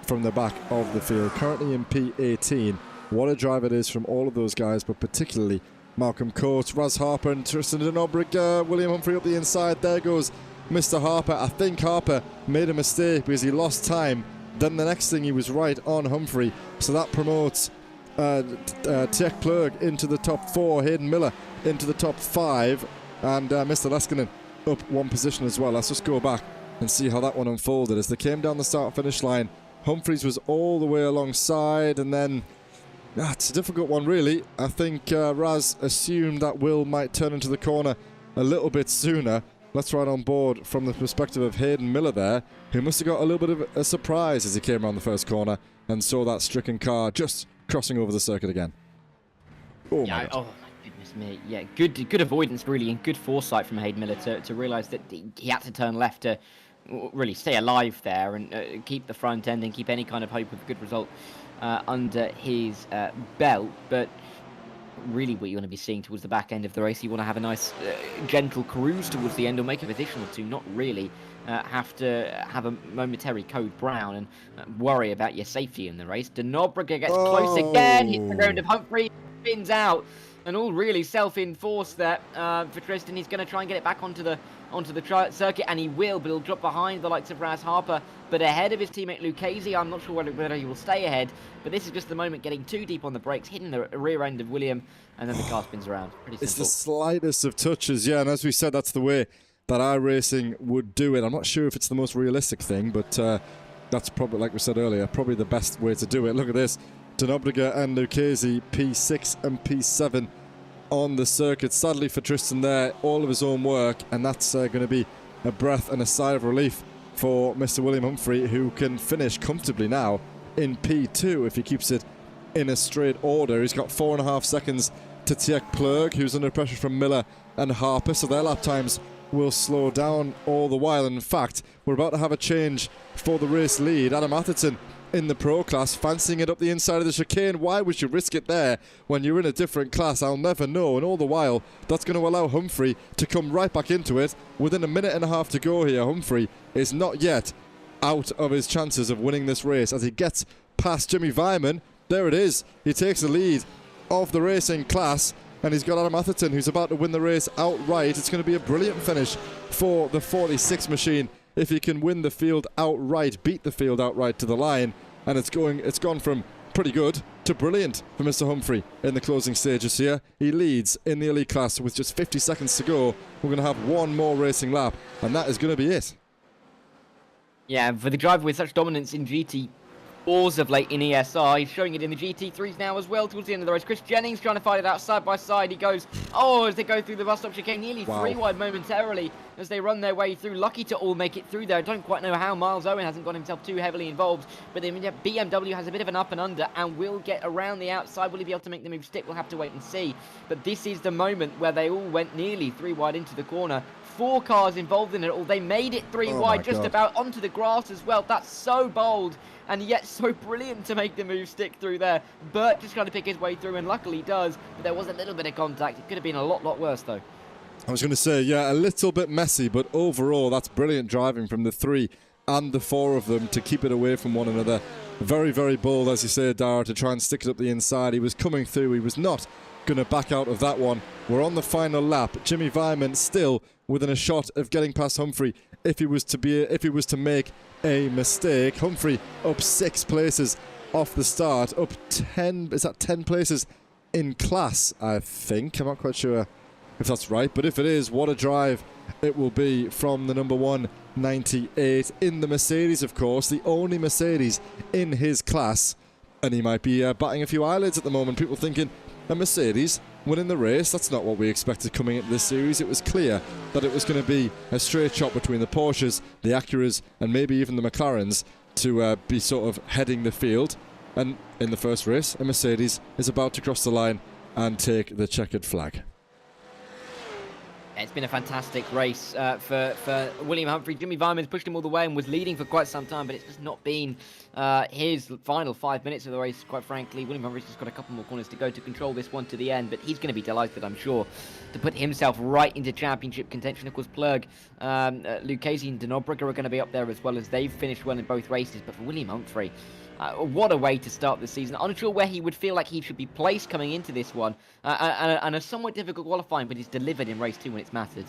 from the back of the field, currently in P18. What a drive it is from all of those guys, but particularly Malcolm Coates. Raz Harper and Tristan Denobrik. William Humphrey up the inside. There goes Mr. Harper. I think Harper made a mistake because he lost time. Then the next thing he was right on Humphrey. So that promotes Tech Plug into the top 4, Hayden Miller into the top 5, and Mr. Leskinen up 1 position as well. Let's just go back and see how that one unfolded. As they came down the start-finish line, Humphreys was all the way alongside, and then it's a difficult one really. I think Raz assumed that Will might turn into the corner a little bit sooner. Let's ride on board from the perspective of Hayden Miller there, who must have got a little bit of a surprise as he came around the first corner and saw that stricken car just crossing over the circuit again. Oh my God. Oh my goodness me. Yeah, good avoidance really, and good foresight from Hayden Miller to realise that he had to turn left to really stay alive there and keep the front end and keep any kind of hope of a good result under his belt. But really what you want to be seeing towards the back end of the race, you want to have a nice gentle cruise towards the end, or make a position or two, not really have to have a momentary code brown and worry about your safety in the race. De Nobrega gets close again, hits the ground of Humphrey, spins out, and all really self-enforced there for Tristan. He's going to try and get it back onto the circuit, and he will, but he'll drop behind the likes of Raz Harper, but ahead of his teammate Lucchese. I'm not sure whether he will stay ahead, but this is just the moment getting too deep on the brakes, hitting the rear end of William, and then the car spins around. Pretty simple. It's the slightest of touches, yeah, and as we said, that's the way that iRacing would do it. I'm not sure if it's the most realistic thing, but that's probably, like we said earlier, probably the best way to do it. Look at this. De Nobrega and Lucchese, P6 and P7 on the circuit. Sadly for Tristan there, all of his own work, and that's going to be a breath and a sigh of relief for Mr. William Humphrey, who can finish comfortably now in P2 if he keeps it in a straight order. He's got 4.5 seconds to Tech Plug, who's under pressure from Miller and Harper, so their lap times will slow down all the while. And in fact, we're about to have a change for the race lead. Adam Atherton in the pro class, fancying it up the inside of the chicane. Why would you risk it there when you're in a different class? I'll never know. And all the while, that's going to allow Humphrey to come right back into it. Within a minute and a half to go here, Humphrey is not yet out of his chances of winning this race as he gets past Jimmy Vyman. There it is. He takes the lead of the racing class, and he's got Adam Atherton, who's about to win the race outright. It's going to be a brilliant finish for the 46 machine if he can win the field outright, beat the field outright to the line. And it's gone from pretty good to brilliant for Mr. Humphrey in the closing stages here. He leads in the elite class with just 50 seconds to go. We're going to have one more racing lap, and that is going to be it. Yeah, for the driver with such dominance in GT4s of late in ESR, he's showing it in the GT3s now as well towards the end of the race. Chris Jennings trying to fight it out side by side. He goes, as they go through the bus stop chicane, nearly 3 wide momentarily as they run their way through. Lucky to all make it through there. I don't quite know how Miles Owen hasn't got himself too heavily involved, but then BMW has a bit of an up and under and will get around the outside. Will he be able to make the move stick? We'll have to wait and see. But this is the moment where they all went nearly 3 wide into the corner. 4 cars involved in it all. They made it 3 wide just about onto the grass as well. That's so bold and yet so brilliant to make the move stick through there. Burt just trying to pick his way through, and luckily he does, but there was a little bit of contact. It could have been a lot worse though. I was going to say, yeah, a little bit messy, but overall that's brilliant driving from the 3 and the 4 of them to keep it away from one another. Very, very bold, as you say, Dara, to try and stick it up the inside. He was coming through. He was not going to back out of that one. We're on the final lap. Jimmy Vyman still within a shot of getting past Humphrey if he was to make a mistake. Humphrey up 6 places off the start, up 10. Is that 10 places in class? I think. I'm not quite sure if that's right, but if it is, what a drive it will be from the number 198 in the Mercedes, of course, the only Mercedes in his class, and he might be batting a few eyelids at the moment. People thinking, a Mercedes winning the race? That's not what we expected coming into this series. It was clear that it was going to be a straight shot between the Porsches, the Acuras, and maybe even the McLarens to be sort of heading the field. And in the first race, a Mercedes is about to cross the line and take the checkered flag. It's been a fantastic race for William Humphrey. Jimmy Vyman's pushed him all the way and was leading for quite some time, but it's just not been his final 5 minutes of the race, quite frankly. William Humphrey's just got a couple more corners to go to control this one to the end, but he's going to be delighted, I'm sure, to put himself right into championship contention. Of course, Plug, Lucchese and De Nobrega are going to be up there as well, as they've finished well in both races. But for William Humphrey, what a way to start the season. Unsure where he would feel like he should be placed coming into this one, and a somewhat difficult qualifying, but he's delivered in race 2 when it's mattered.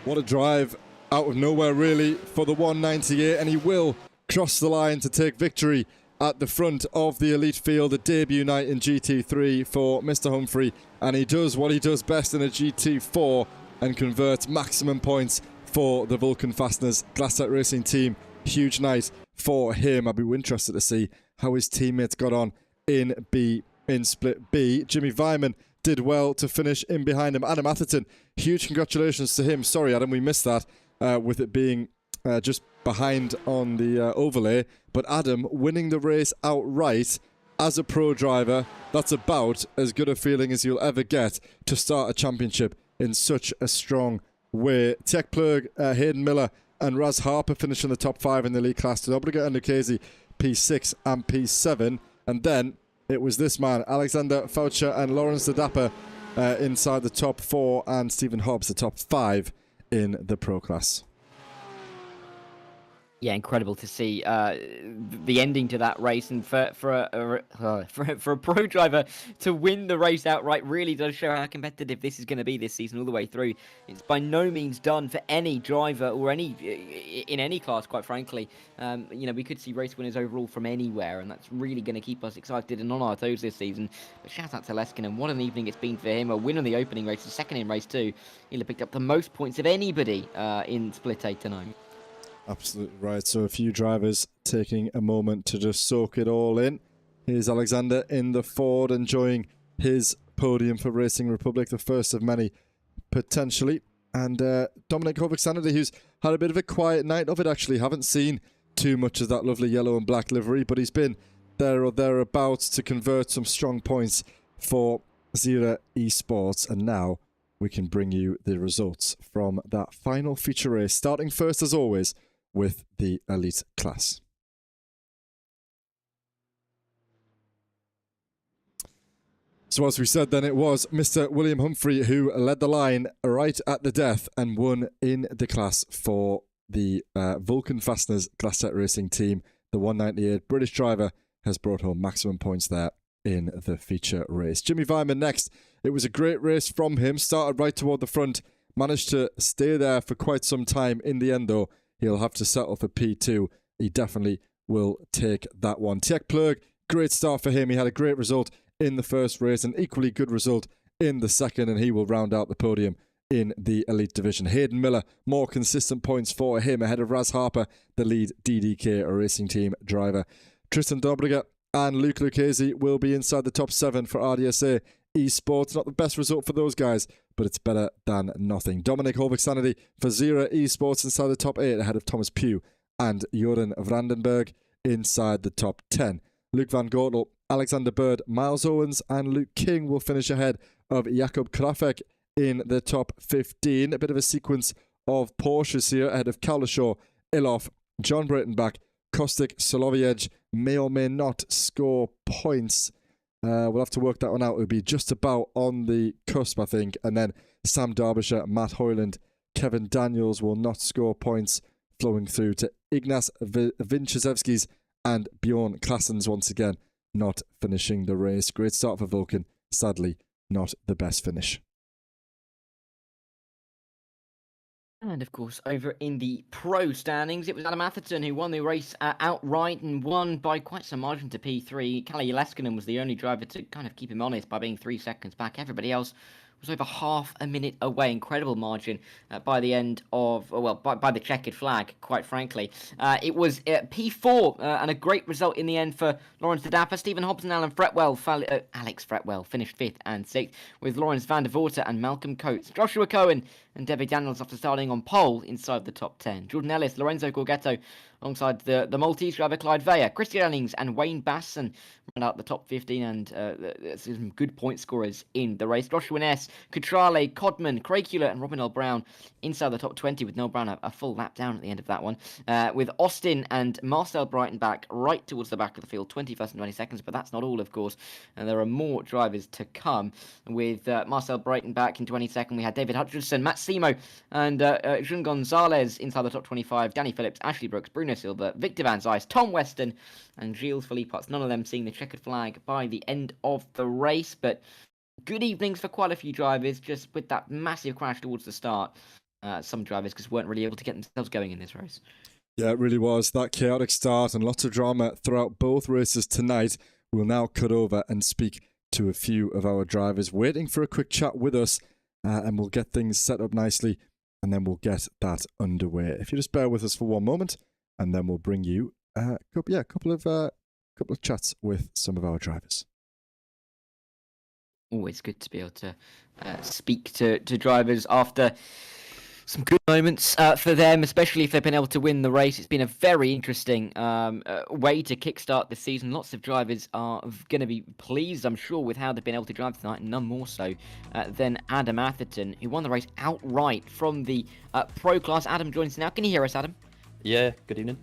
What a drive out of nowhere really for the 198, and he will cross the line to take victory at the front of the elite field. A debut night in GT3 for Mr. Humphrey, and he does what he does best in a GT4 and converts maximum points for the Vulcan Fasteners Glasstec Racing team. Huge night for him. I'll be interested to see how his teammates got on in Split B. Jimmy Vyman did well to finish in behind him. Adam Atherton, huge congratulations to him. Sorry, Adam, we missed that with it being just behind on the overlay. But Adam winning the race outright as a pro driver, that's about as good a feeling as you'll ever get to start a championship in such a strong way. Tech Plug, Hayden Miller and Raz Harper finish in the top 5 in the league class. Dobriga and Lucchese P6 and P7. And then it was this man, Alexander Foucher and Lawrence the Dapper inside the top 4, and Stephen Hobbs the top 5 in the pro class. Yeah, incredible to see the ending to that race, and for a pro driver to win the race outright really does show how competitive this is going to be this season all the way through. It's by no means done for any driver or in any class, quite frankly. We could see race winners overall from anywhere, and that's really going to keep us excited and on our toes this season. But shout out to Leskinen, what an evening it's been for him. A win on the opening race, a second in race 2. He'll have picked up the most points of anybody in Split 8 tonight. Absolutely right. So a few drivers taking a moment to just soak it all in. Here's Alexander in the Ford enjoying his podium for Racing Republic, the first of many potentially. And Dominic Hovik-Sanity, who's had a bit of a quiet night of it actually. Haven't seen too much of that lovely yellow and black livery, but he's been there or thereabouts to convert some strong points for Zira Esports. And now we can bring you the results from that final feature race, starting first as always with the elite class. So as we said then, it was Mr. William Humphrey who led the line right at the death and won in the class for the Vulcan Fasteners Glasstec Racing team. The 198 British driver has brought home maximum points there in the feature race. Jimmy Vyman next. It was a great race from him. Started right toward the front. Managed to stay there for quite some time. In the end though, he'll have to settle for P2. He definitely will take that one. Tech Plug, great start for him. He had a great result in the first race, an equally good result in the second, and he will round out the podium in the elite division. Hayden Miller, more consistent points for him ahead of Raz Harper, the lead DDK Racing Team driver. Tristan Dobriga and Luke Lucchese will be inside the top 7 for RDSA Esports. Not the best result for those guys, but it's better than nothing. Dominic Hovik-Sanity for Zira Esports inside the top 8 ahead of Thomas Pugh and Joran Brandenburg inside the top 10. Luke Van Gortel, Alexander Bird, Miles Owens and Luke King will finish ahead of Jakob Krafek in the top 15. A bit of a sequence of Porsches here ahead of Kalishaw, Iloff, John Breitenbach, Kostic, Soloviej may or may not score points. We'll have to work that one out. It'll be just about on the cusp, I think. And then Sam Derbyshire, Matt Hoyland, Kevin Daniels will not score points, flowing through to Ignas Vinchezevskis and Bjorn Klassens once again not finishing the race. Great start for Vulcan. Sadly, not the best finish. And of course, over in the pro standings, it was Adam Atherton who won the race outright and won by quite some margin to P3. Kalle Leskinen was the only driver to kind of keep him honest by being 3 seconds back. Everybody else was over half a minute away. Incredible margin by the end of, by the checkered flag, quite frankly. It was P4 and a great result in the end for Lawrence the Dapper. Stephen Hobbs and Alex Fretwell finished 5th and 6th, with Lawrence van der Voorten and Malcolm Coates. Joshua Cohen and David Daniels after starting on pole inside the top 10. Jordan Ellis, Lorenzo Gorgetto alongside the Maltese driver Clyde Veyer. Christian Ellings and Wayne Basson round out the top 15 and some good point scorers in the race. Joshua Ness, Cutrale, Codman, Craig Hewlett and Robin L. Brown inside the top 20, with Noel Brown a full lap down at the end of that one. With Austin and Marcel Breitenbach right towards the back of the field, 21st and 22nd, but that's not all, of course. And there are more drivers to come. With Marcel Breitenbach in 22nd, we had David Hutchinson, Matt Simo and Jean Gonzalez inside the top 25. Danny Phillips, Ashley Brooks, Bruno Silva, Victor Van Zijs, Tom Weston and Gilles Philippots. None of them seeing the checkered flag by the end of the race, but good evenings for quite a few drivers, just with that massive crash towards the start. some drivers because weren't really able to get themselves going in this race. Yeah, it really was. That chaotic start and lots of drama throughout both races tonight. We'll now cut over and speak to a few of our drivers waiting for a quick chat with us, and we'll get things set up nicely, and then we'll get that underway. If you just bear with us for one moment, and then we'll bring you a couple of chats with some of our drivers. Always good to be able to speak to drivers after some good moments for them, especially if they've been able to win the race. It's been a very interesting way to kickstart the season. Lots of drivers are going to be pleased, I'm sure, with how they've been able to drive tonight, and none more so than Adam Atherton, who won the race outright from the Pro Class. Adam joins us now. Can you hear us, Adam? Yeah, good evening.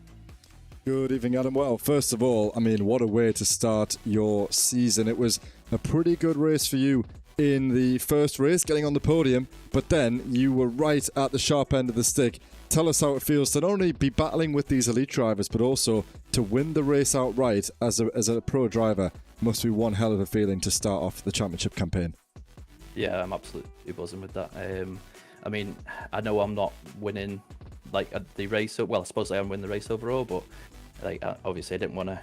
Good evening, Adam. Well, first of all, I mean, what a way to start your season. It was a pretty good race for you in the first race, getting on the podium, but then you were right at the sharp end of the stick. Tell us how it feels to not only be battling with these elite drivers, but also to win the race outright as a pro driver. Must be one hell of a feeling to start off the championship campaign. Yeah, I'm absolutely buzzing with that. I mean, I know I'm not winning like the race. Well, I suppose I am winning the race overall, but like obviously I didn't want to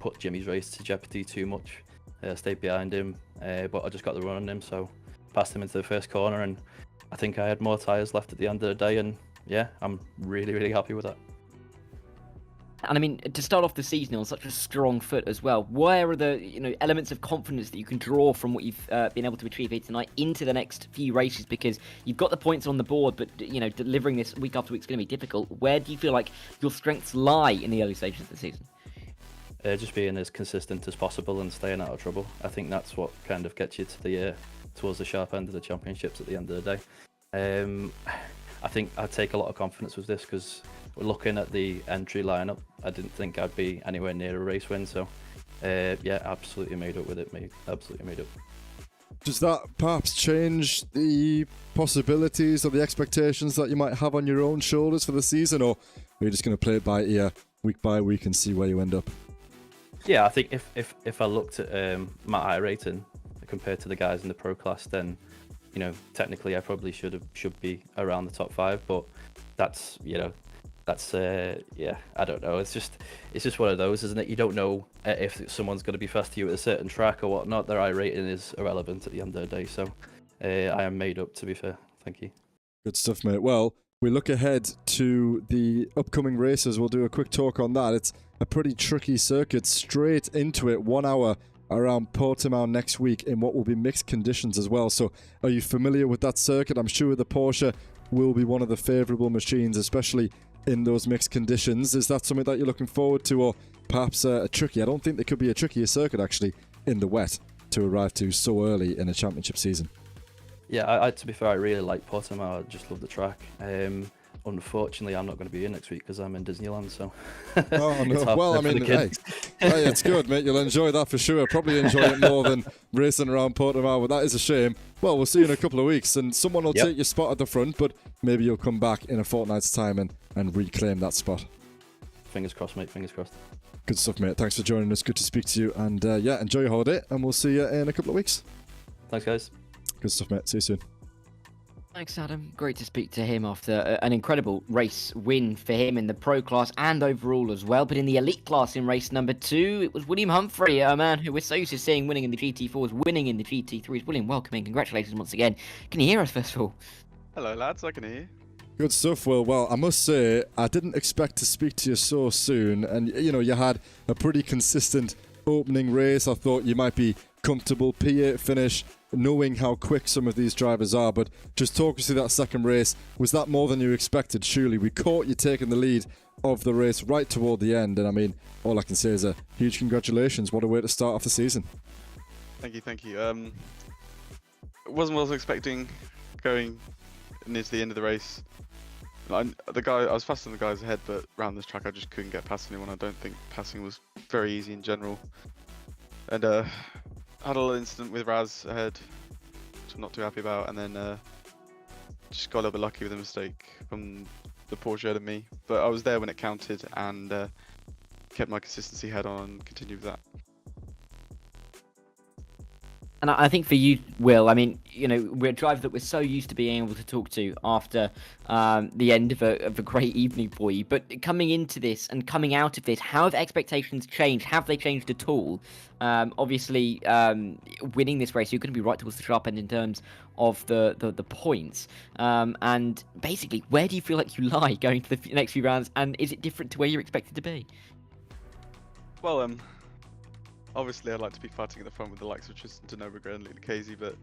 put Jimmy's race to jeopardy too much. Stayed behind him, but I just got the run on him, so passed him into the first corner, and I think I had more tyres left at the end of the day, and yeah, I'm really, really happy with that. And I mean, to start off the season on such a strong foot as well, where are the elements of confidence that you can draw from what you've been able to achieve here tonight into the next few races? Because you've got the points on the board, but delivering this week after week is going to be difficult. Where do you feel like your strengths lie in the early stages of the season? Just being as consistent as possible and staying out of trouble. I think that's what kind of gets you to the towards the sharp end of the championships at the end of the day. I think I take a lot of confidence with this because we're looking at the entry lineup. I didn't think I'd be anywhere near a race win, so yeah, absolutely made up with it, mate. Absolutely made up. Does that perhaps change the possibilities or the expectations that you might have on your own shoulders for the season, or are you just going to play it by ear, week by week, and see where you end up? Yeah, I think if I looked at my I rating compared to the guys in the pro class, then technically I probably should be around the top 5. But that's yeah, I don't know. It's just one of those, isn't it? You don't know if someone's going to be faster you at a certain track or whatnot. Their I rating is irrelevant at the end of the day. So I am made up, to be fair. Thank you. Good stuff, mate. Well, we look ahead to the upcoming races. We'll do a quick talk on that. It's a pretty tricky circuit. Straight into it, 1 hour around Portimao next week in what will be mixed conditions as well. So are you familiar with that circuit? I'm sure the Porsche will be one of the favourable machines, especially in those mixed conditions. Is that something that you're looking forward to, or perhaps a tricky? I don't think there could be a trickier circuit actually in the wet to arrive to so early in a championship season. Yeah, I to be fair, I really like Portimao. I just love the track. Unfortunately, I'm not going to be here next week because I'm in Disneyland. So. Oh no! Well, I mean, hey, it's good, mate. You'll enjoy that for sure. Probably enjoy it more than racing around Portimao, but that is a shame. Well, we'll see you in a couple of weeks, and someone will take your spot at the front, but maybe you'll come back in a fortnight's time and reclaim that spot. Fingers crossed, mate. Fingers crossed. Good stuff, mate. Thanks for joining us. Good to speak to you, and yeah, enjoy your holiday, and we'll see you in a couple of weeks. Thanks, guys. Good stuff, mate. See you soon. Thanks, Adam. Great to speak to him after an incredible race win for him in the pro class and overall as well. But in the elite class in race number 2, it was William Humphrey, a man who we're so used to seeing winning in the GT4s, winning in the GT3s. William, welcome in. Congratulations once again. Can you hear us, first of all? Hello, lads. I can hear you. Good stuff, Will. Well, I must say, I didn't expect to speak to you so soon. And, you had a pretty consistent opening race. I thought you might be comfortable P8 finish, knowing how quick some of these drivers are. But just talk us through that second race. Was that more than you expected? Surely we caught you taking the lead of the race right toward the end. And I mean, all I can say is a huge congratulations. What a way to start off the season. Thank you. Wasn't what I was expecting going near to the end of the race. I was faster than the guys ahead, but around this track I just couldn't get past anyone. I don't think passing was very easy in general. And had a little incident with Raz ahead, which I'm not too happy about, and then just got a little bit lucky with a mistake from the Porsche ahead of me. But I was there when it counted and kept my consistency head on and continued with that. And I think for you, Will, I mean, you know, we're a driver that we're so used to being able to talk to after the end of a great evening for you. But coming into this and coming out of this, how have expectations changed? Have they changed at all? Obviously, winning this race, you're going to be right towards the sharp end in terms of the points. And basically, where do you feel like you lie going to the next few rounds? And is it different to where you're expected to be? Well, obviously I'd like to be fighting at the front with the likes of Tristan Denobregren and Luke Casey, but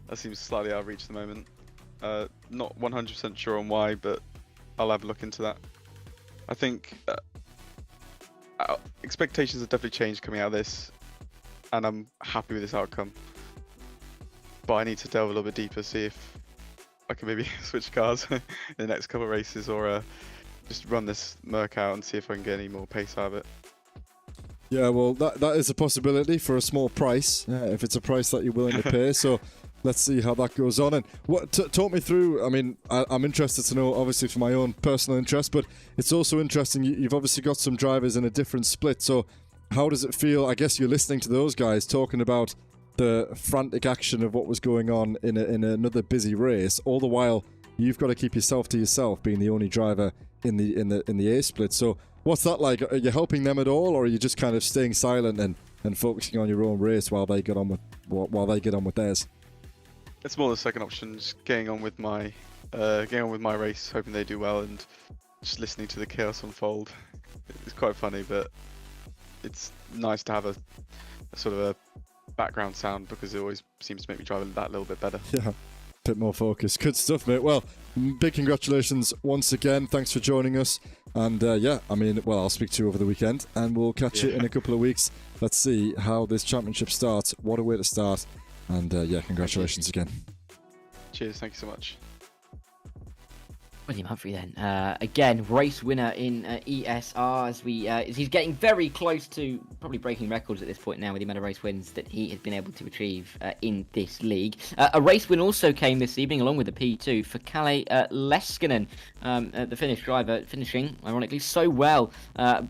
that seems slightly out of reach at the moment. Not 100% sure on why, but I'll have a look into that. I think expectations have definitely changed coming out of this, and I'm happy with this outcome. But I need to delve a little bit deeper, see if I can maybe switch cars in the next couple of races, or just run this Merc out and see if I can get any more pace out of it. Yeah, well, that is a possibility for a small price, if it's a price that you're willing to pay. So let's see how that goes on. And talk me through, I mean, I'm interested to know, obviously, for my own personal interest, but it's also interesting, you've obviously got some drivers in a different split. So how does it feel? I guess you're listening to those guys talking about the frantic action of what was going on in another busy race. All the while, you've got to keep yourself to yourself, being the only driver in the A split. So what's that like? Are you helping them at all, or are you just kind of staying silent and focusing on your own race while they get on with theirs? It's more the second option, just getting on with my race, hoping they do well, and just listening to the chaos unfold. It's quite funny, but it's nice to have a sort of a background sound, because it always seems to make me drive that little bit better. Yeah, bit more focus. Good stuff, mate. Well, big congratulations once again. Thanks for joining us. And yeah, I mean, well, I'll speak to you over the weekend, and we'll catch you in a couple of weeks. Let's see how this championship starts. What a way to start. And yeah, congratulations again. Cheers, thank you so much. William Humphrey then, again, race winner in ESR, as he's getting very close to probably breaking records at this point now with the amount of race wins that he has been able to achieve in this league. A race win also came this evening along with the P2 for Kalle Leskinen, the Finnish driver, finishing, ironically, so well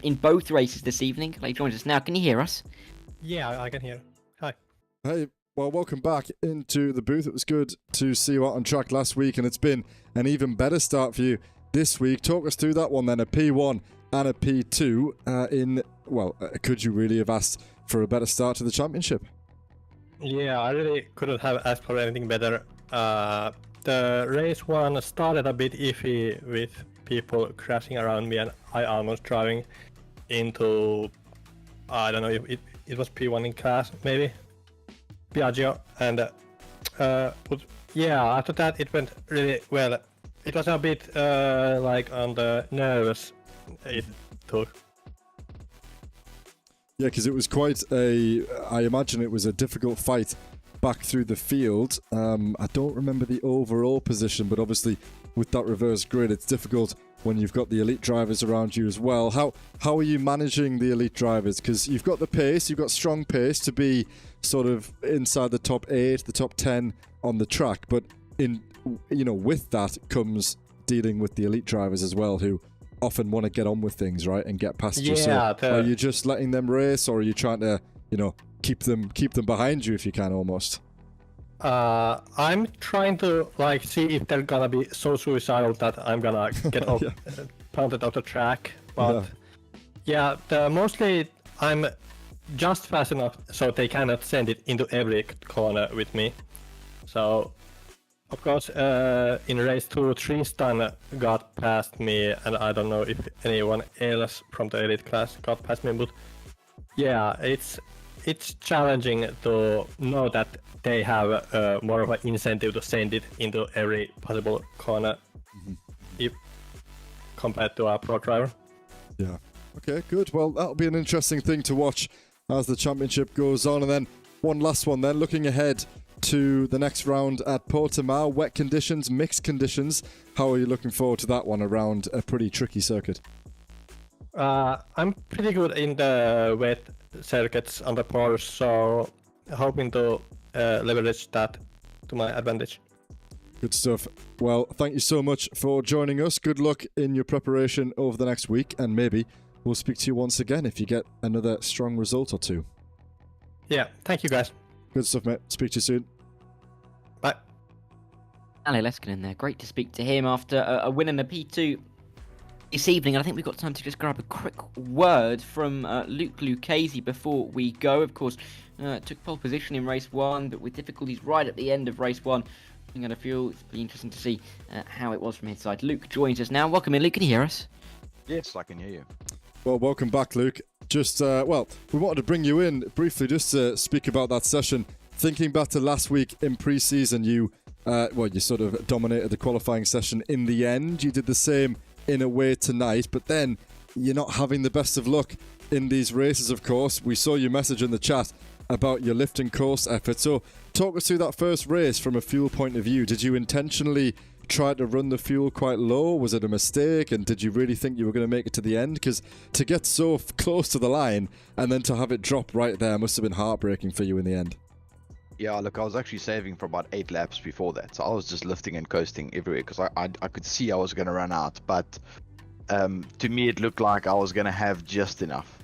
in both races this evening. Kalle joins us now. Can you hear us? Yeah, I can hear. Hi. Hey. Well, welcome back into the booth. It was good to see you out on track last week, and it's been an even better start for you this week. Talk us through that one then, a P1 and a P2 could you really have asked for a better start to the championship? Yeah, I really couldn't have asked for anything better. The race one started a bit iffy with people crashing around me, and I almost driving into, I don't know if it was P1 in class, maybe? Piaggio, and but yeah, after that it went really well. It was a bit like on the nerves it took. Yeah, because it was I imagine it was a difficult fight back through the field. I don't remember the overall position, but obviously with that reverse grid, it's difficult when you've got the elite drivers around you as well. How are you managing the elite drivers? Because you've got the pace, you've got strong pace to be sort of inside the top 8, the top 10 on the track, but with that comes dealing with the elite drivers as well, who often want to get on with things, right, and get past you. So are you just letting them race, or are you trying to, keep them behind you if you can, almost? I'm trying to see if they're gonna be so suicidal that I'm gonna get off, pounded off the track. But mostly I'm just fast enough so they cannot send it into every corner with me. So, of course, in race 2, Tristan got past me, and I don't know if anyone else from the elite class got past me, but yeah, it's challenging to know that they have more of an incentive to send it into every possible corner if compared to a pro driver. Yeah. Okay, good. Well, that'll be an interesting thing to watch as the championship goes on. And then one last one then, looking ahead to the next round at Portimao, wet conditions, mixed conditions. How are you looking forward to that one around a pretty tricky circuit? I'm pretty good in the wet circuits on the Porsche, so hoping to leverage that to my advantage. Good stuff. Well, thank you so much for joining us. Good luck in your preparation over the next week, and maybe we'll speak to you once again if you get another strong result or two. Yeah, thank you guys. Good stuff, mate. Speak to you soon. Bye. Ale Leskinen there. Great to speak to him after a win in the P2 this evening. And I think we've got time to just grab a quick word from Luke Lucchese before we go. Of course, took pole position in race 1, but with difficulties right at the end of race 1. I'm going to feel it's be interesting to see how it was from his side. Luke joins us now. Welcome in, Luke. Can you hear us? Yes, I can hear you. Well, welcome back, Luke. Just, we wanted to bring you in briefly just to speak about that session. Thinking back to last week in pre-season, you sort of dominated the qualifying session in the end. You did the same in a way tonight, but then you're not having the best of luck in these races, of course. We saw your message in the chat about your lift and course effort. So talk us through that first race from a fuel point of view. Did you intentionally try to run the fuel quite low? Was it a mistake? And did you really think you were going to make it to the end? Because to get so close to the line and then to have it drop right there must have been heartbreaking for you in the end. Yeah, look, I was actually saving for about 8 laps before that, so I was just lifting and coasting everywhere because I could see I was going to run out, but to me it looked like I was going to have just enough.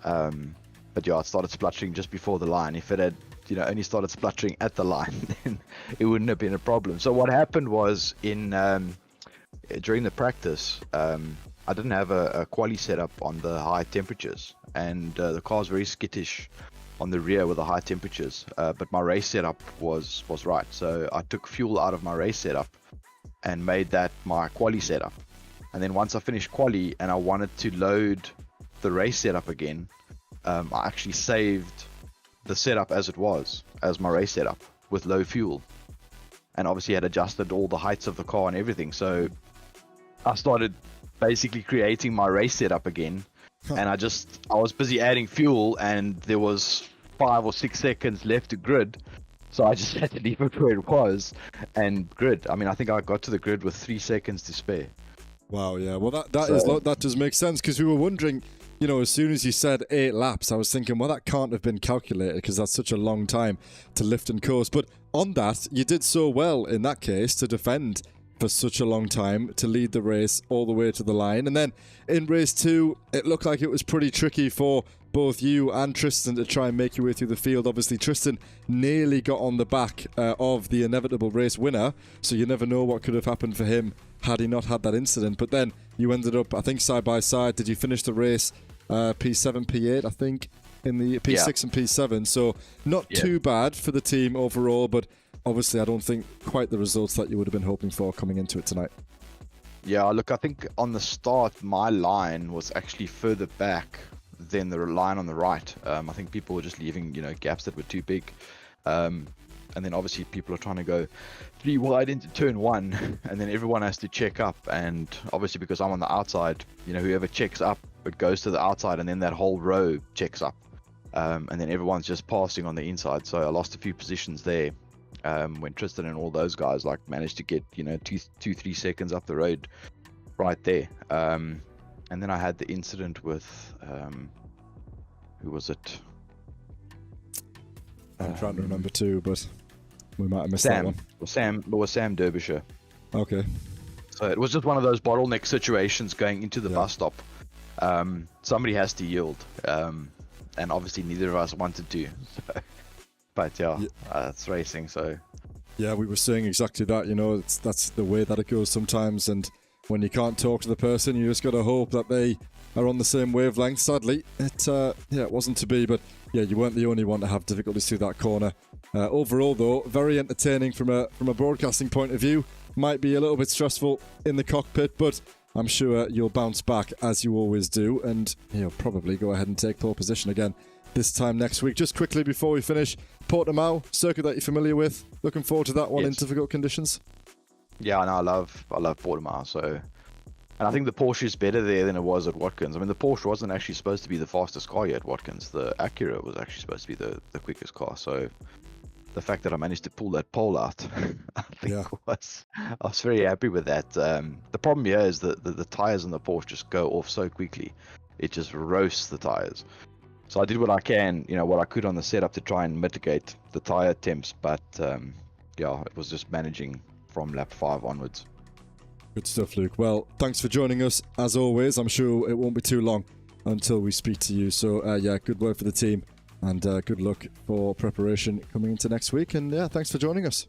But yeah, it started spluttering just before the line. If it had, only started spluttering at the line, then it wouldn't have been a problem. So what happened was during the practice, I didn't have a quali setup on the high temperatures, and the car's very skittish on the rear with the high temperatures, but my race setup was right. So I took fuel out of my race setup and made that my quali setup. And then once I finished quali and I wanted to load the race setup again, I actually saved the setup as it was, as my race setup with low fuel, and obviously had adjusted all the heights of the car and everything. So I started basically creating my race setup again, and I was busy adding fuel, and there was 5 or 6 seconds left to grid, so I just had to leave it where it was and grid. I mean, I think I got to the grid with 3 seconds to spare. Wow, yeah. Well, that does make sense, because we were wondering, as soon as you said 8 laps, I was thinking, well, that can't have been calculated because that's such a long time to lift and coast. But on that, you did so well in that case to defend for such a long time, to lead the race all the way to the line. And then in race 2, it looked like it was pretty tricky for both you and Tristan to try and make your way through the field. Obviously, Tristan nearly got on the back of the inevitable race winner, so you never know what could have happened for him had he not had that incident. But then you ended up, I think, side by side. Did you finish the race P7, P8, I think, in the P6 and P7? So not too bad for the team overall, but obviously I don't think quite the results that you would have been hoping for coming into it tonight. Yeah, look, I think on the start, my line was actually further back than the line on the right. I think people were just leaving, gaps that were too big. And then obviously people are trying to go 3 wide into turn 1, and then everyone has to check up. And obviously because I'm on the outside, whoever checks up, it goes to the outside, and then that whole row checks up. And then everyone's just passing on the inside. So I lost a few positions there. When Tristan and all those guys managed to get 2-3 seconds up the road right there. And then I had the incident with who was it? I'm trying to remember too, but we might have missed that one. It was Sam Derbyshire. Okay. So it was just one of those bottleneck situations going into the bus stop. Somebody has to yield, and obviously neither of us wanted to. So. But it's racing, so. Yeah, we were saying exactly that. That's the way that it goes sometimes, and when you can't talk to the person, you just got to hope that they are on the same wavelength. Sadly, it wasn't to be, but yeah, you weren't the only one to have difficulties through that corner. Overall, though, very entertaining from a broadcasting point of view. Might be a little bit stressful in the cockpit, but I'm sure you'll bounce back as you always do, and you'll probably go ahead and take pole position again this time next week. Just quickly before we finish, Portimao, circuit that you're familiar with. Looking forward to that one in difficult conditions. Yeah, I love Portimao. So, and I think the Porsche is better there than it was at Watkins. I mean, the Porsche wasn't actually supposed to be the fastest car yet at Watkins. The Acura was actually supposed to be the quickest car. So, the fact that I managed to pull that pole out, I think I was very happy with that. The problem here is that the tires on the Porsche just go off so quickly. It just roasts the tires. So I did what I can, what I could on the setup to try and mitigate the tire temps, but it was just managing from lap 5 onwards. Good stuff, Luke. Well, thanks for joining us as always. I'm sure it won't be too long until we speak to you. So good work for the team And good luck for preparation coming into next week. And yeah, thanks for joining us.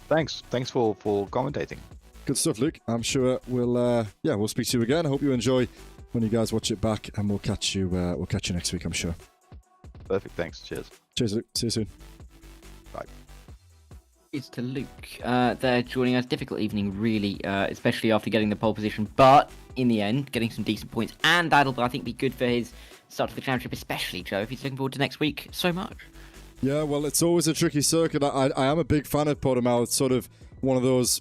Thanks for commentating. Good stuff, Luke. I'm sure we'll speak to you again. I hope you enjoy when you guys watch it back, and we'll catch you next week, I'm sure. Perfect. Thanks. Cheers. Cheers, Luke. See you soon. Bye. It's to Luke. They're joining us. Difficult evening, really, especially after getting the pole position. But in the end, getting some decent points, and that'll, I think, be good for his start to the championship, especially Joe, if he's looking forward to next week so much. Yeah, well, it's always a tricky circuit. I am a big fan of Portimao. It's sort of one of those,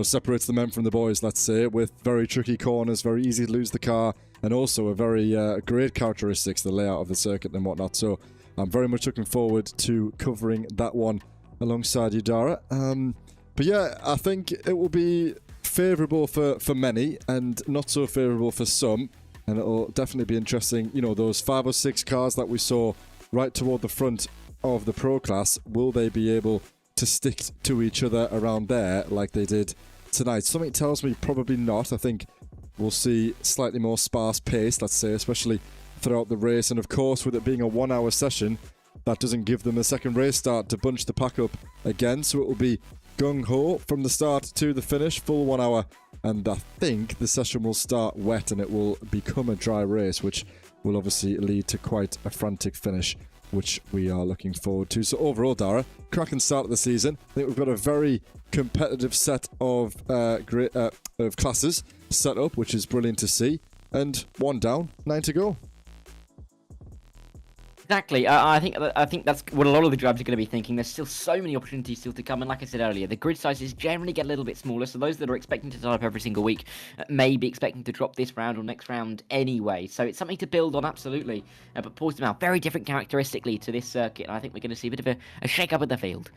separates the men from the boys, let's say, with very tricky corners, very easy to lose the car, and also a very great characteristics, the layout of the circuit and whatnot. So I'm very much looking forward to covering that one alongside you, Dara. But yeah, I think it will be favourable for many and not so favourable for some. And it'll definitely be interesting, those 5 or 6 cars that we saw right toward the front of the Pro class, will they be able to stick to each other around there like they did tonight? Something tells me probably not. I think we'll see slightly more sparse pace, let's say, especially throughout the race. And of course, with it being a 1-hour session, that doesn't give them a second race start to bunch the pack up again. So it will be gung-ho from the start to the finish, full 1 hour. And I think the session will start wet and it will become a dry race, which will obviously lead to quite a frantic finish, which we are looking forward to. So overall, Dara, cracking start of the season. I think we've got a very competitive set of classes set up, which is brilliant to see. And 1 down, 9 to go. Exactly. I think that's what a lot of the drivers are going to be thinking. There's still so many opportunities still to come, and like I said earlier, the grid sizes generally get a little bit smaller, so those that are expecting to start up every single week may be expecting to drop this round or next round anyway. So it's something to build on, absolutely. But Portimao, very different characteristically to this circuit, and I think we're going to see a bit of a shake-up of the field.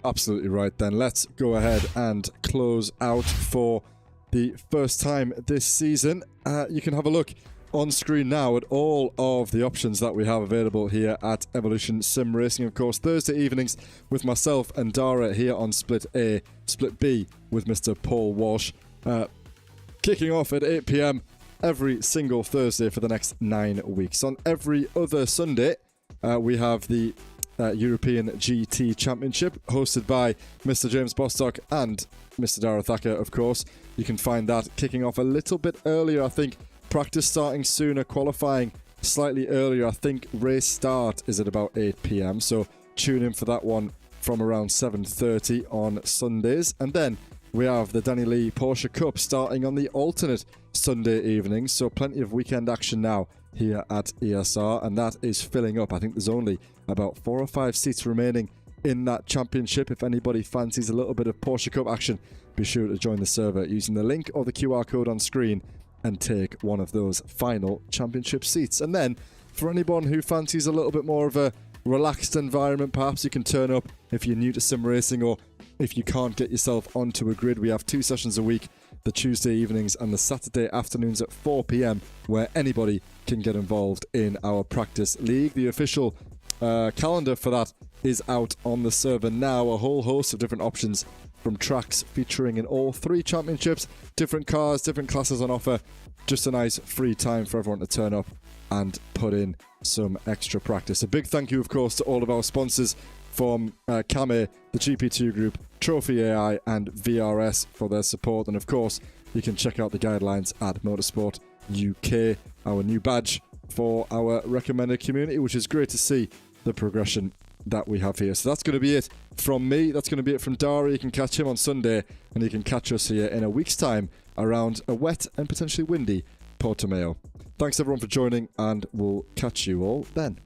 Absolutely right then. Let's go ahead and close out for the first time this season. You can have a look on screen now at all of the options that we have available here at Evolution Sim Racing. Of course, Thursday evenings with myself and Dara here on Split A, Split B with Mr. Paul Walsh. Kicking off at 8 p.m. every single Thursday for the next 9 weeks. On every other Sunday, we have the European GT Championship hosted by Mr. James Bostock and Mr. Dara Thacker, of course. You can find that kicking off a little bit earlier, I think. Practice starting sooner, qualifying slightly earlier. I think race start is at about 8 p.m. So tune in for that one from around 7:30 on Sundays. And then we have the Danny Lee Porsche Cup starting on the alternate Sunday evenings. So plenty of weekend action now here at ESR, and that is filling up. I think there's only about 4 or 5 seats remaining in that championship. If anybody fancies a little bit of Porsche Cup action, be sure to join the server using the link or the QR code on screen and take one of those final championship seats. And then for anyone who fancies a little bit more of a relaxed environment, perhaps you can turn up if you're new to sim racing, or if you can't get yourself onto a grid. We have 2 sessions a week, the Tuesday evenings and the Saturday afternoons at 4 p.m, where anybody can get involved in our practice league. The official calendar for that is out on the server now. A whole host of different options from tracks featuring in all 3 championships, different cars, different classes on offer. Just a nice free time for everyone to turn up and put in some extra practice. A big thank you, of course, to all of our sponsors from Kame, the GP2 Group, Trophy AI and VRS for their support. And of course, you can check out the guidelines at Motorsport UK, our new badge for our recommended community, which is great to see the progression that we have here. So that's going to be it from me. That's going to be it from Dara. You can catch him on Sunday, and you can catch us here in a week's time around a wet and potentially windy Portimao. Thanks everyone for joining, and we'll catch you all then.